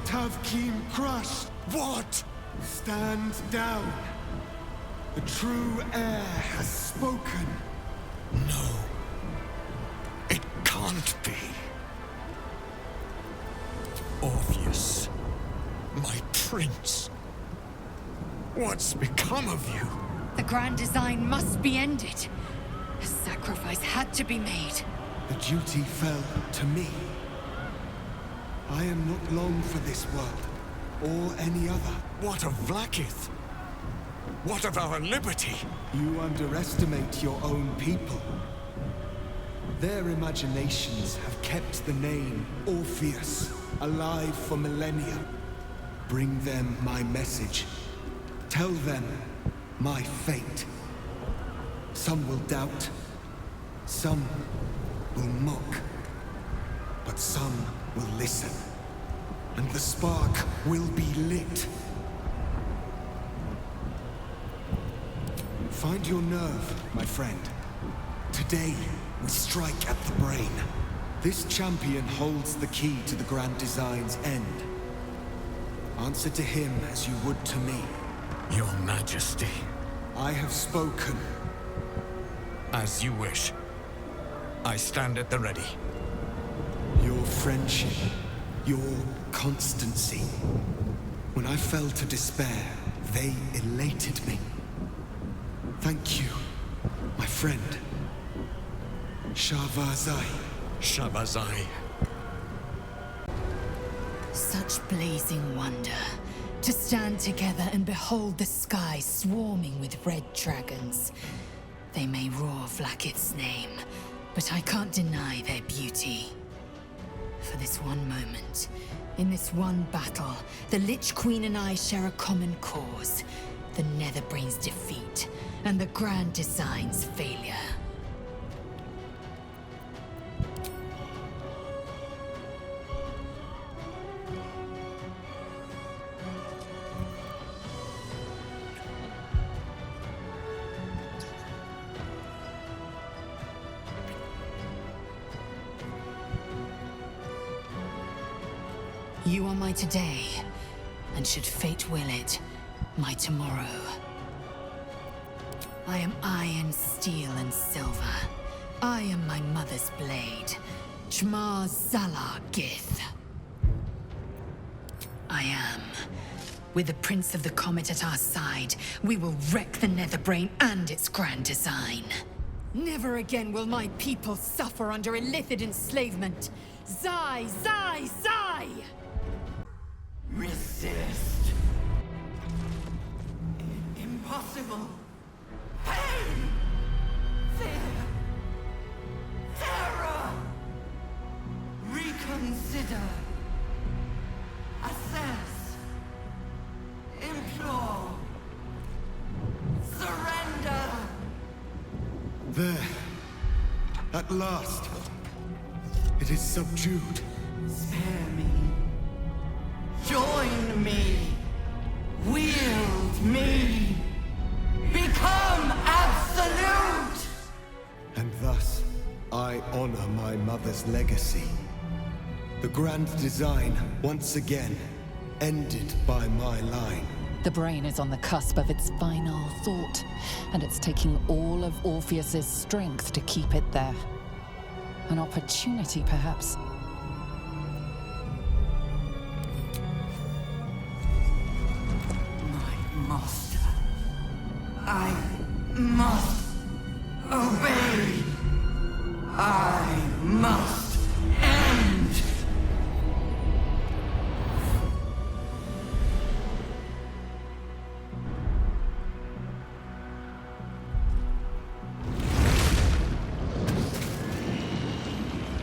Tavkim crushed! What? Stand down. The true heir has spoken. No. It can't be. Orpheus, my prince. What's become of you? The grand design must be ended. A sacrifice had to be made. The duty fell to me. I am not long for this world, or any other. What of Vlaakith? What of our liberty? You underestimate your own people. Their imaginations have kept the name Orpheus alive for millennia. Bring them my message. Tell them my fate. Some will doubt. Some will mock. But some will listen. And the spark will be lit. Find your nerve, my friend. Today, we strike at the brain. This champion holds the key to the grand design's end. Answer to him as you would to me. Your Majesty. I have spoken. As you wish. I stand at the ready. Your friendship, your constancy. When I fell to despair, they elated me. Thank you, my friend. Shavazai. Shavazai. Such blazing wonder. To stand together and behold the sky swarming with red dragons. They may roar Vlaakith's name, but I can't deny their beauty. For this one moment, in this one battle, the Lich Queen and I share a common cause. The Netherbrain's defeat, and the Grand Design's failure. You are my today, and should fate will it, my tomorrow. I am iron, steel, and silver. I am my mother's blade, Jmar Zalar Gith. I am With the Prince of the Comet at our side, we will wreck the Netherbrain and its grand design. Never again will my people suffer under illithid enslavement. Zai, Zai, Zai! Resist. Impossible. Pain! Fear! Terror! Reconsider. Assess. Implore. Surrender! There. At last. It is subdued. Spare me. Join me. Wield me. Become absolute! And thus, I honor my mother's legacy. The grand design, once again, ended by my line. The brain is on the cusp of its final thought, and it's taking all of Orpheus's strength to keep it there. An opportunity, perhaps. My master. I must obey. I must end.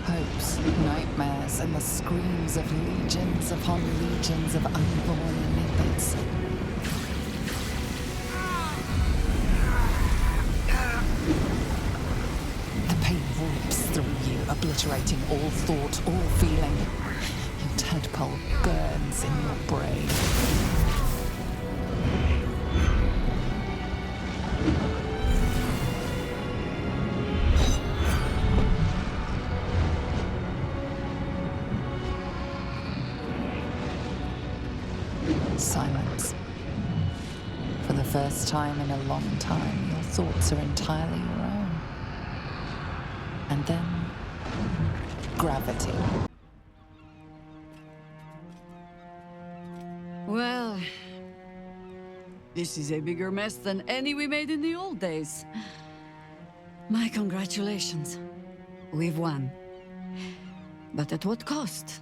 Hopes, nightmares, and the screams of legions upon legions of unborn lipids. The pain rips through you, obliterating all thought, all feeling. Your tadpole burns in your brain. Silence. For the first time in a long time, your thoughts are entirely your own. And then, gravity. Well, this is a bigger mess than any we made in the old days. My congratulations. We've won. But at what cost?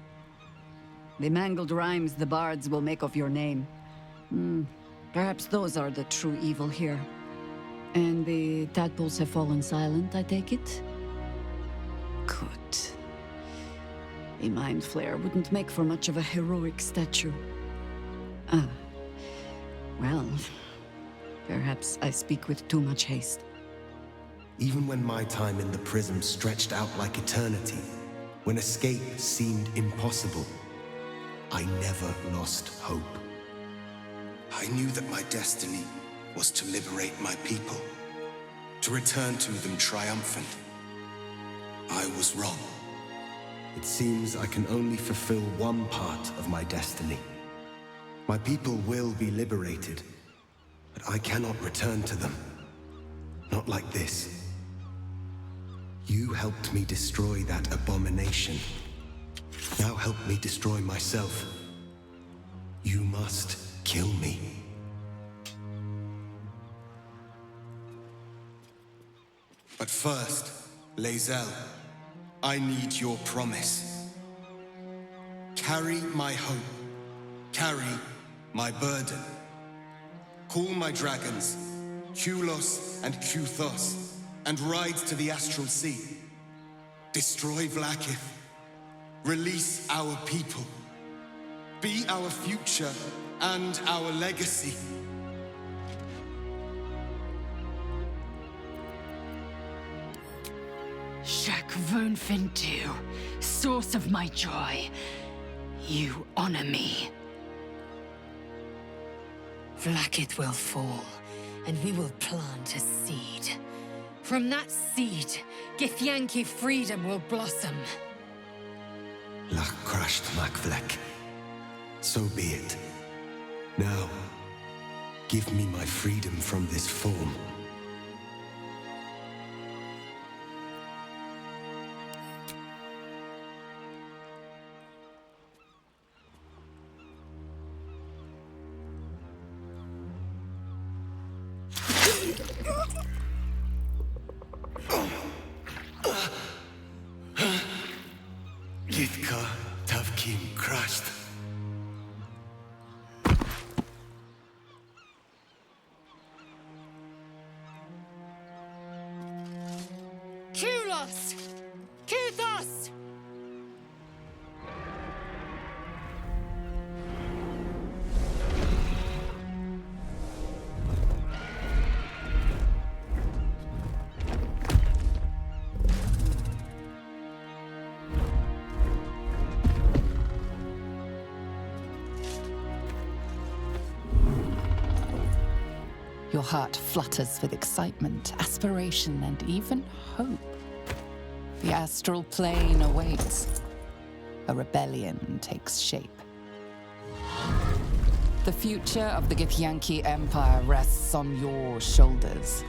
The mangled rhymes the bards will make of your name. Perhaps those are the true evil here. And the tadpoles have fallen silent, I take it? Good. A Mindflayer wouldn't make for much of a heroic statue. Well, perhaps I speak with too much haste. Even when my time in the prism stretched out like eternity, when escape seemed impossible, I never lost hope. I knew that my destiny was to liberate my people, to return to them triumphant. I was wrong. It seems I can only fulfill one part of my destiny. My people will be liberated, but I cannot return to them. Not like this. You helped me destroy that abomination. Now help me destroy myself. You must kill me. But first, Lae'zel, I need your promise. Carry my hope. Carry my burden. Call my dragons, Kulos and Kuthos, and ride to the Astral Sea. Destroy Vlaakith. Release our people. Be our future and our legacy. Shak Vonfintu, source of my joy, you honor me. Vlaakith will fall, and we will plant a seed. From that seed, Githyanki freedom will blossom. Lach crashed Makvlek. So be it. Now, give me my freedom from this form. Githka Tavkim crushed. Kulos! Kuthos! Your heart flutters with excitement, aspiration, and even hope. The astral plane awaits. A rebellion takes shape. The future of the Githyanki Empire rests on your shoulders.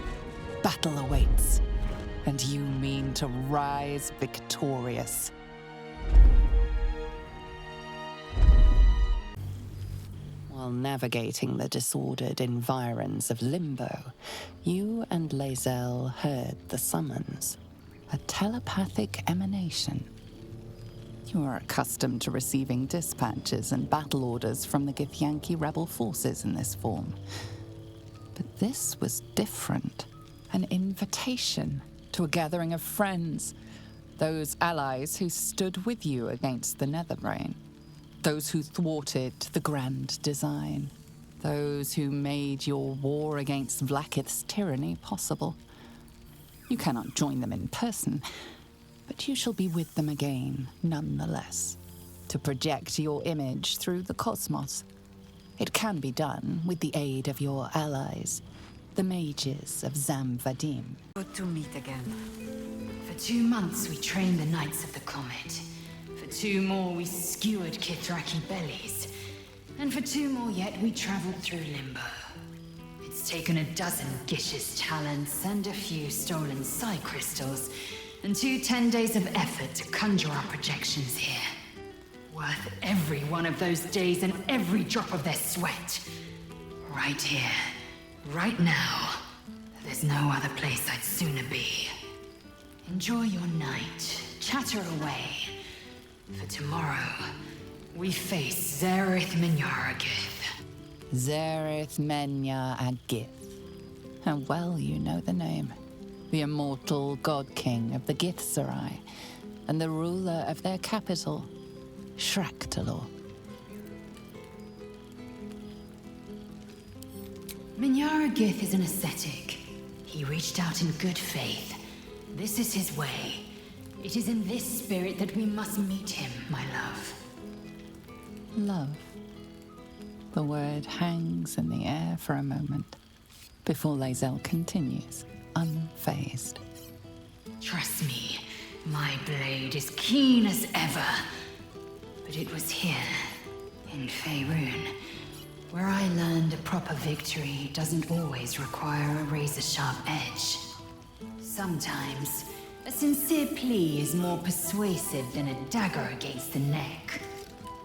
Battle awaits, and you mean to rise victorious. While navigating the disordered environs of Limbo, you and Lae'zel heard the summons, a telepathic emanation. You are accustomed to receiving dispatches and battle orders from the Githyanki rebel forces in this form. But this was different, an invitation to a gathering of friends, those allies who stood with you against the Netherbrain. Those who thwarted the grand design. Those who made your war against Vlaakith's tyranny possible. You cannot join them in person, but you shall be with them again, nonetheless, to project your image through the cosmos. It can be done with the aid of your allies, the mages of Zamvadim. Good to meet again. For 2 months we trained the Knights of the Comet. For 2 more we skewered Kithraki bellies. And for 2 more yet we traveled through Limbo. It's taken a dozen Gish's talents and a few stolen psi crystals, and 2 10 days of effort to conjure our projections here. Worth every one of those days and every drop of their sweat. Right here, right now. There's no other place I'd sooner be. Enjoy your night, chatter away. For tomorrow, we face Zerith Minyara Gith. Zerith Menya Gith. And well you know the name. The immortal god king of the Githzerai, and the ruler of their capital, Shraktalor. Minyara Gith is an ascetic. He reached out in good faith. This is his way. It is in this spirit that we must meet him, my love. Love. The word hangs in the air for a moment, before Lae'zel continues, unfazed. Trust me, my blade is keen as ever. But it was here, in Faerun, where I learned a proper victory doesn't always require a razor-sharp edge. Sometimes, a sincere plea is more persuasive than a dagger against the neck.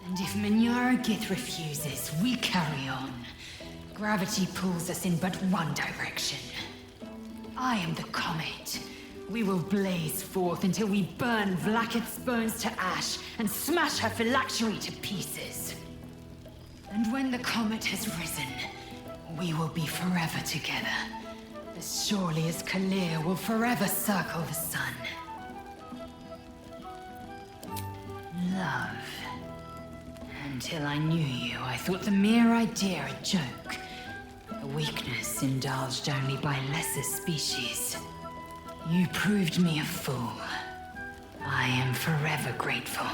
And if Minyara Gith refuses, we carry on. Gravity pulls us in but one direction. I am the comet. We will blaze forth until we burn Vlaakith's bones to ash and smash her phylactery to pieces. And when the comet has risen, we will be forever together, as surely as Kalir will forever circle the sun. Love. Until I knew you, I thought the mere idea a joke. A weakness indulged only by lesser species. You proved me a fool. I am forever grateful.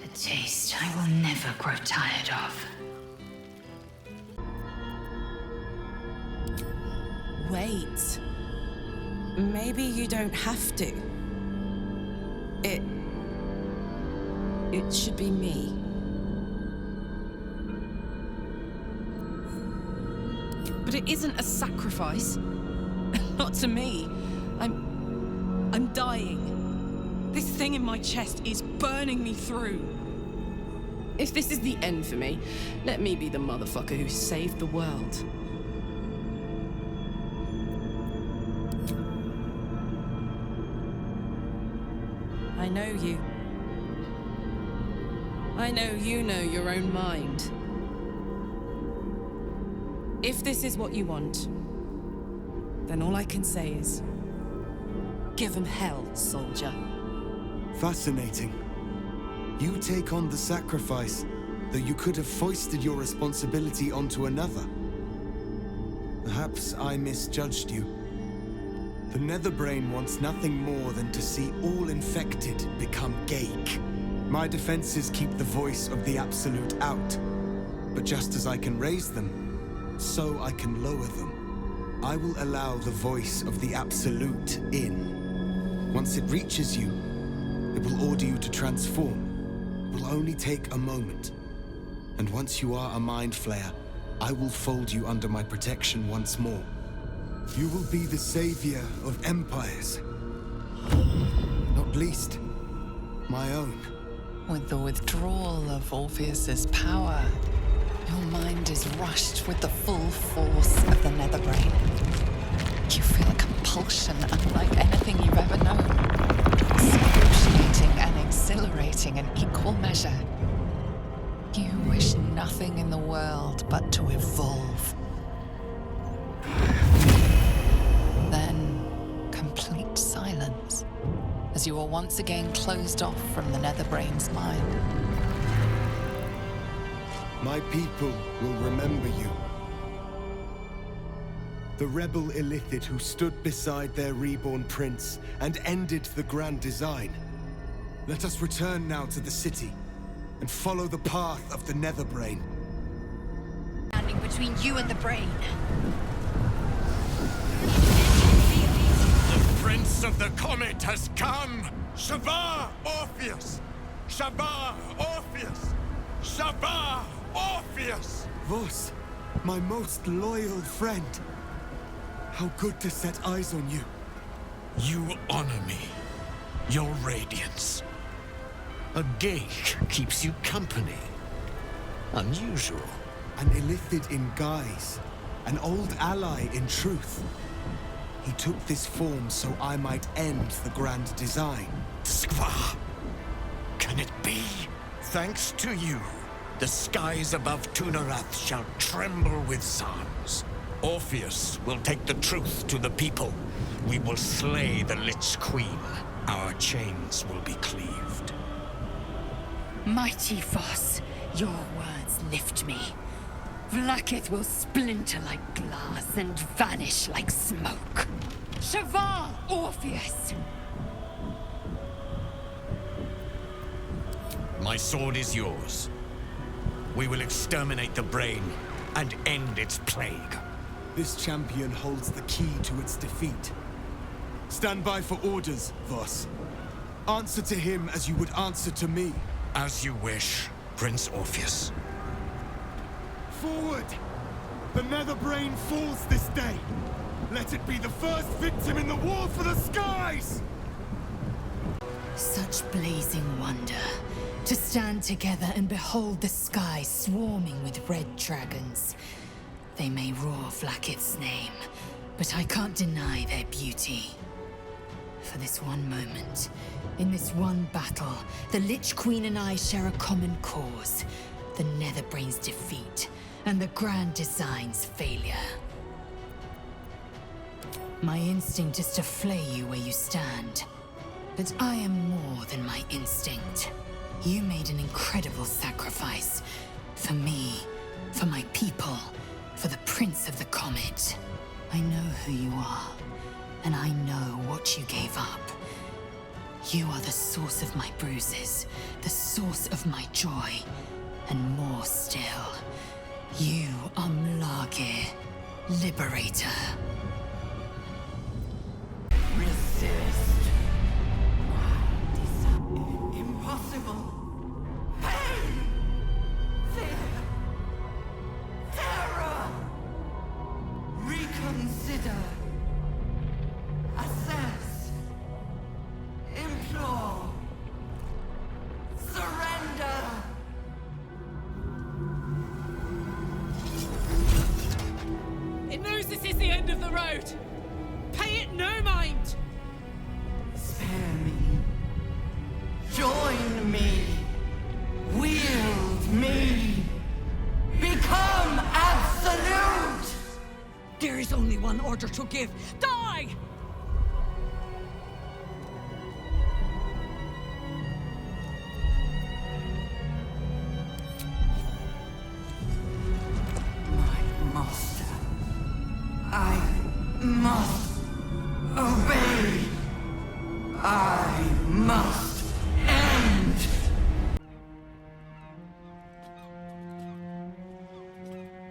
A taste I will never grow tired of. Wait. Maybe you don't have to. It should be me. But it isn't a sacrifice. Not to me. I'm dying. This thing in my chest is burning me through. If this is the end for me, let me be the motherfucker who saved the world. I know you. I know you know your own mind. If this is what you want, then all I can say is, give him hell, soldier. Fascinating. You take on the sacrifice, though you could have foisted your responsibility onto another. Perhaps I misjudged you. The Netherbrain wants nothing more than to see all infected become Ghaik. My defenses keep the voice of the Absolute out. But just as I can raise them, so I can lower them. I will allow the voice of the Absolute in. Once it reaches you, it will order you to transform. It will only take a moment. And once you are a Mindflayer, I will fold you under my protection once more. You will be the savior of empires. Not least, my own. With the withdrawal of Orpheus's power, your mind is rushed with the full force of the Netherbrain. You feel a compulsion unlike anything you've ever known. Excruciating and exhilarating in equal measure. You wish nothing in the world but to evolve. Then, complete silence, as you are once again closed off from the Netherbrain's mind. My people will remember you. The rebel Illithid who stood beside their reborn prince and ended the Grand Design. Let us return now to the city and follow the path of the Netherbrain. Standing between you and the brain. The Prince of the Comet has come! Shavar Orpheus! Shavar Orpheus! Shavar Orpheus! Vos, my most loyal friend. How good to set eyes on you. You honor me. Your radiance. A Ghaik keeps you company. Unusual. An Illithid in guise. An old ally in truth. He took this form so I might end the Grand Design. Skva! Can it be? Thanks to you, the skies above Tunarath shall tremble with psalms. Orpheus will take the truth to the people. We will slay the Lich Queen. Our chains will be cleaved. Mighty Voss, your words lift me. Vlaakith will splinter like glass and vanish like smoke. Shavar Orpheus! My sword is yours. We will exterminate the brain and end its plague. This champion holds the key to its defeat. Stand by for orders, Voss. Answer to him as you would answer to me. As you wish, Prince Orpheus. Forward! The Netherbrain falls this day. Let it be the first victim in the war for the skies! Such blazing wonder. To stand together and behold the sky swarming with red dragons. They may roar Vlaakith's name, but I can't deny their beauty. For this one moment, in this one battle, the Lich Queen and I share a common cause. The Netherbrain's defeat, and the Grand Design's failure. My instinct is to flay you where you stand. But I am more than my instinct. You made an incredible sacrifice. For me, for my people, for the Prince of the Comet. I know who you are, and I know what you gave up. You are the source of my bruises, the source of my joy, and more still. You are Mlage, Liberator. Resist. Impossible. Pain. Fear. Terror. out! Pay it no mind! Spare me. Join me. Wield me. Become absolute! There is only one order to give. Die! Master, I must obey. I must end.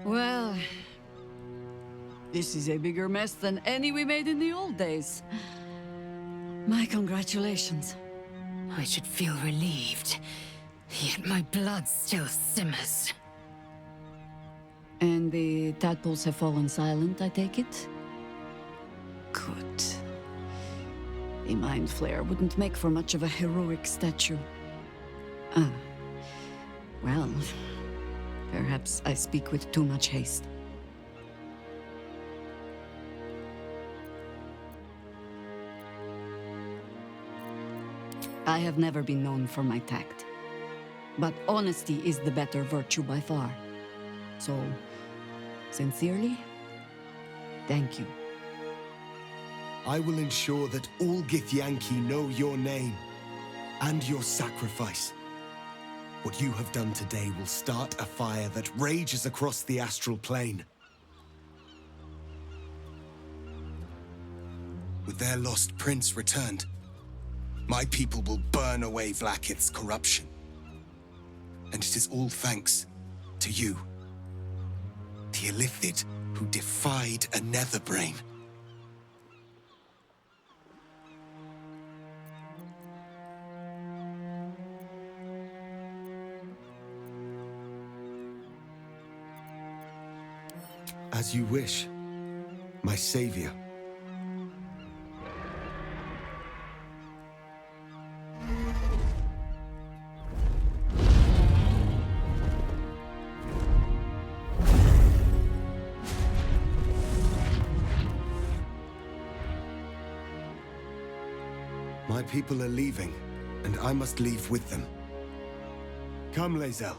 Well, this is a bigger mess than any we made in the old days. My congratulations. I should feel relieved, yet my blood still simmers. And the tadpoles have fallen silent, I take it? Good. A Mindflayer wouldn't make for much of a heroic statue. Ah. Well, perhaps I speak with too much haste. I have never been known for my tact. But honesty is the better virtue by far. So, sincerely, thank you. I will ensure that all Githyanki know your name and your sacrifice. What you have done today will start a fire that rages across the astral plane. With their lost prince returned, my people will burn away Vlaakith's corruption. And it is all thanks to you, the Illithid who defied a netherbrain. As you wish, my savior. My people are leaving, and I must leave with them. Come, Lae'zel.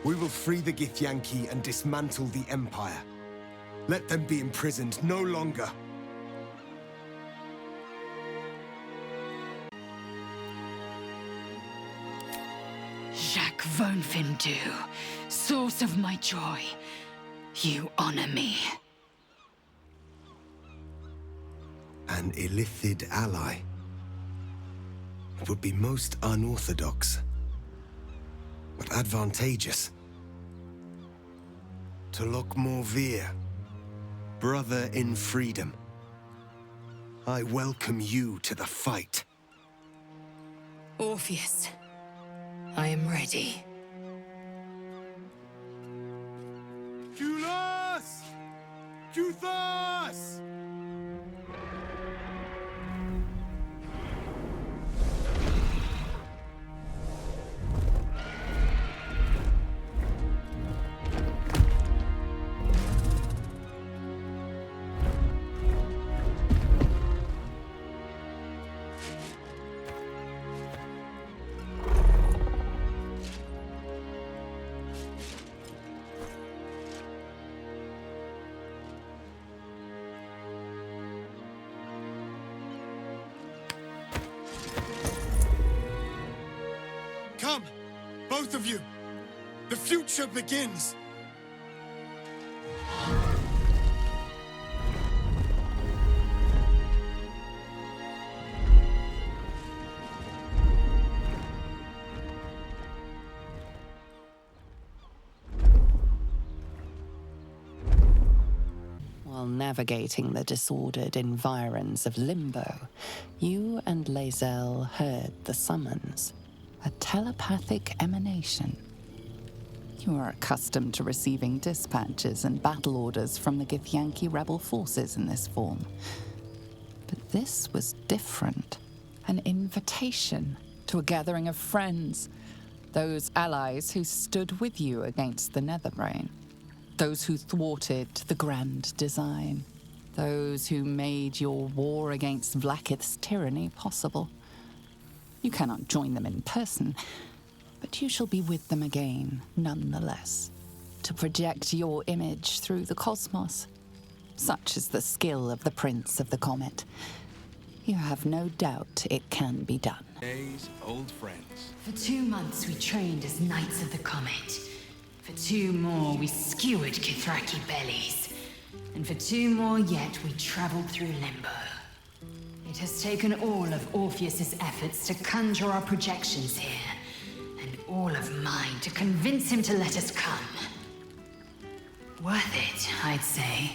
We will free the Githyanki and dismantle the Empire. Let them be imprisoned no longer. Jacques Vonfindu, source of my joy, you honor me. An Illithid ally. It would be most unorthodox, but advantageous. Tulok Morvir, brother in freedom. I welcome you to the fight. Orpheus, I am ready. Julas! Juthas! Come, both of you. The future begins. While navigating the disordered environs of Limbo, you and Lae'zel heard the summons. A telepathic emanation. You are accustomed to receiving dispatches and battle orders from the Githyanki rebel forces in this form. But this was different. An invitation to a gathering of friends. Those allies who stood with you against the Netherbrain. Those who thwarted the grand design. Those who made your war against Vlaakith's tyranny possible. You cannot join them in person, but you shall be with them again, nonetheless, to project your image through the cosmos. Such is the skill of the Prince of the Comet. You have no doubt it can be done. Days, old friends. For 2 months we trained as Knights of the Comet. For 2 more we skewered Kithraki bellies. And for 2 more yet we traveled through limbo. It has taken all of Orpheus's efforts to conjure our projections here, and all of mine to convince him to let us come. Worth it, I'd say.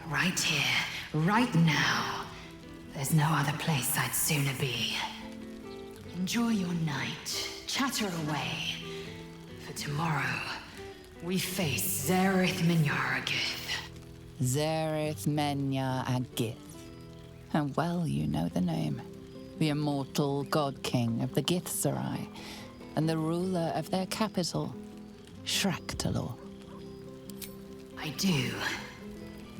Right here, right now. There's no other place I'd sooner be. Enjoy your night, chatter away. For tomorrow, we face Zereth Gith. Zereth Gith. And well you know the name. The immortal god king of the Githzerai, and the ruler of their capital, Shraktalor. I do.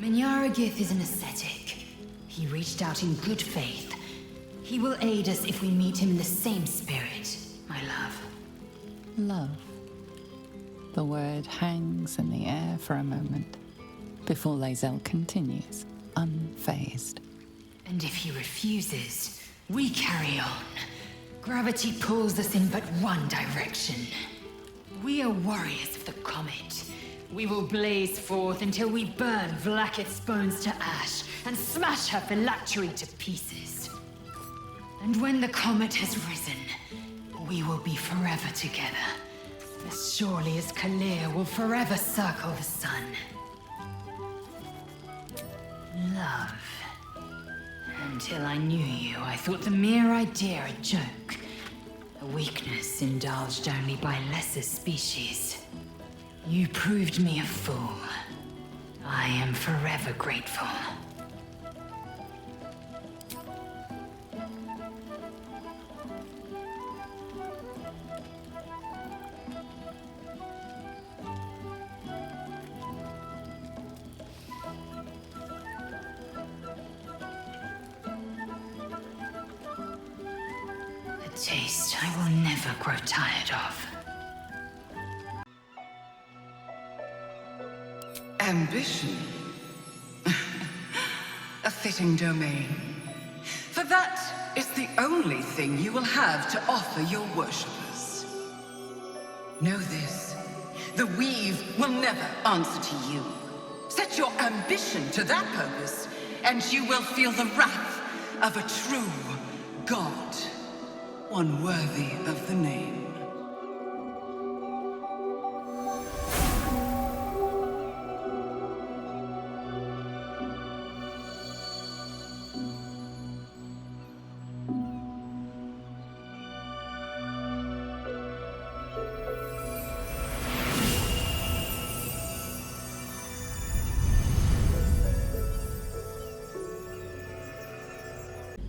Gith is an ascetic. He reached out in good faith. He will aid us if we meet him in the same spirit, my love. Love. The word hangs in the air for a moment, before Lae'zel continues, unfazed. And if he refuses, we carry on. Gravity pulls us in but one direction. We are warriors of the comet. We will blaze forth until we burn Vlaakith's bones to ash and smash her phylactery to pieces. And when the comet has risen, we will be forever together, as surely as Kalir will forever circle the sun. Love. Until I knew you, I thought the mere idea a joke. A weakness indulged only by lesser species. You proved me a fool. I am forever grateful. A taste I will never grow tired of. Ambition. A fitting domain. For that is the only thing you will have to offer your worshippers. Know this. The Weave will never answer to you. Set your ambition to that purpose, and you will feel the wrath of a true god. One worthy of the name.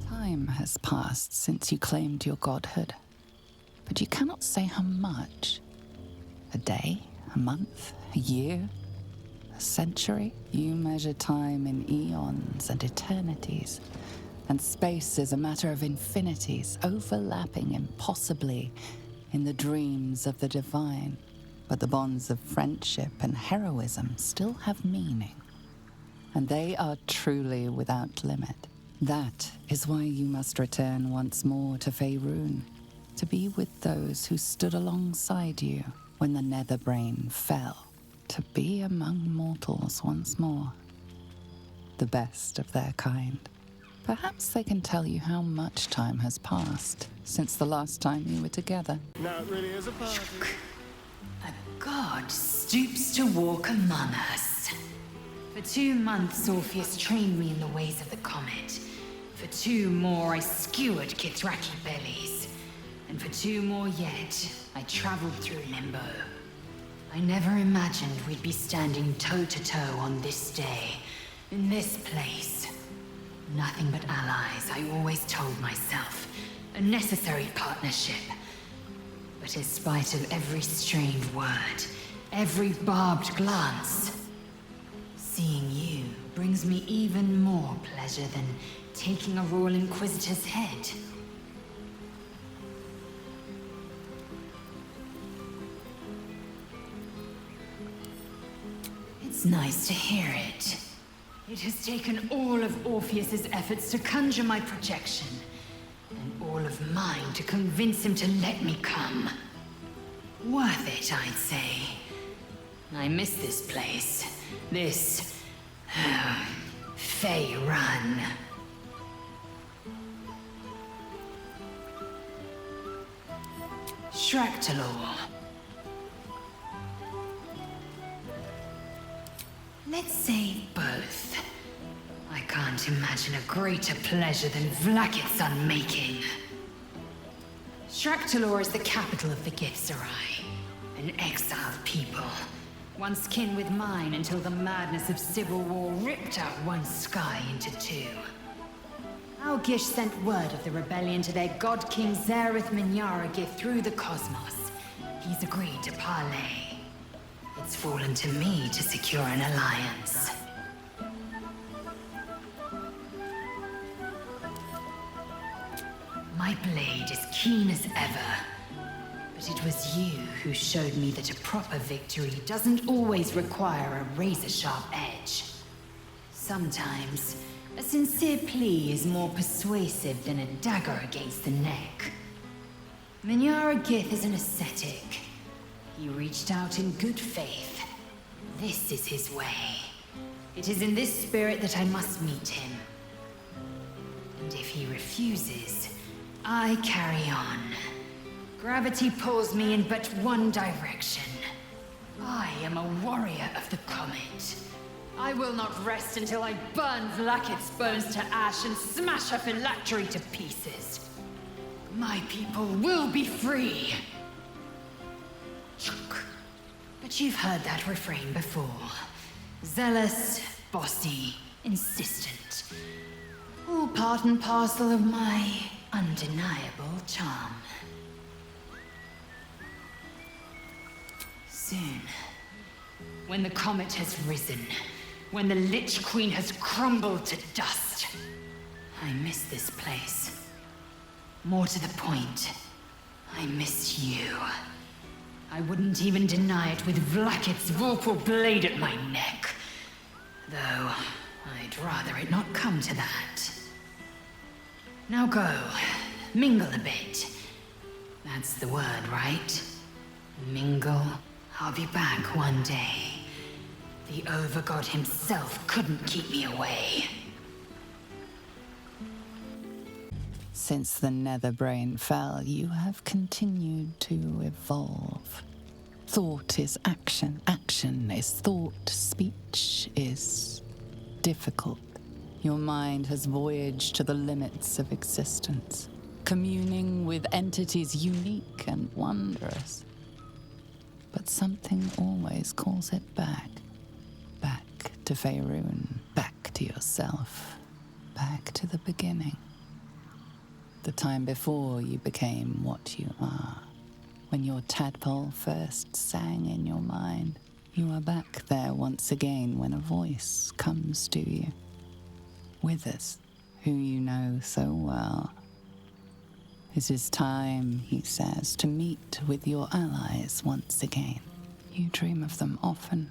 Time has passed since you claimed your godhood, but you cannot say how much. A day, a month, a year, a century? You measure time in eons and eternities, and space is a matter of infinities, overlapping impossibly in the dreams of the divine. But the bonds of friendship and heroism still have meaning, and they are truly without limit. That is why you must return once more to Faerun, to be with those who stood alongside you when the Netherbrain fell, to be among mortals once more, the best of their kind. Perhaps they can tell you how much time has passed since the last time you were together. Now it really is a party. A god stoops to walk among us. For 2 months, Orpheus trained me in the ways of the comet. For 2 more, I skewered Kithraki bellies. And for 2 more yet, I traveled through limbo. I never imagined we'd be standing toe-to-toe on this day, in this place. Nothing but allies, I always told myself. A necessary partnership. But in spite of every strained word, every barbed glance, seeing you brings me even more pleasure than taking a Royal Inquisitor's head. It's nice to hear it. It has taken all of Orpheus's efforts to conjure my projection, and all of mine to convince him to let me come. Worth it, I'd say. I miss this place. This... Fey Run. Shractalor. Let's say both. I can't imagine a greater pleasure than Vlaakith's unmaking. Shractalor is the capital of the Githzerai, an exiled people. Once kin with mine until the madness of civil war ripped out one sky into two. Our Gish sent word of the rebellion to their god king Zareth Minyara Gith through the cosmos. He's agreed to parley. It's fallen to me to secure an alliance. My blade is keen as ever. But it was you who showed me that a proper victory doesn't always require a razor-sharp edge. Sometimes, a sincere plea is more persuasive than a dagger against the neck. Minyara Gith is an ascetic. He reached out in good faith. This is his way. It is in this spirit that I must meet him. And if he refuses, I carry on. Gravity pulls me in but one direction. I am a warrior of the comet. I will not rest until I burn Vlaakith's bones to ash and smash her phylactery to pieces. My people will be free. But you've heard that refrain before. Zealous, bossy, insistent. All part and parcel of my undeniable charm. Soon, when the comet has risen, when the Lich Queen has crumbled to dust, I miss this place. More to the point, I miss you. I wouldn't even deny it with Vlaakith's vorpal blade at my neck. Though, I'd rather it not come to that. Now go, mingle a bit. That's the word, right? Mingle. I'll be back one day. The Overgod himself couldn't keep me away. Since the Netherbrain fell, you have continued to evolve. Thought is action. Action is thought. Speech is difficult. Your mind has voyaged to the limits of existence, communing with entities unique and wondrous. But something always calls it back. Back to Faerun. Back to yourself. Back to the beginning. The time before you became what you are. When your tadpole first sang in your mind. You are back there once again when a voice comes to you. Withers, who you know so well. It is time, he says, to meet with your allies once again. You dream of them often.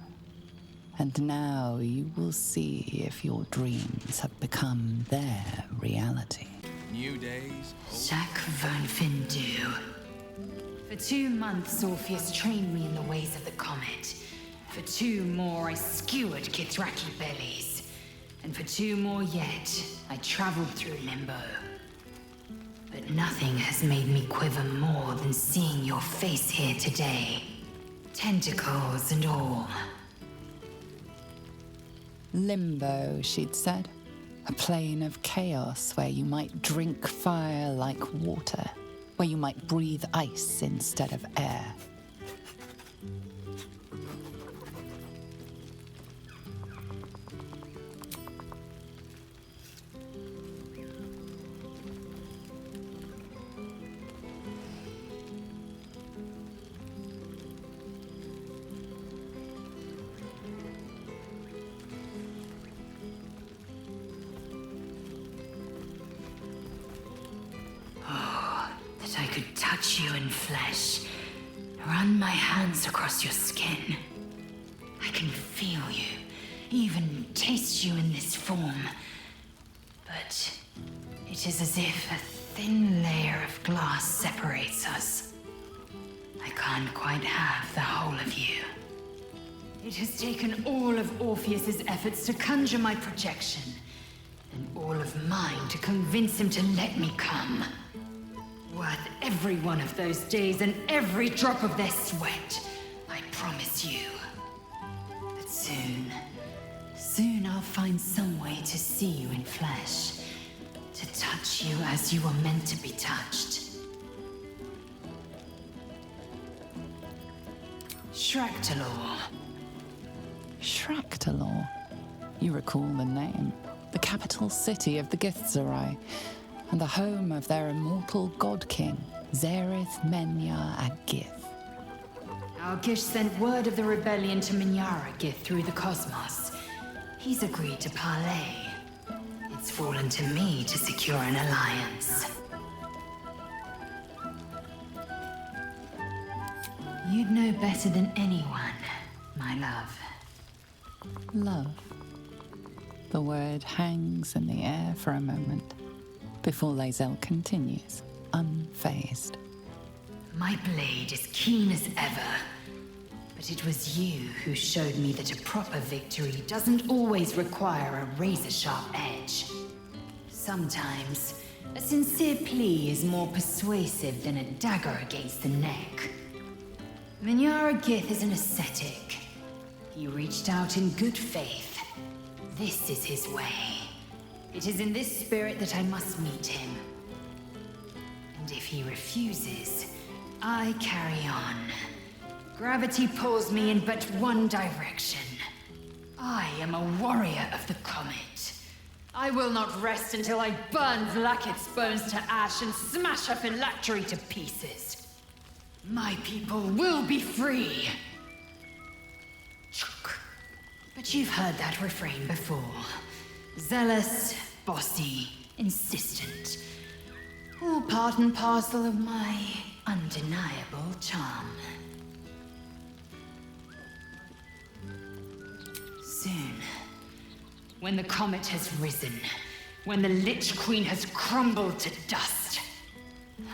And now you will see if your dreams have become their reality. New days. Shak Vernfindu. For 2 months, Orpheus trained me in the ways of the comet. For 2 more, I skewered Githzraki bellies. And for 2 more yet, I traveled through Limbo. But nothing has made me quiver more than seeing your face here today. Tentacles and all. Limbo, she'd said. A plane of chaos where you might drink fire like water, where you might breathe ice instead of air. that I could touch you in flesh, run my hands across your skin. I can feel you, even taste you in this form. But it is as if a thin layer of glass separates us. I can't quite have the whole of you. It has taken all of Orpheus's efforts to conjure my projection, and all of mine to convince him to let me come. Worth every one of those days and every drop of their sweat, I promise you. But soon I'll find some way to see you in flesh, to touch you as you were meant to be touched. Shractalor. Shractalor. You recall the name. The capital city of the Githzerai, and the home of their immortal god king, Zareth Menya at Gith. Our Gish sent word of the rebellion to Minyara Gith through the cosmos. He's agreed to parley. It's fallen to me to secure an alliance. You'd know better than anyone, my love. Love. The word hangs in the air for a moment, before Lae'zel continues, unfazed. My blade is keen as ever, but it was you who showed me that a proper victory doesn't always require a razor-sharp edge. Sometimes, a sincere plea is more persuasive than a dagger against the neck. Minyara Gith is an ascetic. He reached out in good faith. This is his way. It is in this spirit that I must meet him. And if he refuses, I carry on. Gravity pulls me in but one direction. I am a warrior of the comet. I will not rest until I burn Vlaakith's bones to ash and smash her phylactery to pieces. My people will be free. But you've heard that refrain before. Zealous, bossy, insistent. All part and parcel of my undeniable charm. Soon, when the comet has risen, when the Lich Queen has crumbled to dust,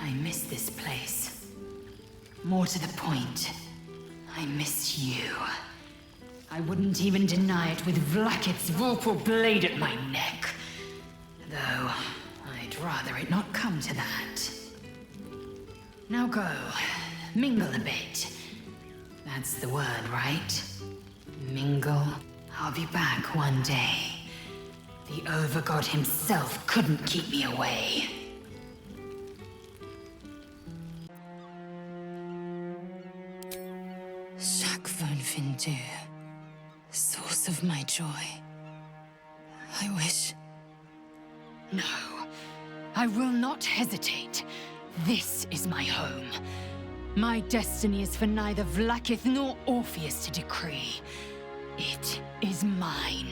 I miss this place. More to the point, I miss you. I wouldn't even deny it with Vlaakith's vorpal blade at my neck. Though, I'd rather it not come to that. Now go, mingle a bit. That's the word, right? Mingle. I'll be back one day. The Overgod himself couldn't keep me away. Shakvon Findu. Source of my joy. I wish... No. I will not hesitate. This is my home. My destiny is for neither Vlaakith nor Orpheus to decree. It is mine.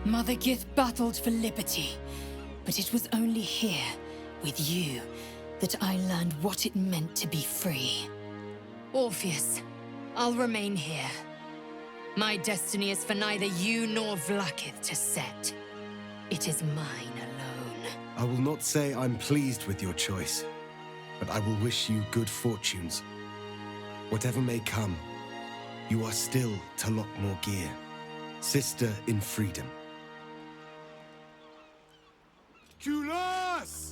Mother Gith battled for liberty, but it was only here, with you, that I learned what it meant to be free. Orpheus, I'll remain here. My destiny is for neither you nor Vlaakith to set. It is mine alone. I will not say I'm pleased with your choice, but I will wish you good fortunes. Whatever may come, you are still Talok Morgir, sister in freedom. Kulas!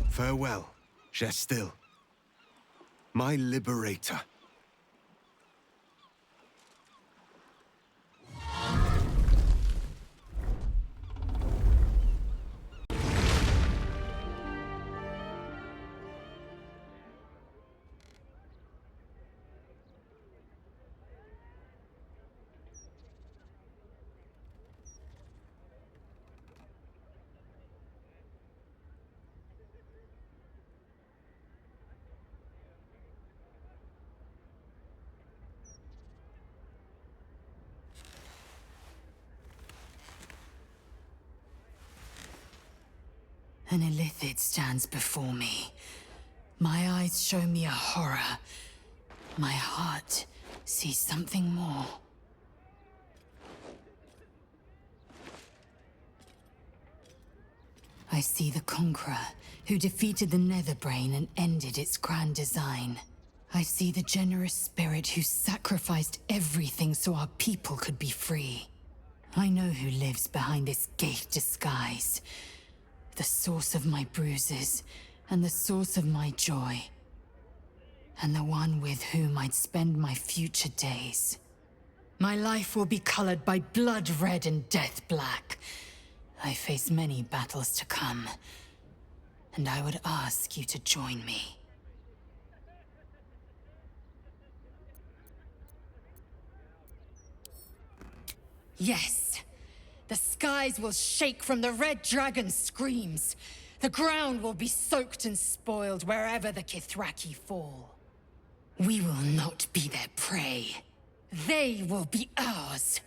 Farewell, Gestil, my liberator. An illithid stands before me. My eyes show me a horror. My heart sees something more. I see the Conqueror, who defeated the Netherbrain and ended its grand design. I see the generous spirit who sacrificed everything so our people could be free. I know who lives behind this Gith disguise. The source of my bruises, and the source of my joy. And the one with whom I'd spend my future days. My life will be colored by blood red and death black. I face many battles to come, and I would ask you to join me. Yes! The skies will shake from the Red Dragon's screams. The ground will be soaked and spoiled wherever the Kithraki fall. We will not be their prey. They will be ours.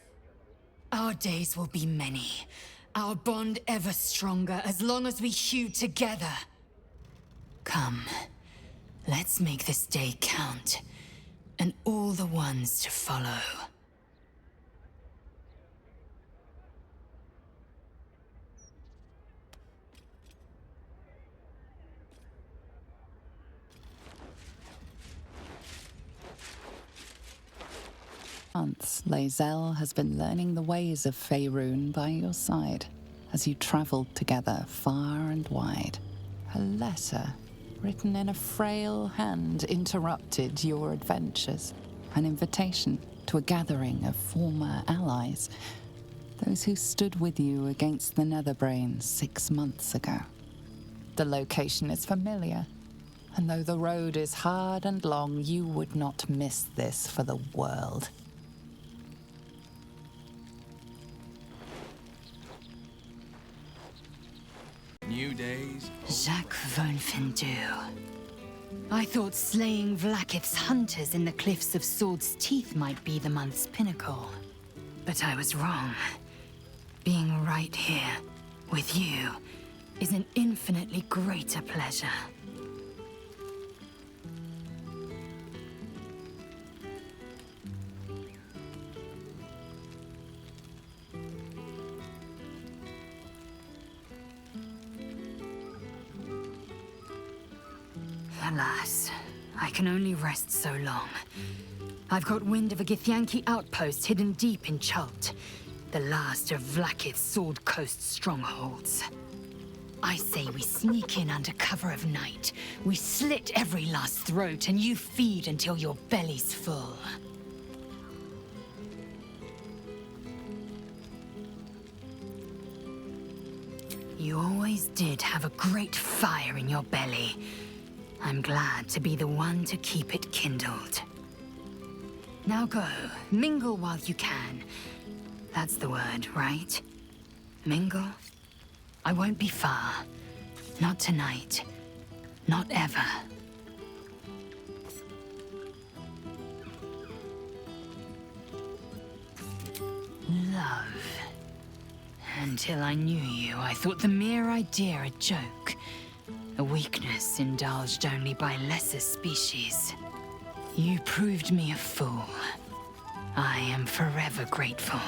Our days will be many. Our bond ever stronger as long as we hew together. Come, let's make this day count, and all the ones to follow. Months, Lae'zel has been learning the ways of Faerun by your side as you traveled together far and wide. A letter written in a frail hand interrupted your adventures. An invitation to a gathering of former allies, those who stood with you against the Netherbrain 6 months ago. The location is familiar, and though the road is hard and long, you would not miss this for the world. New days. Jacques von Findu. I thought slaying Vlaakith's hunters in the Cliffs of Swords Teeth might be the month's pinnacle. But I was wrong. Being right here, with you, is an infinitely greater pleasure. Alas, I can only rest so long. I've got wind of a Githyanki outpost hidden deep in Chult, the last of Vlaakith's Sword Coast strongholds. I say we sneak in under cover of night, we slit every last throat, and you feed until your belly's full. You always did have a great fire in your belly. I'm glad to be the one to keep it kindled. Now go, mingle while you can. That's the word, right? Mingle? I won't be far. Not tonight. Not ever. Love. Until I knew you, I thought the mere idea a joke. A weakness indulged only by lesser species. You proved me a fool. I am forever grateful.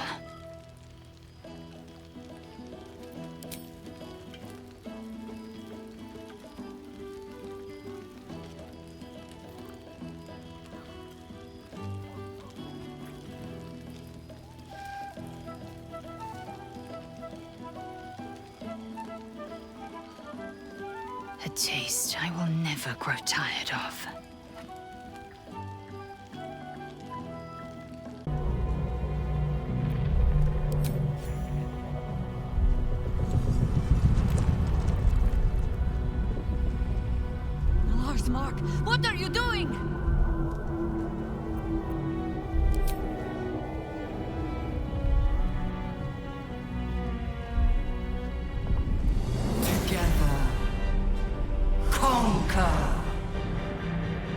A taste I will never grow tired of. Lars Mark, what are you doing? Together. Conquer.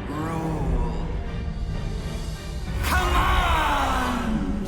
Rule. Command!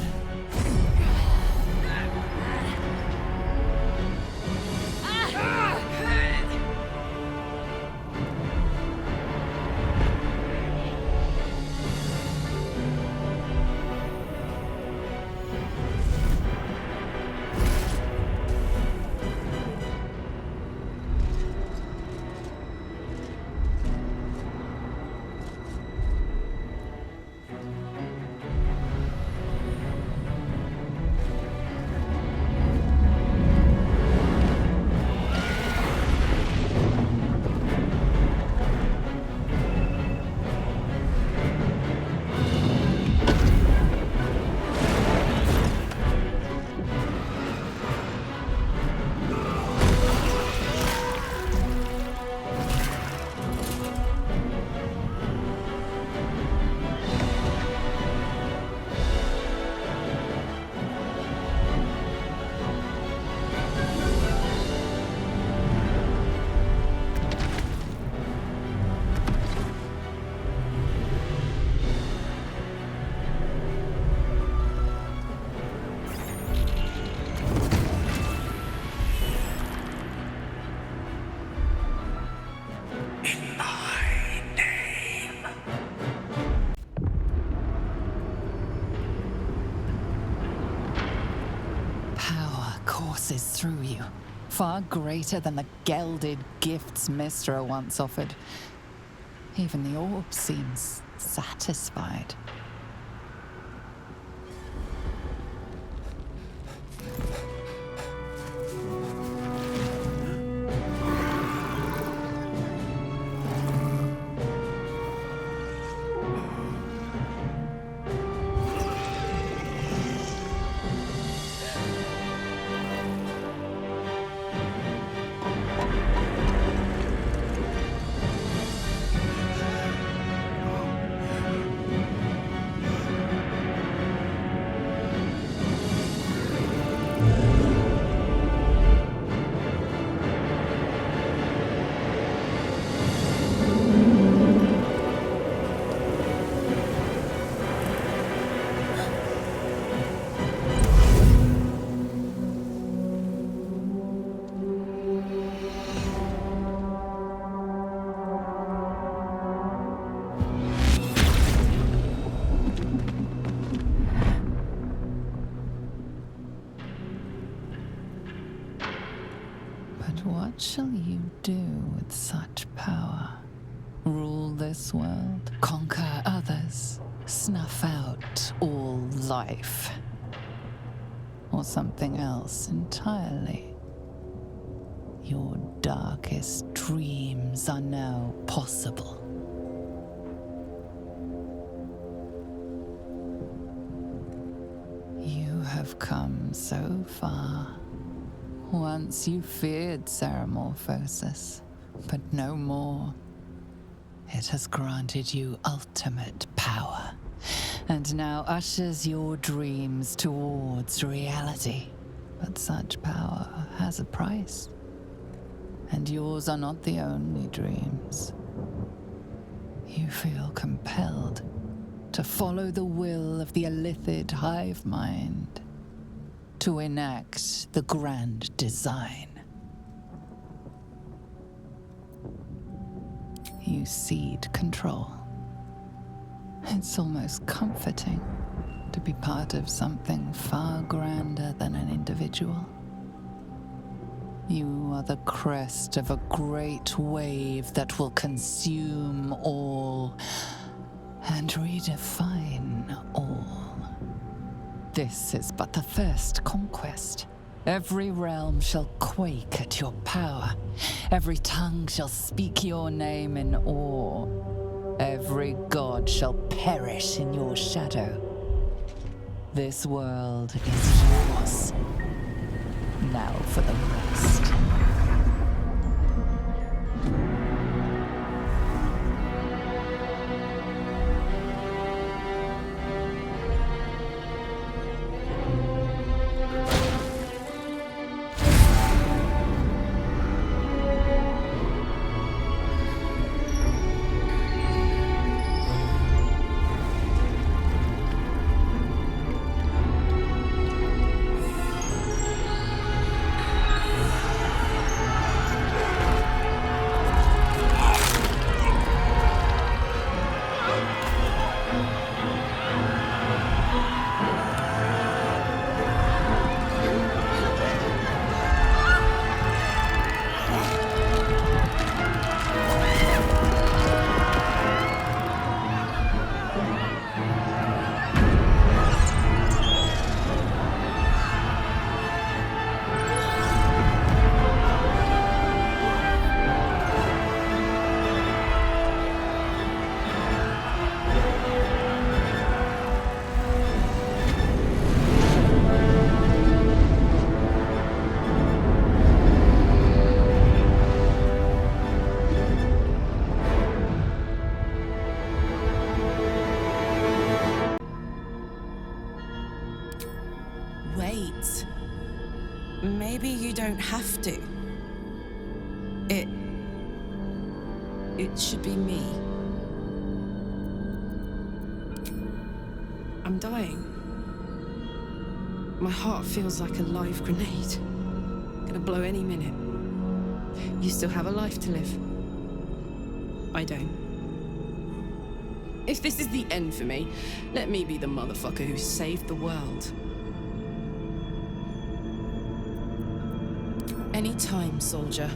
courses through you, far greater than the gelded gifts Mistra once offered. Even the orb seems satisfied. What shall you do with such power? Rule this world, conquer others, snuff out all life? Or something else entirely? Your darkest dreams are now possible. You have come so far. Once you feared Ceramorphosis, but no more. It has granted you ultimate power, and now ushers your dreams towards reality. But such power has a price, and yours are not the only dreams. You feel compelled to follow the will of the Illithid hive mind, to enact the grand design. You cede control. It's almost comforting to be part of something far grander than an individual. You are the crest of a great wave that will consume all and redefine all. This is but the first conquest. Every realm shall quake at your power. Every tongue shall speak your name in awe. Every god shall perish in your shadow. This world is yours. Now for the rest. Wait. Maybe you don't have to. It should be me. I'm dying. My heart feels like a live grenade. Gonna blow any minute. You still have a life to live. I don't. If this is the end for me, let me be the motherfucker who saved the world. Any time, soldier.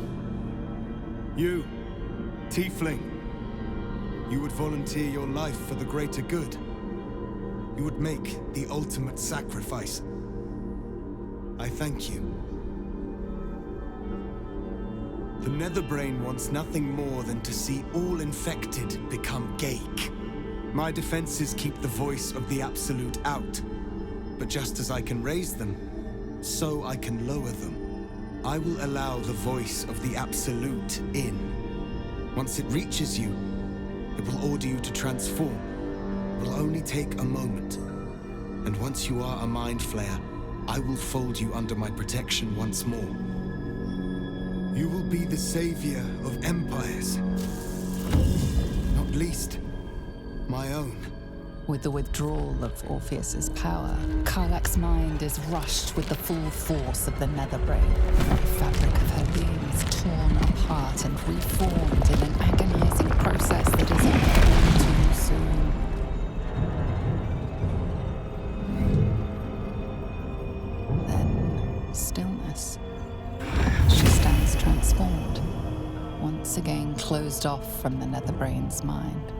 You, Tiefling. You would volunteer your life for the greater good. You would make the ultimate sacrifice. I thank you. The Netherbrain wants nothing more than to see all infected become Ghaik. My defenses keep the voice of the Absolute out. But just as I can raise them, so I can lower them. I will allow the voice of the Absolute in. Once it reaches you, it will order you to transform. It will only take a moment. And once you are a Mindflayer, I will fold you under my protection once more. You will be the savior of empires. Not least, my own. With the withdrawal of Orpheus's power, Karlach's mind is rushed with the full force of the Netherbrain. The fabric of her being is torn apart and reformed in an agonizing process that is unfolding too soon. Then, stillness. She stands transformed, once again closed off from the Netherbrain's mind.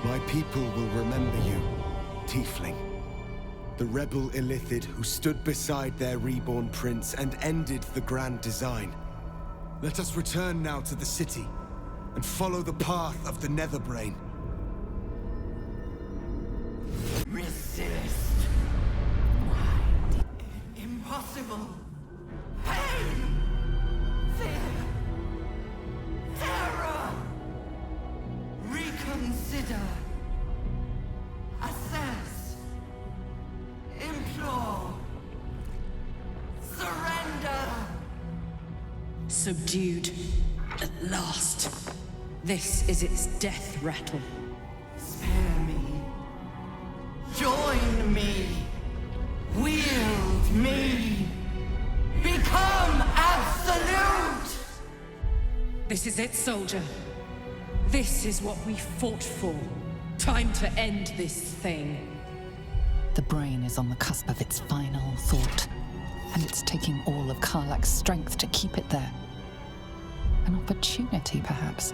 My people will remember you, Tiefling. The rebel Illithid who stood beside their reborn prince and ended the Grand Design. Let us return now to the city and follow the path of the Netherbrain. Resist. Impossible. Pain. Fear. Terror. Reconsider. Assess. Implore. Surrender. Subdued. At last. This is its death rattle. Spare me. Join me. Wield me. Become absolute. This is it, soldier. This is what we fought for. Time to end this thing. The brain is on the cusp of its final thought, and it's taking all of Karlach's strength to keep it there. An opportunity, perhaps.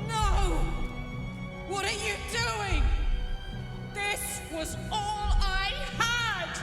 No! What are you doing? This was all I had!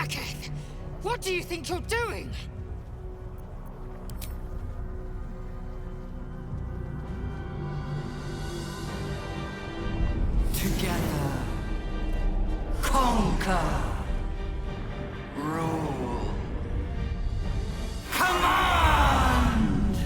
Vlaakith! What do you think you're doing? Together. Conquer. Rule. Command!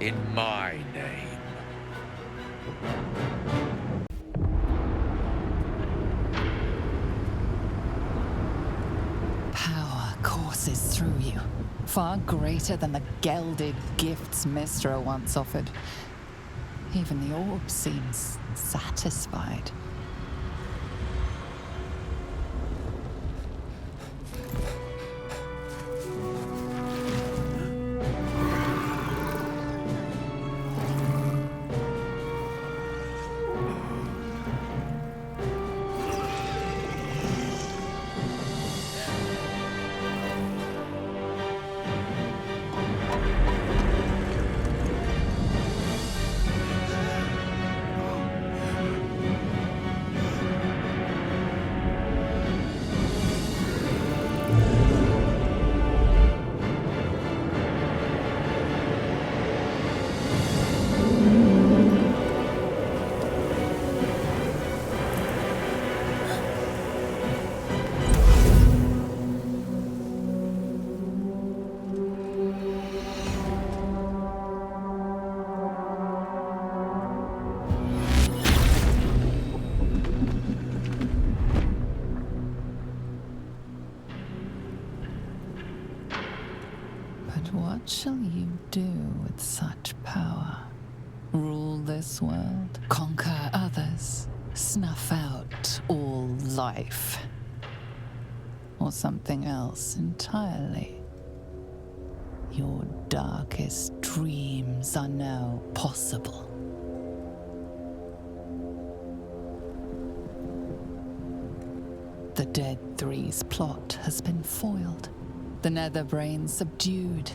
in my name. Power courses through you, far greater than the gelded gifts Mistra once offered. Even the orb seems satisfied. What shall you do with such power? Rule this world? Conquer others? Snuff out all life? Or something else entirely? Your darkest dreams are now possible. The Dead Three's plot has been foiled. The Netherbrain subdued,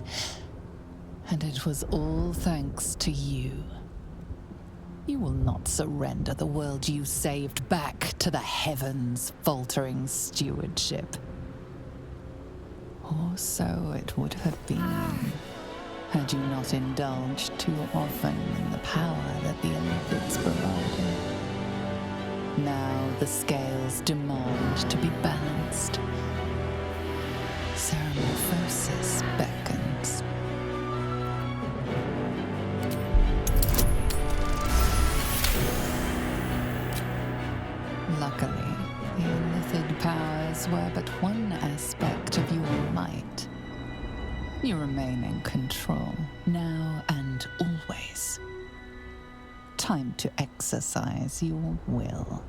and it was all thanks to you. You will not surrender the world you saved back to the heavens' faltering stewardship. Or so it would have been, had you not indulged too often in the power that the Olympics provided. Now the scales demand to be balanced. Metamorphosis beckons. Luckily, the illithid powers were but one aspect of your might. You remain in control, now and always. Time to exercise your will.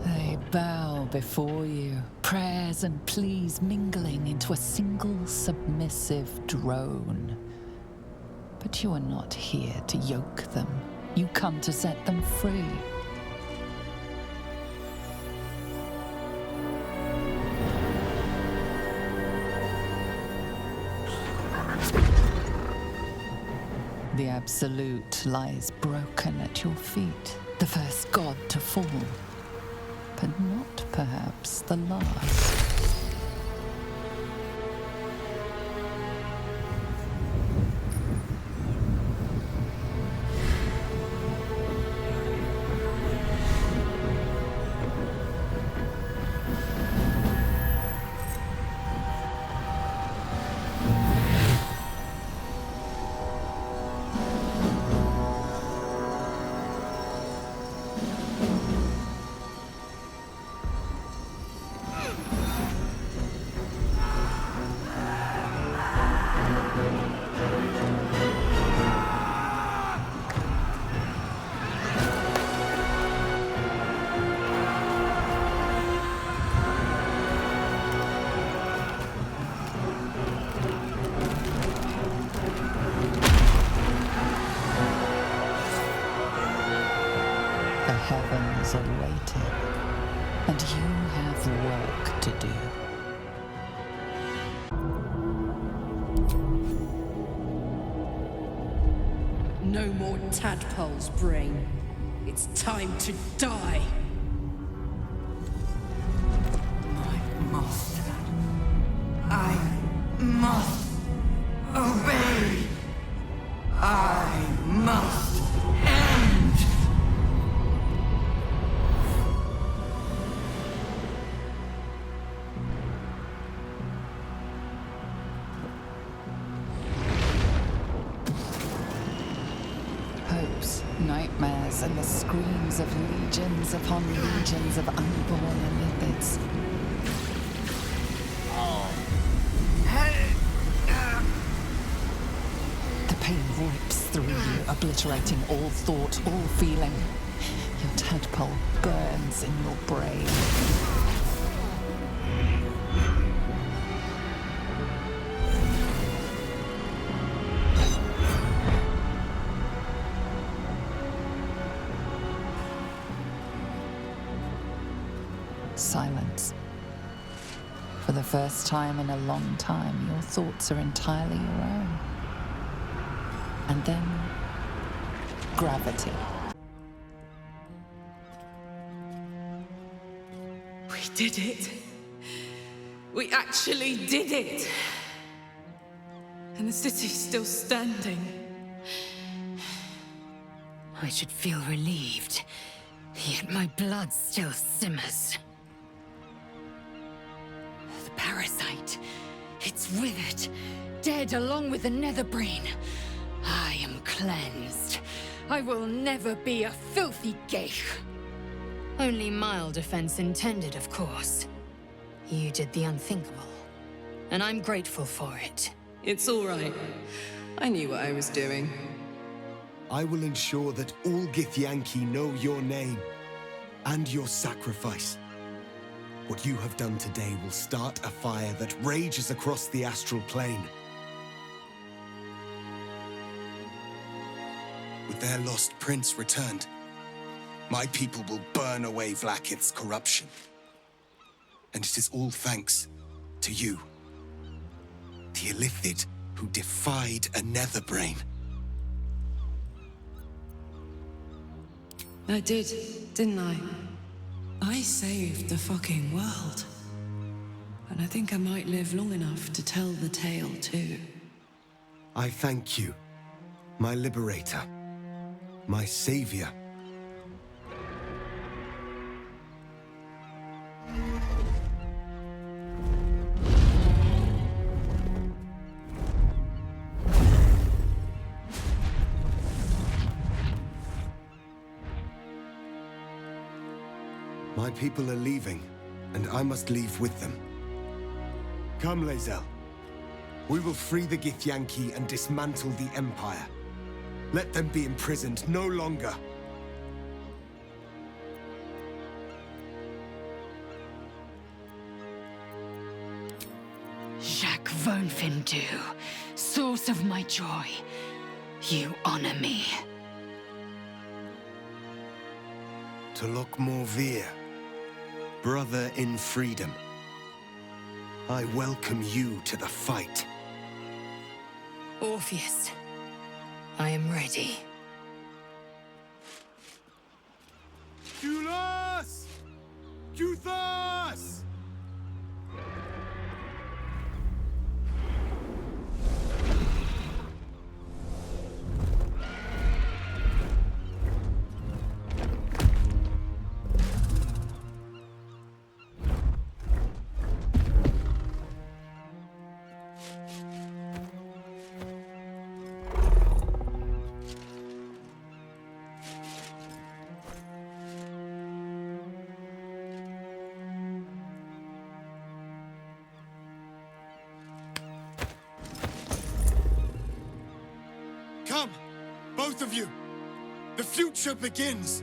They bow before you, prayers and pleas mingling into a single submissive drone. But you are not here to yoke them. You come to set them free. The Absolute lies broken at your feet, the first god to fall, but not perhaps the last. Heavens are waiting, and you have work to do. No more tadpoles, brain. It's time to die. My master. I must obey. I must end. Nightmares and the screams of legions upon legions of unborn Ellithids. The pain rips through you, obliterating all thought, all feeling. Your tadpole burns in your brain. Silence. For the first time in a long time, your thoughts are entirely your own. And then, gravity. We did it. We actually did it. And the city's still standing. I should feel relieved, yet my blood still simmers. The parasite, it's withered, dead along with the netherbrain. I am cleansed. I will never be a filthy Gith. Only mild offense intended, of course. You did the unthinkable, and I'm grateful for it. It's all right. I knew what I was doing. I will ensure that all Githyanki know your name and your sacrifice. What you have done today will start a fire that rages across the astral plane. With their lost prince returned, my people will burn away Vlaakith's corruption. And it is all thanks to you, the Illithid who defied a netherbrain. I did, didn't I? I saved the fucking world. And I think I might live long enough to tell the tale too. I thank you, my liberator, my savior. My people are leaving, and I must leave with them. Come, Lae'zel. We will free the Githyanki and dismantle the Empire. Let them be imprisoned no longer. Jacques Vonfindu, source of my joy, you honor me. Tulok Morvir, brother in freedom. I welcome you to the fight. Orpheus, I am ready. Kulas! Kuthas! Come, both of you. The future begins.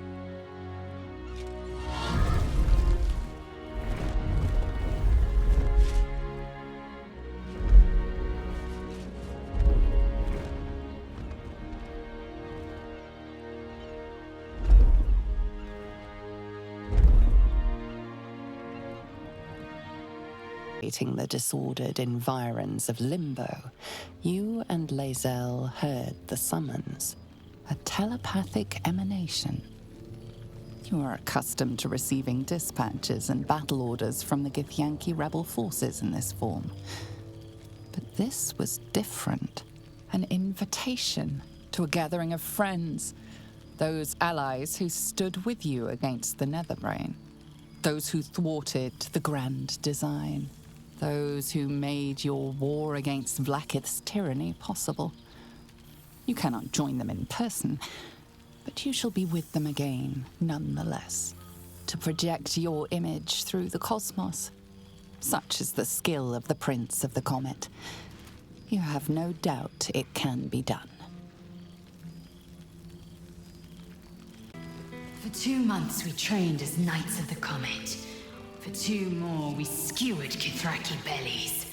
The disordered environs of limbo, you and Lae'zel heard the summons, a telepathic emanation. You are accustomed to receiving dispatches and battle orders from the Githyanki rebel forces in this form. But this was different, an invitation to a gathering of friends, those allies who stood with you against the Netherbrain, those who thwarted the grand design. Those who made your war against Vlaakith's tyranny possible. You cannot join them in person, But you shall be with them again, nonetheless, to project your image through the cosmos. Such is the skill of the Prince of the Comet. You have no doubt it can be done. For 2 months we trained as Knights of the Comet. For 2 more we skewered Kithraki bellies.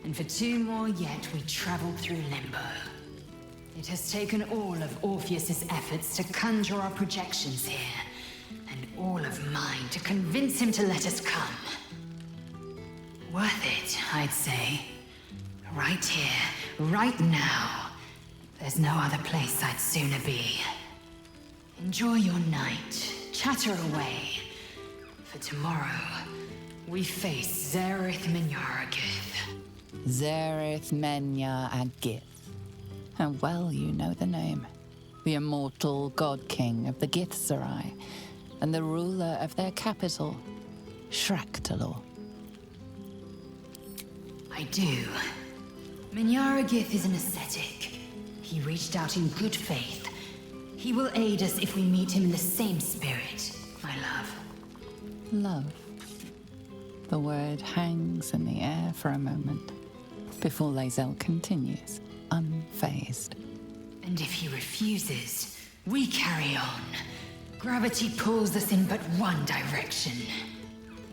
And for 2 more yet we traveled through Limbo. It has taken all of Orpheus's efforts to conjure our projections here, and all of mine to convince him to let us come. Worth it, I'd say. Right here, right now. There's no other place I'd sooner be. Enjoy your night, chatter away. For tomorrow, we face Zereth Gith. Zereth Gith. And well you know the name. The immortal God King of the Githzerai, and the ruler of their capital, Shraktalor. I do. Gith is an ascetic. He reached out in good faith. He will aid us if we meet him in the same spirit, my love. Love. The word hangs in the air for a moment, before Lae'zel continues, unfazed. And if he refuses, we carry on. Gravity pulls us in but one direction.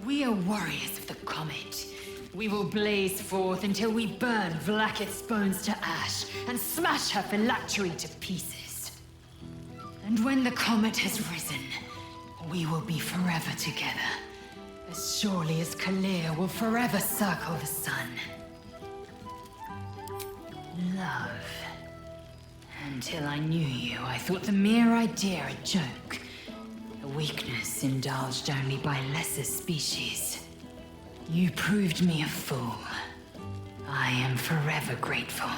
We are warriors of the comet. We will blaze forth until we burn Vlaakith's bones to ash and smash her phylactery to pieces. And when the comet has risen, we will be forever together, as surely as Kalir will forever circle the sun. Love. Until I knew you, I thought the mere idea a joke. A weakness indulged only by lesser species. You proved me a fool. I am forever grateful.